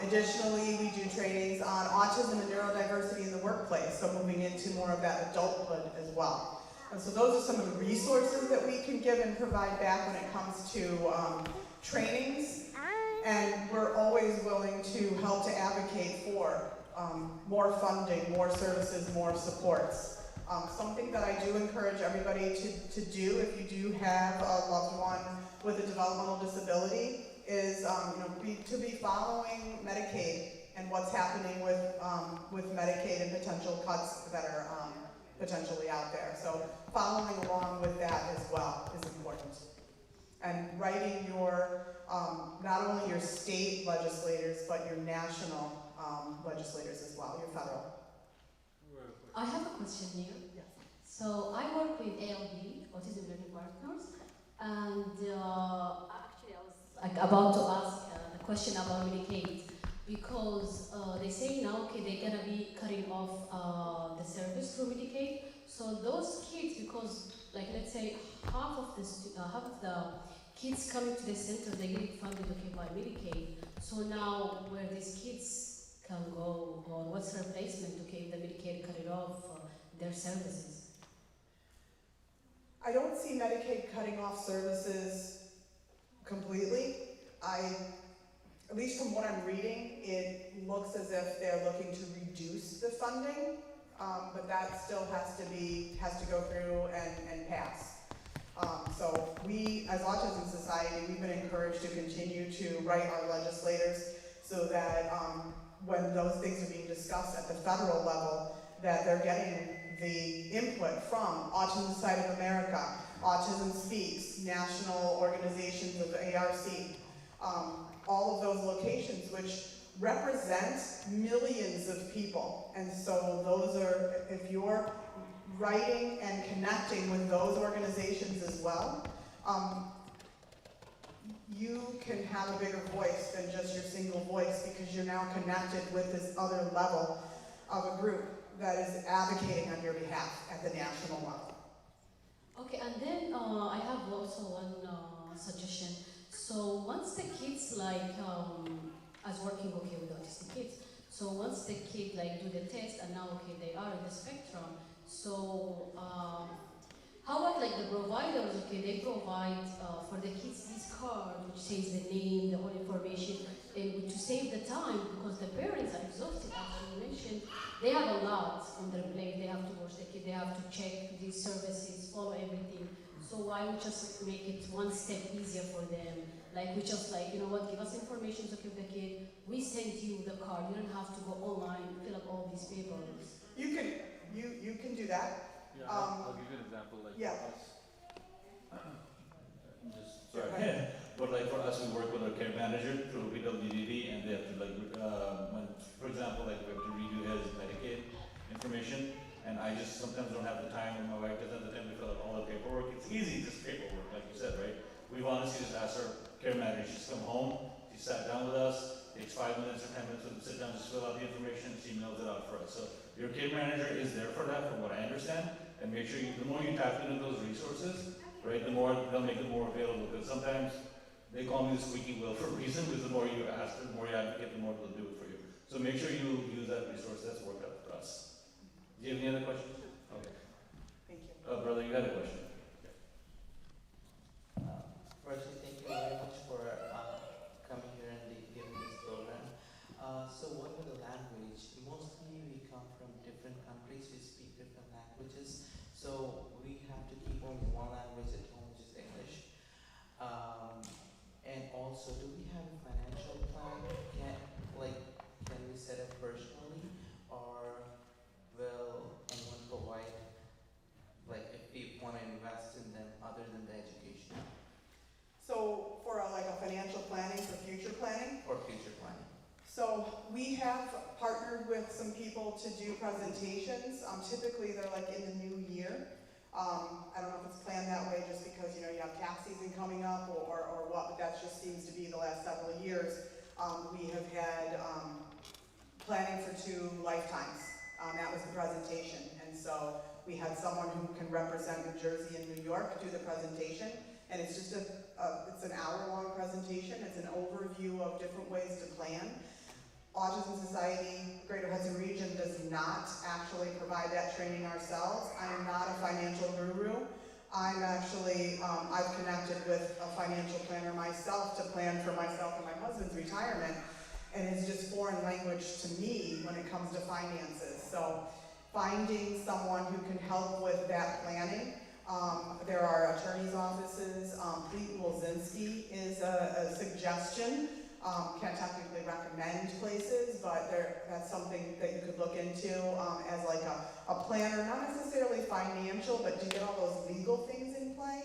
Additionally, we do trainings on autism and neurodiversity in the workplace, so moving into more of that adulthood as well. And so those are some of the resources that we can give and provide back when it comes to trainings. And we're always willing to help to advocate for more funding, more services, more supports. Something that I do encourage everybody to do if you do have a loved one with a developmental disability is to be following Medicaid and what's happening with Medicaid and potential cuts that are potentially out there. So following along with that as well is important. And writing your, not only your state legislators, but your national legislators as well, your federal. I have a question here. Yes. So I work with ALB, Autism Learning Partners, and actually I was like about to ask the question about Medicaid because they say now okay they're gonna be cutting off the service through Medicaid. So those kids, because like let's say half of the kids coming to the center they get funded okay by Medicaid. So now where these kids can go, or what's the replacement okay if the Medicaid cut it off their services? I don't see Medicaid cutting off services completely. At least from what I'm reading, it looks as if they're looking to reduce the funding, but that still has to go through and pass. So we, as Autism Society, we've been encouraged to continue to write our legislators so that when those things are being discussed at the federal level, that they're getting the input from Autism Society of America, Autism Speaks, national organizations of the ARC, all of those locations which represent millions of people. And so those are, if you're writing and connecting with those organizations as well, you can have a bigger voice than just your single voice because you're now connected with this other level of a group that is advocating on your behalf at the national level. Okay, and then I have also one suggestion. So once the kids as working okay with autistic kids, so once the kid do the test and now okay they are in the spectrum, so how about the providers, okay, they provide for the kids this card which says the name, the whole information, and to save the time because the parents are exhausted, as you mentioned, they have a lot on their plate, they have to watch the kid, they have to check these services, follow everything. So why we just make it one step easier for them? We just you know what, give us information to give the kid, we send you the card, you don't have to go online, fill up all these papers. You can do that. Yeah, I'll give you an example. Yeah. For us, but for us, we work with our care manager through PWDD, and they have to for example, we have to redo his Medicaid information, and I just sometimes don't have the time, and my wife doesn't have the time to fill out all the paperwork. It's easy, just paperwork, like you said, right? We've honestly just asked our care manager, she's come home, she sat down with us, takes 5 minutes or 10 minutes to sit down, just fill out the information, she mails it out for us. So your care manager is there for that, from what I understand, and make sure the more you tap into those resources, right, the more they'll make it more available, because sometimes they call me the squeaky wheel for a reason, because the more you ask, the more you advocate, the more they'll do it for you. So make sure you use that resource that's worked out for us. Do you have any other questions? Okay. Thank you. Brother, you had a question. Firstly, thank you very much for coming here and giving this program. So what with the language? Mostly we come from different countries, we speak different languages. So we have to keep only one language at home, which is English. And also, do we have a financial plan? Can we set up personally, or will anyone provide, if we want to invest in them other than the education? So for a financial planning, for future planning? For future planning. So we have partnered with some people to do presentations. Typically they're in the new year. I don't know if it's planned that way just because you have tax season coming up or what, but that just seems to be the last several years. We have had planning for 2 lifetimes. That was the presentation. And so we had someone who can represent New Jersey and New York do the presentation. And it's just it's an hour-long presentation. It's an overview of different ways to plan. Autism Society, Greater Hudson Region, does not actually provide that training ourselves. I am not a financial guru. I'm actually, I've connected with a financial planner myself to plan for myself and my husband's retirement, and it's just foreign language to me when it comes to finances. So finding someone who can help with that planning. There are attorneys' offices. Pete Wilzinski is a suggestion. Can't technically recommend places, but that's something that you could look into as like a planner, not necessarily financial, but to get all those legal things in play.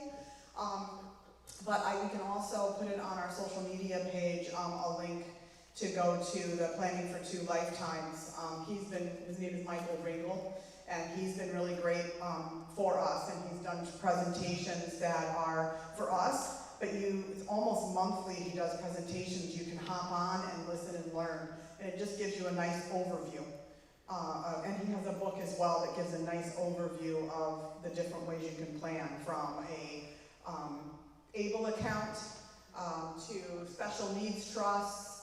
But we can also put it on our social media page, a link to go to the Planning for Two Lifetimes. His name is Michael Ringel, and he's been really great for us, and he's done presentations that are for us, but it's almost monthly he does presentations. You can hop on and listen and learn, and it just gives you a nice overview. And he has a book as well that gives a nice overview of the different ways you can plan, from a ABLE account to special needs trusts,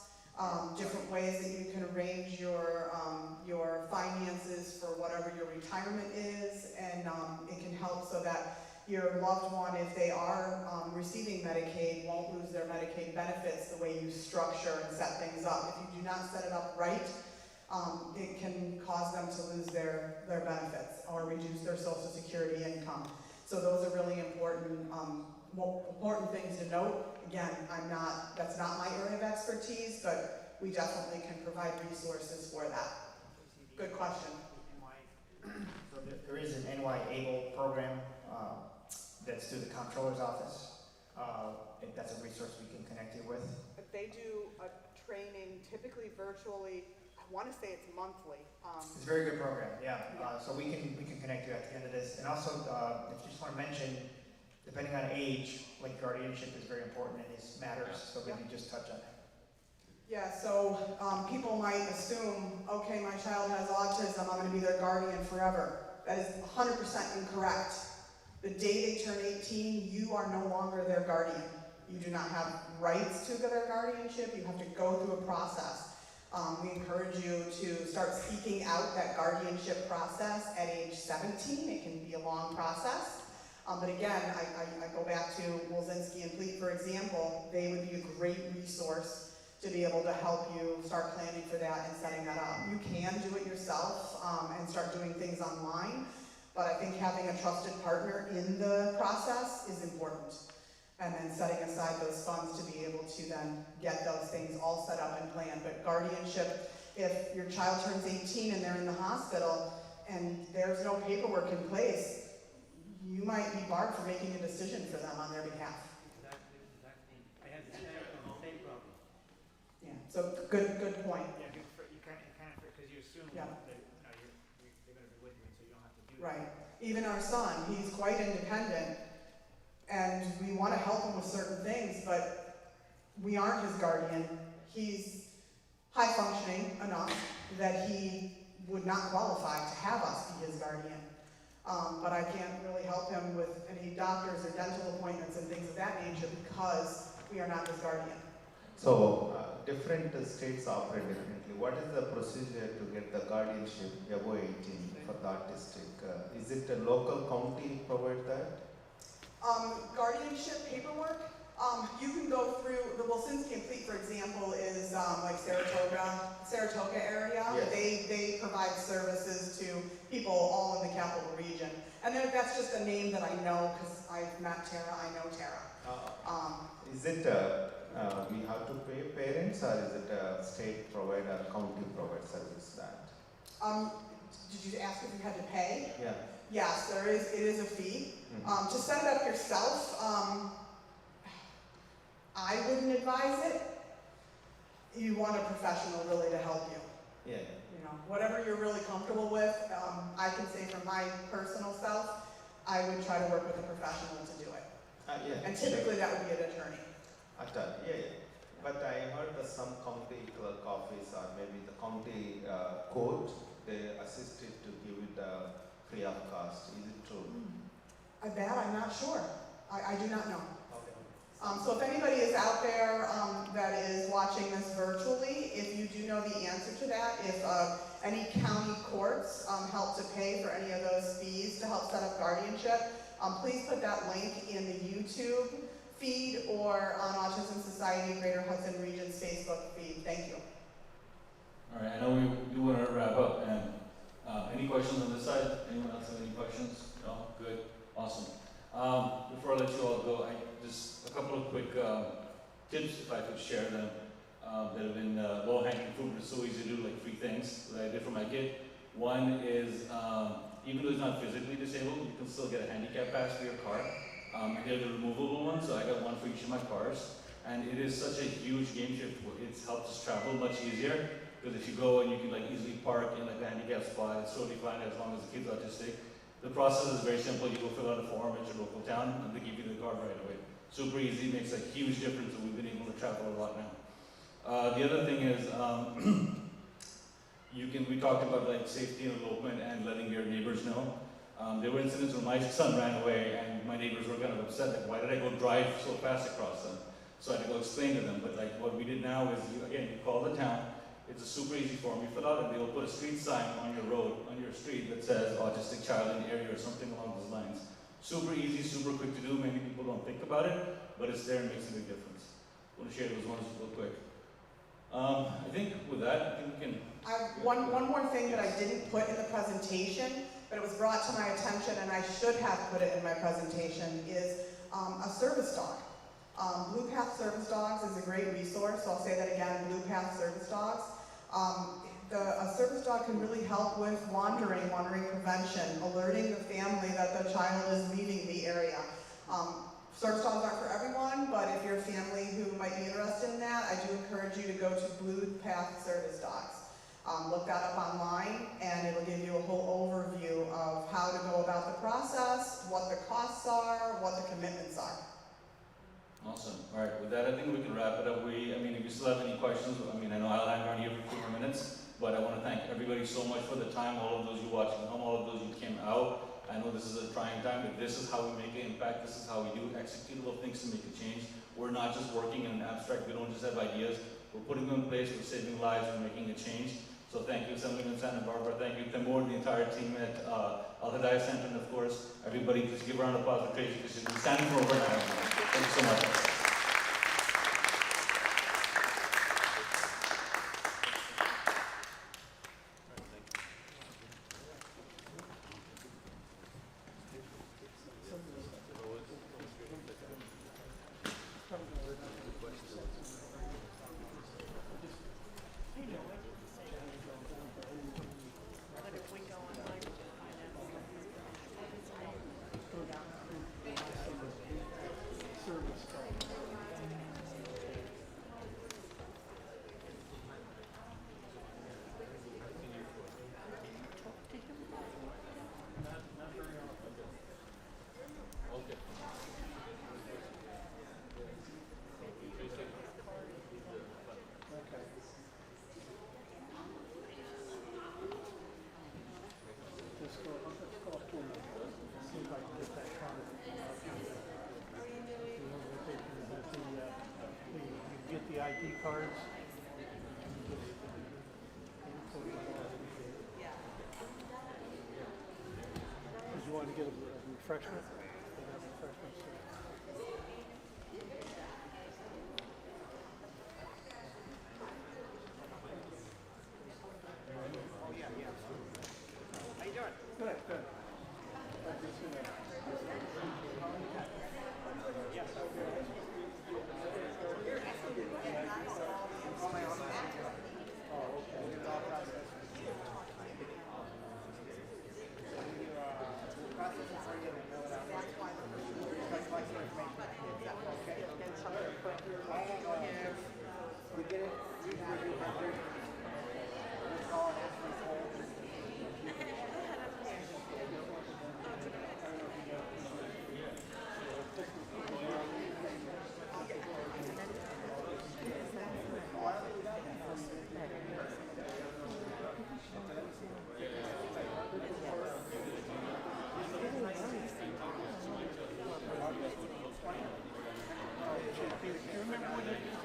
different ways that you can arrange your finances for whatever your retirement is, and it can help so that your loved one, if they are receiving Medicaid, won't lose their Medicaid benefits the way you structure and set things up. If you do not set it up right, it can cause them to lose their benefits or reduce their Social Security income. So those are really important things to note. Again, that's not my area of expertise, but we definitely can provide resources for that. Good question. So there is an NY ABLE program that's through the Comptroller's Office. If that's a resource we can connect you with. But they do a training, typically virtually. I want to say it's monthly. It's a very good program, yeah. So we can connect you at the end of this. And also, if you just want to mention, depending on age, like guardianship is very important in these matters, so maybe just touch on it. Yeah, so people might assume, okay, my child has autism, I'm going to be their guardian forever. That is 100% incorrect. The day they turn 18, you are no longer their guardian. You do not have rights to their guardianship. You have to go through a process. We encourage you to start seeking out that guardianship process at age 17. It can be a long process. But again, I go back to Wilzinski and Pleat, for example. They would be a great resource to be able to help you start planning for that and setting that up. You can do it yourself and start doing things online, but I think having a trusted partner in the process is important. And then setting aside those funds to be able to then get those things all set up and planned. But guardianship, if your child turns 18 and they're in the hospital and there's no paperwork in place, you might be barred from making a decision for them on their behalf. Exactly. I had the same problem. Yeah, so good point. Yeah, you kind of, because you assume Yeah. that they're going to be with you, and so you don't have to do that. Right. Even our son, he's quite independent, and we want to help him with certain things, but we aren't his guardian. He's high functioning enough that he would not qualify to have us be his guardian. But I can't really help him with any doctors or dental appointments and things of that nature because we are not his guardian. So, different states operate differently. What is the procedure to get the guardianship above 18 for the autistic? Is it a local county provide that? Guardianship paperwork, you can go through, the Wilzinski and Pleat, for example, is like Saratoga area. Yes. They provide services to people all in the capital region. And that's just a name that I know because I've met Tara, I know Tara. Is it we have to pay parents, or is it a state provide or county provide service that? Did you ask if you had to pay? Yeah. Yes, it is a fee. Mm-hmm. To set it up yourself, I wouldn't advise it. You want a professional really to help you. Yeah. You know, whatever you're really comfortable with. I can say from my personal self, I would try to work with a professional to do it. Yeah. And typically that would be an attorney. Yeah. But I heard that some county clerk office or maybe the county court, they assisted to give it free of cost. Is it true? I'm not sure. I do not know. Okay. So if anybody is out there that is watching this virtually, if you do know the answer to that, if any county courts help to pay for any of those fees to help set up guardianship, Please put that link in the YouTube feed or on Autism Society Greater Hudson Region's Facebook feed. Thank you. All right, I know we do want to wrap up, and any questions on this side? Anyone else have any questions? No? Good. Awesome. Before I let you all go, just a couple of quick tips, if I could share them, that have been low-hanging fruit, but so easy to do, like 3 things that I did for my kid. One is, even though he's not physically disabled, you can still get a handicap pass for your car. They're the removable ones, so I got one for each of my cars. And it is such a huge game shift. It's helped us travel much easier, because if you go and you can like easily park in like a handicap spot, it's totally fine as long as the kid's autistic. The process is very simple. You go fill out a form at your local town, and they give you the card right away. Super easy, makes a huge difference, and we've been able to travel a lot now. The other thing is, we talked about like safety and elopement and letting your neighbors know. There were incidents where my son ran away and my neighbors were kind of upset, like why did I go drive so fast across them? So I had to go explain to them, but like what we did now is, you call the town, it's a super easy form, you fill out and they'll put a street sign on your road, on your street that says autistic child in the area or something along those lines. Super easy, super quick to do, many people don't think about it, but it's there and makes a big difference. I want to share those ones real quick. I think with that, I think we can... One more thing that I didn't put in the presentation, but it was brought to my attention and I should have put it in my presentation, is a service dog. Blue Path Service Dogs is a great resource, so I'll say that again, Blue Path Service Dogs. A service dog can really help with wandering prevention, alerting the family that the child is leaving the area. Service dogs aren't for everyone, but if you're a family who might be interested in that, I do encourage you to go to Blue Path Service Dogs. Look that up online, and it'll give you a whole overview of how to go about the process, what the costs are, what the commitments are. Awesome. All right, with that, I think we can wrap it up. If you still have any questions, I know I'll hang around here for a few more minutes, but I want to thank everybody so much for the time, all of those you watching at home, all of those you came out. I know this is a trying time, but this is how we make an impact. This is how we do executable things to make a change. We're not just working in an abstract. We don't just have ideas. We're putting them in place. We're saving lives. We're making a change. So thank you, Assemblyman Santa Barbara. Thank you, Timur, the entire team at Al-Hidaya Center, and of course, everybody. Just give a round of applause for Tracy because she's been standing for over an hour. Thank you so much. The ID cards. Did you want to get a refreshment? Oh, yeah. How you doing? Good. Yes.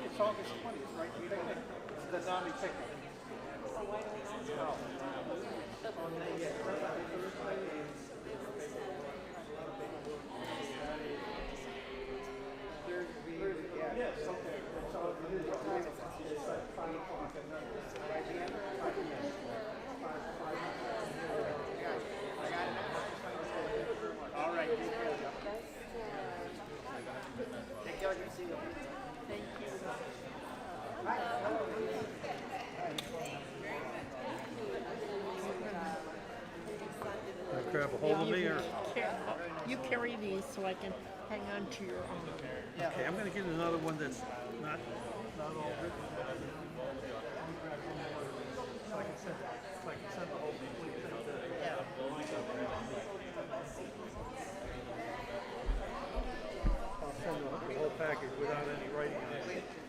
It's August 20th, right? It's the zombie picnic. Oh. Thank you. Grab a hold of me or? You carry these so I can hang on to your arm. Okay, I'm gonna get another one that's not all written. So I can send the whole complete thing to I'll send the whole package without any writing on it.